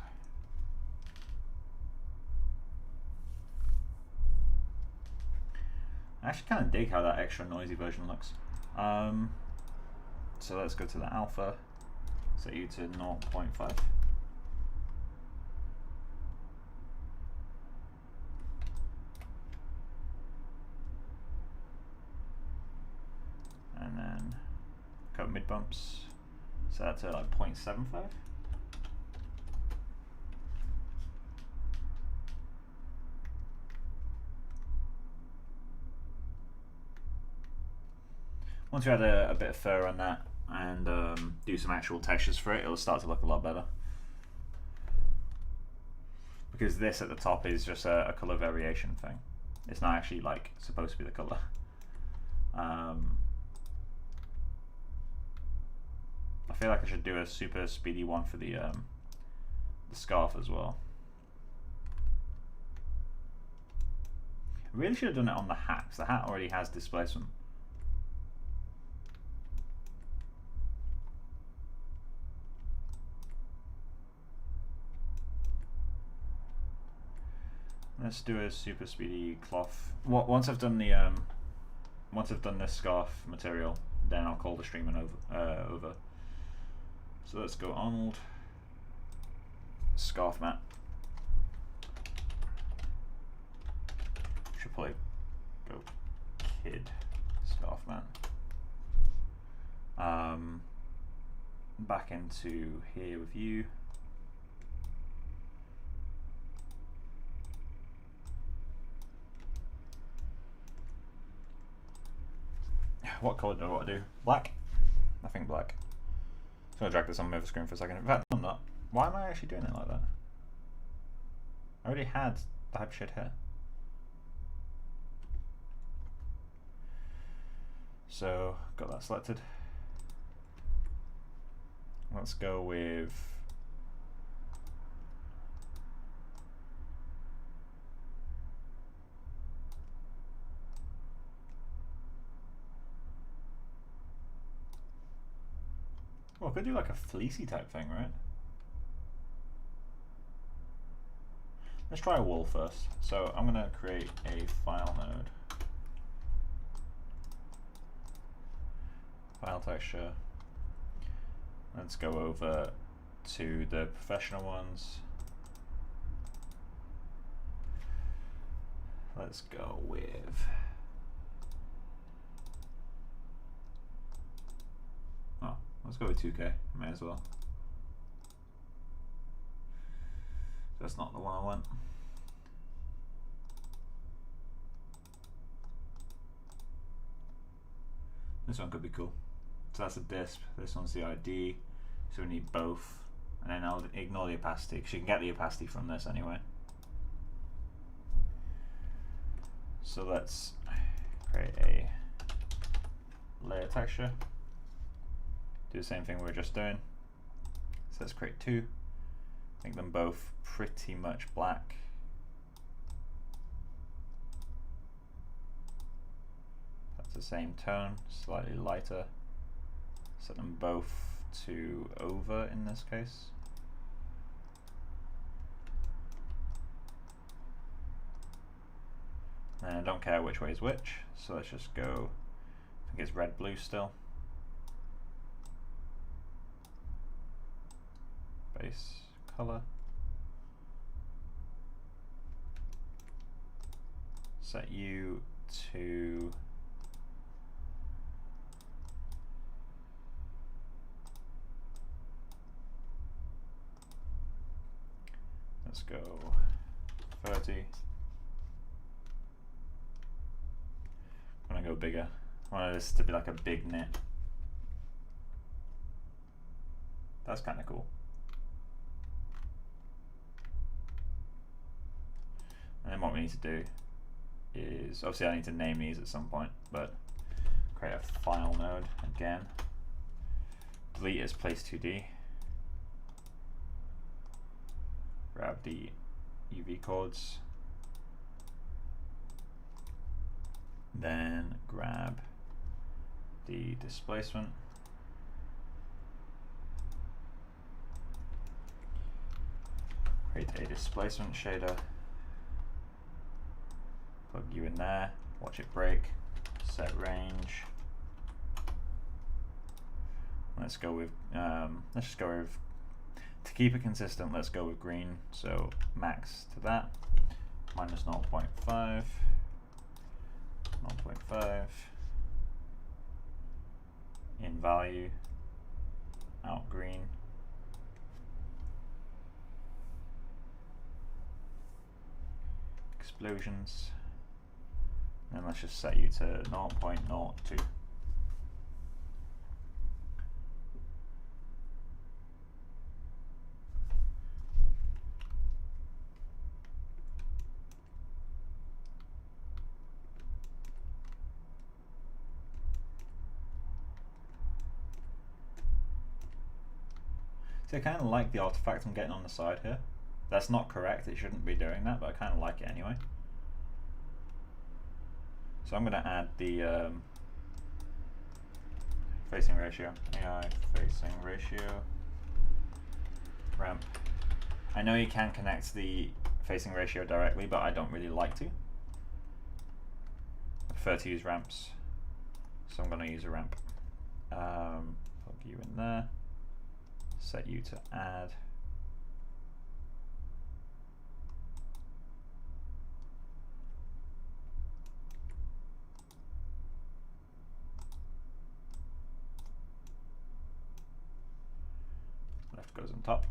I actually kind of dig how that extra noisy version looks. So let's go to the alpha, set you to 0.5. And then coat mid bumps, set that to like 0.75. Once we add a bit of fur on that and do some actual textures for it, it'll start to look a lot better. Because this at the top is just a color variation thing. It's not actually like supposed to be the color. I feel like I should do a super speedy one for the scarf as well. I really should have done it on the hat, because the hat already has displacement. Let's do a super speedy cloth. Once I've done the once I've done this scarf material, then I'll call the streamer over. So let's go Arnold scarf mat. Should probably go kid scarf mat. Back into here with you. What colour do I want to do? Black? I think black. gonna drag this on my screen for a second. In fact, I'm not. Why am I actually doing it like that? I already had the hypershade here. So got that selected. Let's go with well, could do like a fleecy type thing, right? Let's try a wool first. So I'm gonna create a file node. File texture. Let's go over to the professional ones. Let's go with let's go with 2K, may as well. That's not the one I want. This one could be cool. So that's a disp, this one's the ID, so we need both. And then I'll ignore the opacity, because you can get the opacity from this anyway. So let's create a layer texture. Do the same thing we were just doing. So let's create two. Make them both pretty much black. That's the same tone, slightly lighter. Set them both to over in this case. And I don't care which way is which, so let's just go, I think it's red blue still. Base color. Set you to let's go 30. I'm gonna go bigger. I want this to be like a big knit. That's kind of cool. And then what we need to do is, obviously I need to name these at some point, but create a file node again. Delete as place 2D. Grab the UV codes. Then grab the displacement. Create a displacement shader. Plug you in there, watch it break, set range. Let's go with, let's just go with, to keep it consistent, let's go with green. So max to that, minus 0.5, 0.5, in value, out green. Explosions. And let's just set you to 0.02. So I kind of like the artifact I'm getting on the side here. That's not correct, it shouldn't be doing that, but I kind of like it anyway. So I'm going to add the facing ratio, AI facing ratio, ramp. I know you can connect the facing ratio directly, but I don't really like to. I prefer to use ramps, so I'm going to use a ramp. Plug you in there, set you to add. Left goes on top.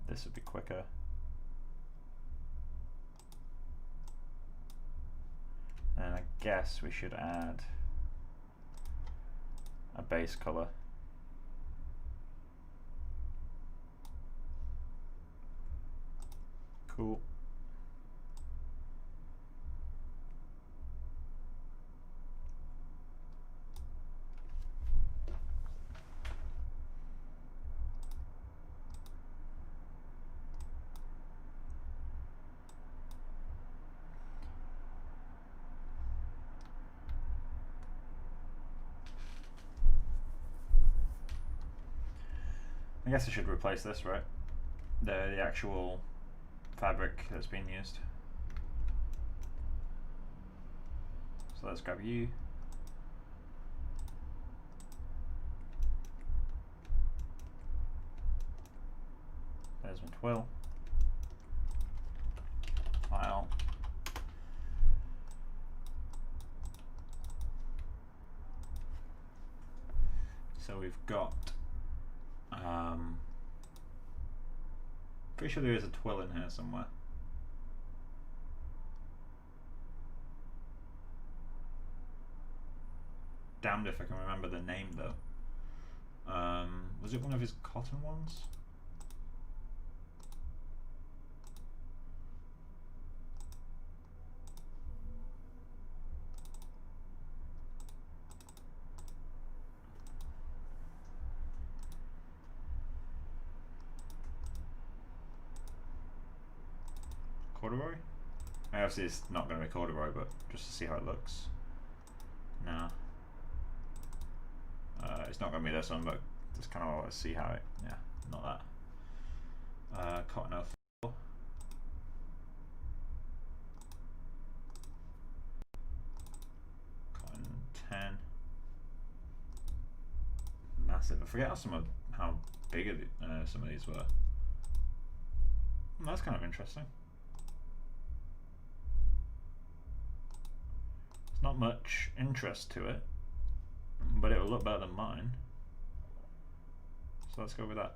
This would be quicker. And I guess we should add a base color. Cool. I guess I should replace this, right? The actual fabric that's being used. So let's grab you. There's my twill. File. So we've got pretty sure there is a twill in here somewhere. Damned if I can remember the name though. Was it one of his cotton ones? Corduroy? Obviously it's not going to be corduroy, but just to see how it looks. No. It's not going to be this one, but just kind of want to see how it, yeah, not that. Cotton 04. Cotton 10. Massive. I forget how big some of these were. That's kind of interesting. Not much interest to it, but it will look better than mine. So let's go with that.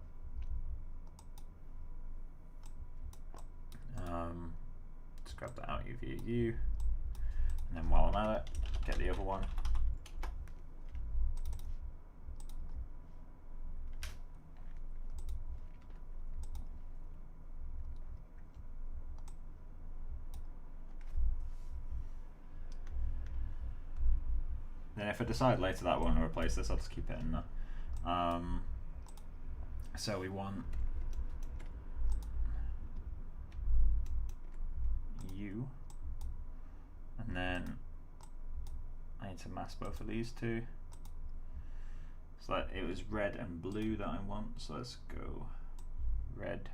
Let's grab that out UVU, and then while I'm at it, get the other one. Then if I decide later that I want to replace this, I'll just keep it in there. So we want you, and then I need to mask both of these two. So that it was red and blue that I want, so let's go red,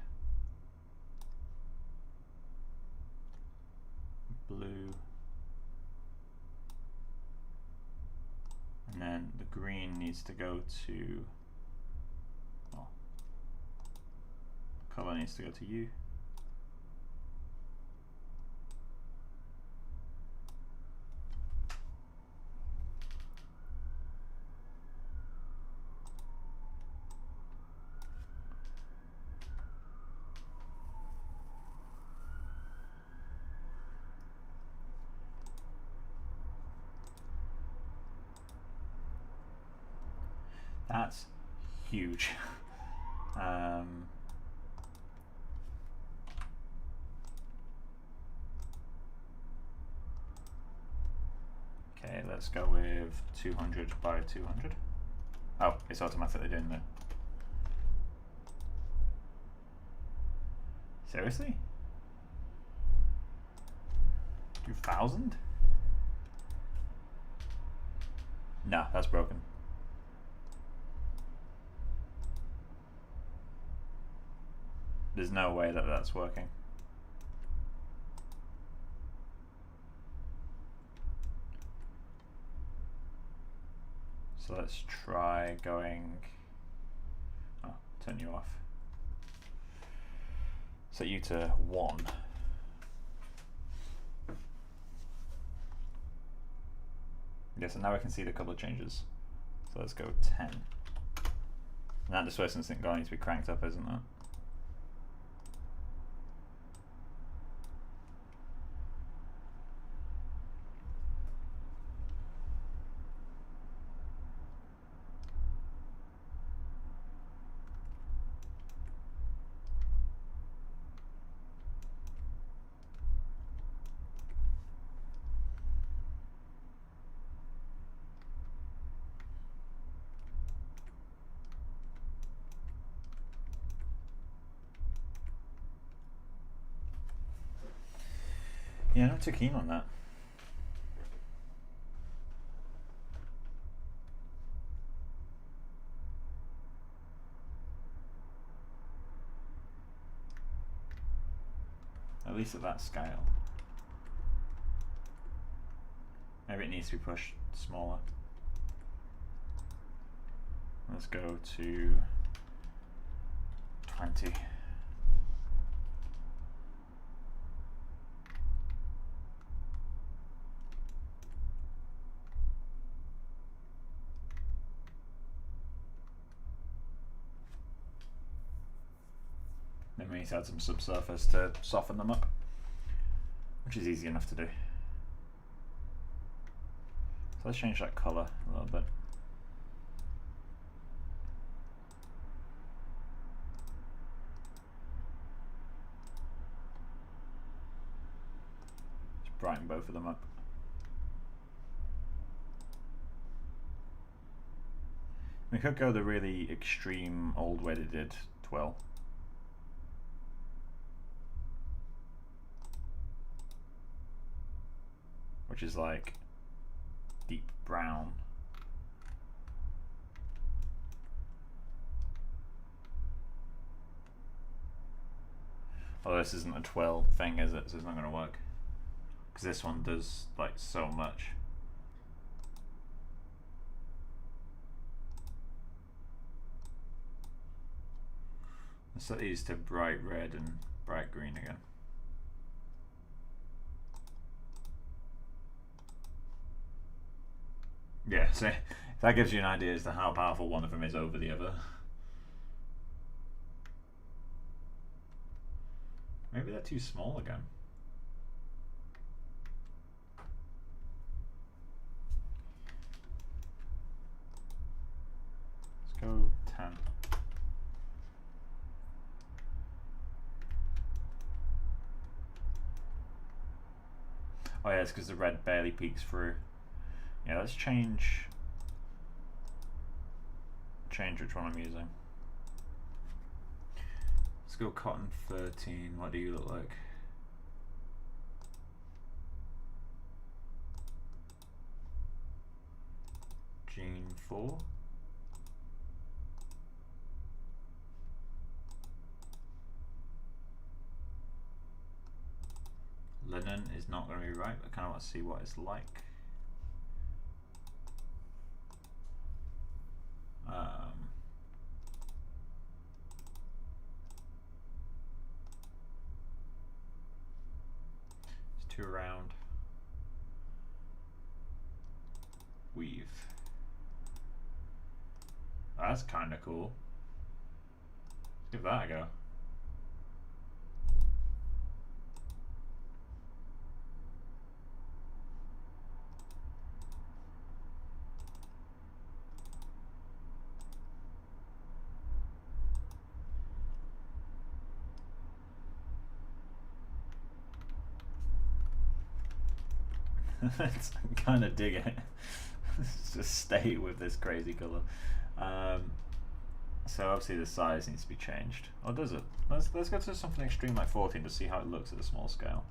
blue, and then the green needs to go to, well, color needs to go to you. That's huge. Okay, let's go with 200 by 200. Oh, it's automatically doing that. Seriously? 2000? No, that's broken. There's no way that that's working. So let's try going, oh, turn you off. Set you to 1. Yeah, so now I can see the color changes. So let's go 10. And that displacement isn't going to be cranked up, isn't it? Yeah, not too keen on that. At least at that scale. Maybe it needs to be pushed smaller. Let's go to 20. Then we need to add some subsurface to soften them up, which is easy enough to do. So let's change that color a little bit. Just brighten both of them up. We could go the really extreme old way they did Twill. Which is like deep brown. Although this isn't a Twill thing, is it? So it's not going to work. Because this one does like so much. Let's set these to bright red and bright green again. Yeah, so that gives you an idea as to how powerful one of them is over the other. Maybe they're too small again. Let's go 10. Oh yeah, it's because the red barely peeks through. Yeah, let's change which one I'm using. Let's go cotton 13. What do you look like? Jean 4. Linen is not going to be right, but I kind of want to see what it's like. It's too round. Weave. Oh, that's kind of cool. Let's give that a go. I kind of dig it. Let's just stay with this crazy color. So obviously the size needs to be changed. Or does it? Let's go to something extreme like 14 to see how it looks at a small scale.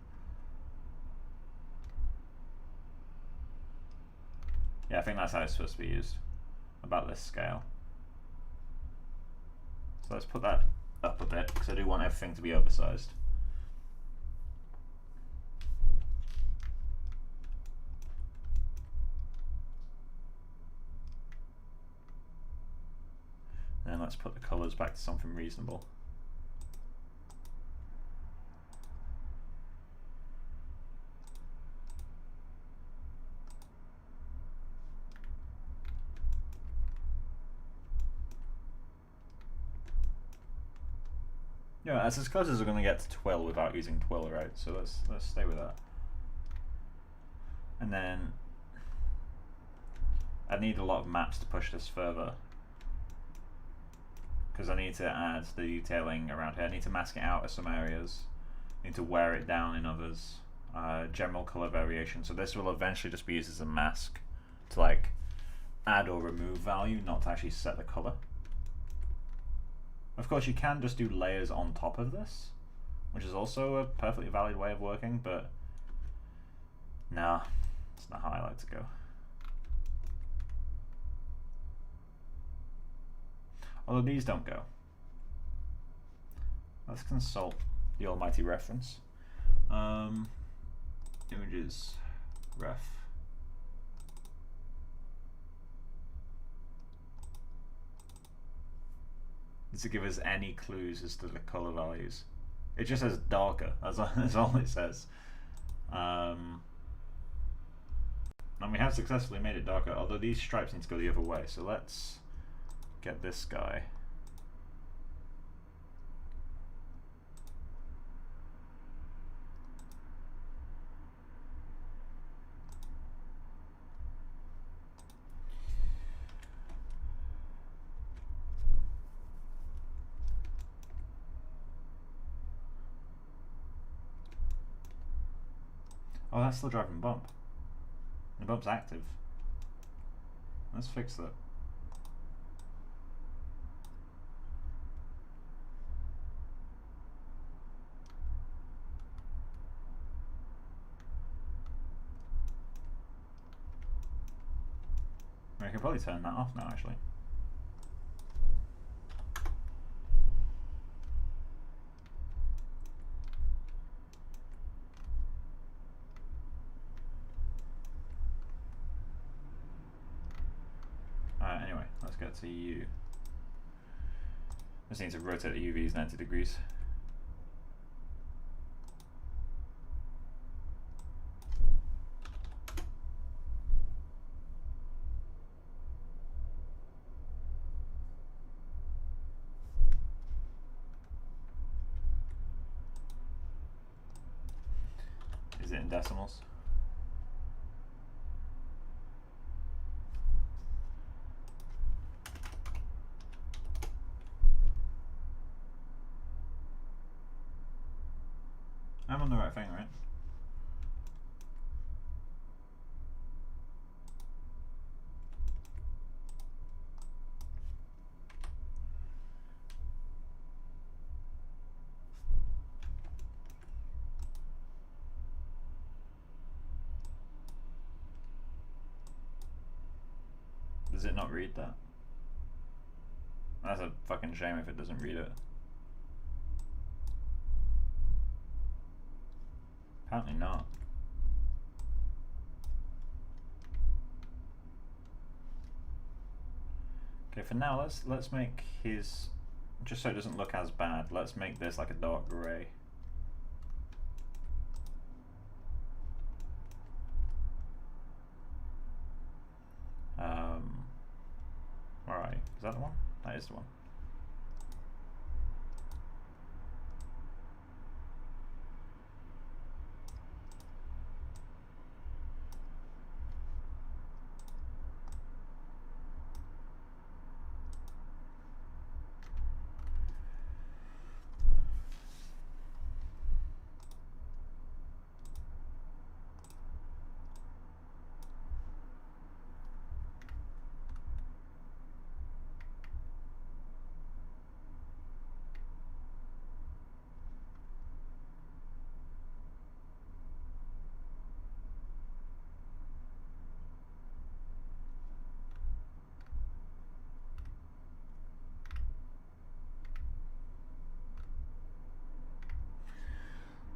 Yeah, I think that's how it's supposed to be used. About this scale. So let's put that up a bit because I do want everything to be oversized. And let's put the colours back to something reasonable. Yeah, that's as close as we're going to get to Twill without using Twill, right? So let's stay with that. And then I need a lot of maps to push this further, because I need to add the detailing around here. I need to mask it out in some areas. I need to wear it down in others. General color variation. So this will eventually just be used as a mask to like add or remove value, not to actually set the color. Of course, you can just do layers on top of this, which is also a perfectly valid way of working, but Nah, that's not how I like to go. Although these don't go. Let's consult the almighty reference. Images, ref. Does it give us any clues as to the color values? It just says darker, that's all it says. And we have successfully made it darker, although these stripes need to go the other way. So let's get this guy. Oh, that's still driving bump. The bump's active. Let's fix that. I can probably turn that off now, actually. Anyway, let's get to U. Just need to rotate the UVs 90 degrees. Is it in decimals? I'm on the right thing, right? Does it not read that? That's a fucking shame if it doesn't read it. Apparently not. Okay, for now let's make his, just so it doesn't look as bad, let's make this like a dark grey. Where are you? Is that the one? That is the one.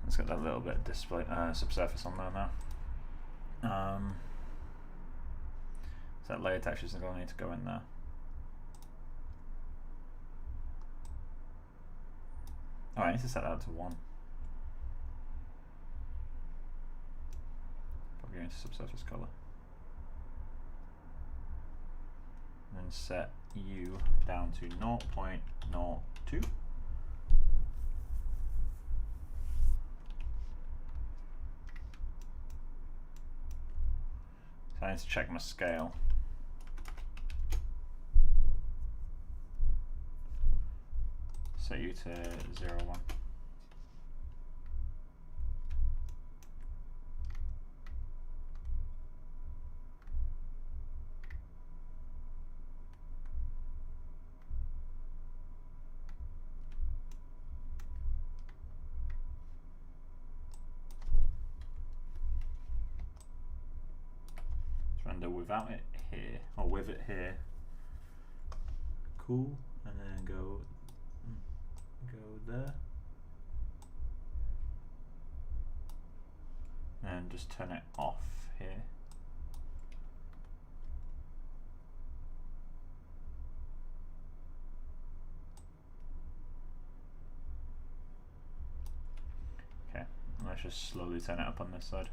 Let's get that little bit of display subsurface on there now. So that layer textures are going to need to go in there. Oh, I need to set that to 1. Probably going to subsurface color. And then set U down to 0.02. So I need to check my scale. Set U to 0.1. render without it here, or with it here. Cool, and then go there. And just turn it off here. Okay, let's just slowly turn it up on this side.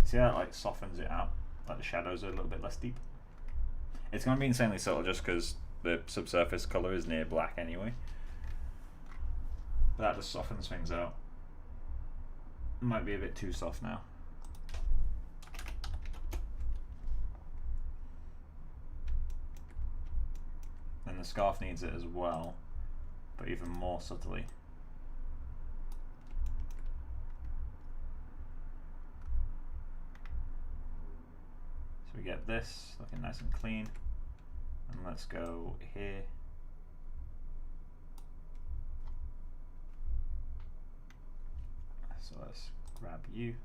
See how it like softens it out, like the shadows are a little bit less deep. It's going to be insanely subtle just because the subsurface color is near black anyway. But that just softens things out. Might be a bit too soft now. And the scarf needs it as well, but even more subtly. So we get this looking nice and clean. And let's go here. So let's grab you.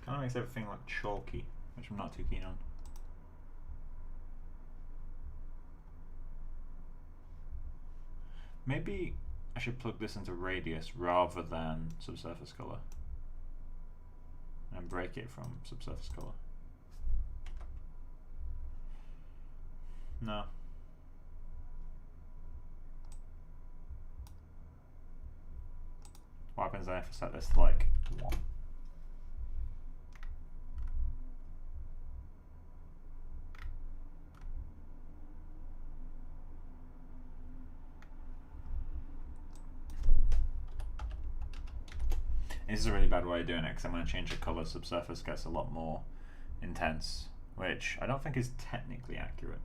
Kind of makes everything look chalky, which I'm not too keen on. Maybe I should plug this into radius rather than subsurface color and break it from subsurface color. No. What happens then if I set this to like 1? This is a really bad way of doing it because I'm going to change the color. Subsurface gets a lot more intense, which I don't think is technically accurate.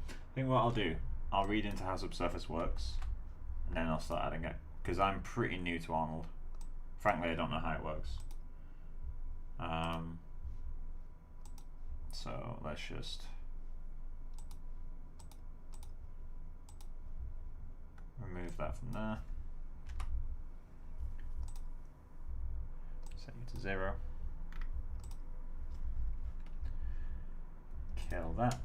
I think what I'll do, I'll read into how subsurface works, and then I'll start adding it, because I'm pretty new to Arnold. Frankly, I don't know how it works. So let's just remove that from there. Set you to 0. Kill that.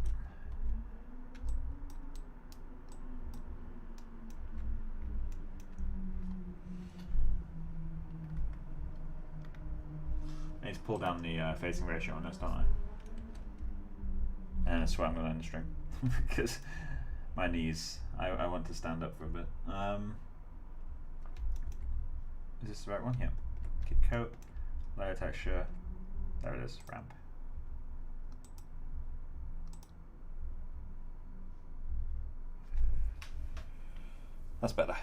I need to pull down the facing ratio on this, don't I? And that's why I'm going to end the stream because my knees, I want to stand up for a bit. Is this the right one? Yeah. Kit coat, layer texture, there it is, ramp. That's better.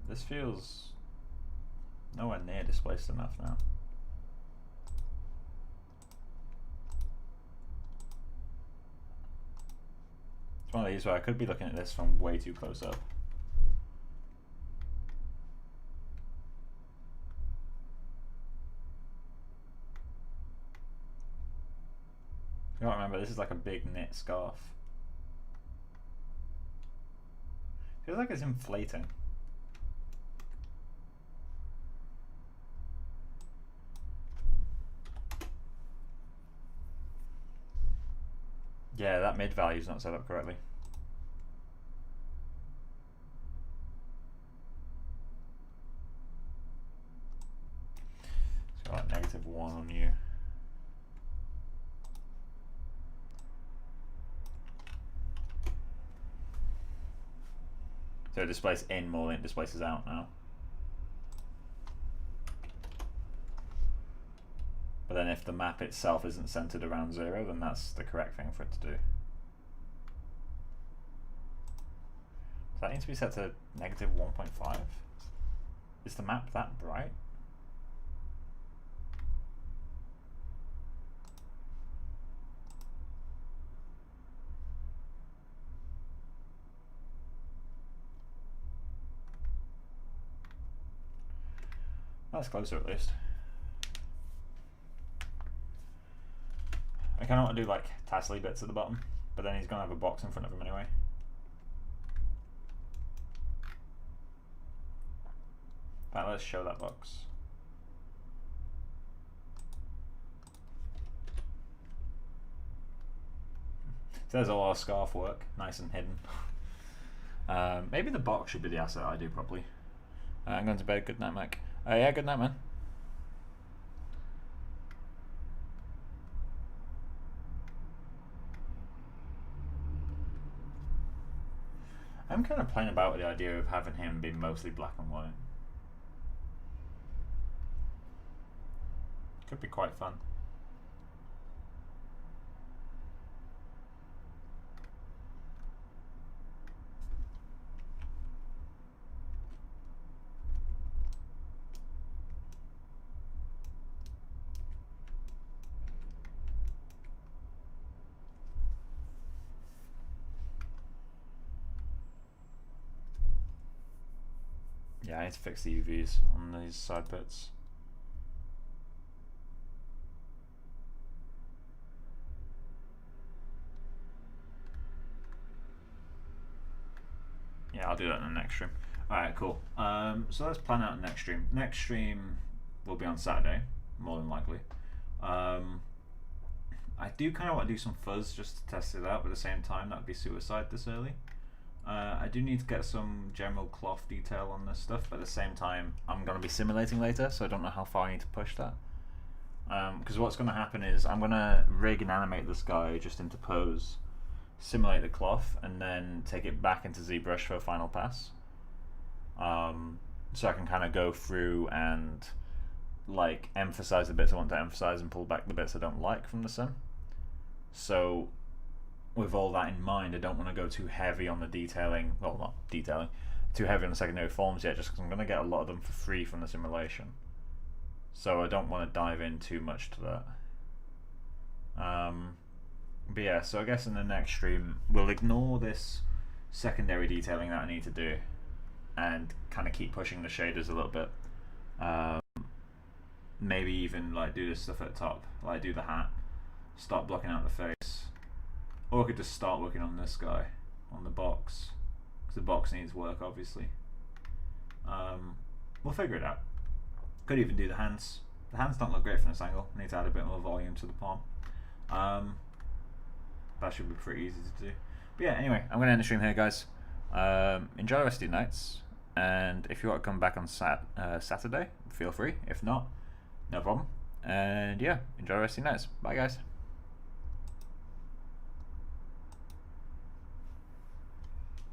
This feels nowhere near displaced enough now. It's one of these where I could be looking at this from way too close up. You gotta remember, this is like a big knit scarf. Feels like it's inflating. Yeah, that mid value is not set up correctly. It's got like -1 on you. So it displays in more than it displaces out now. But then if the map itself isn't centered around 0, then that's the correct thing for it to do. Does that need to be set to -1.5? Is the map that bright? That's closer at least. I kind of want to do like tassely bits at the bottom, but then he's going to have a box in front of him anyway. But let's show that box. So there's all our scarf work, nice and hidden. Maybe the box should be the asset I do properly. I'm going to bed. Good night, Mike. Yeah, good night, man. I'm kind of playing about with the idea of having him be mostly black and white. Could be quite fun. Yeah, I need to fix the UVs on these side bits. Yeah, I'll do that in the next stream. Alright, cool. So let's plan out the next stream. Next stream will be on Saturday, more than likely. I do kind of want to do some fuzz just to test it out, but at the same time, that would be suicide this early. I do need to get some general cloth detail on this stuff, but at the same time, I'm going to be simulating later, so I don't know how far I need to push that. Because what's going to happen is I'm going to rig and animate this guy just into pose, simulate the cloth, and then take it back into ZBrush for a final pass. So I can kind of go through and like emphasize the bits I want to emphasize and pull back the bits I don't like from the sim. So with all that in mind, I don't want to go too heavy on the detailing, well, not detailing, too heavy on the secondary forms yet, just because I'm going to get a lot of them for free from the simulation. So I don't want to dive in too much to that. But yeah, so I guess in the next stream, we'll ignore this secondary detailing that I need to do and kind of keep pushing the shaders a little bit. Maybe even like do this stuff at the top, like do the hat, start blocking out the face. Or I could just start working on this guy, on the box, because the box needs work, obviously. We'll figure it out. Could even do the hands. The hands don't look great from this angle. I need to add a bit more volume to the palm. That should be pretty easy to do. But yeah, anyway, I'm going to end the stream here, guys. Enjoy the rest of your nights. And if you want to come back on Saturday, feel free. If not, no problem. And yeah, enjoy the rest of your nights. Bye, guys.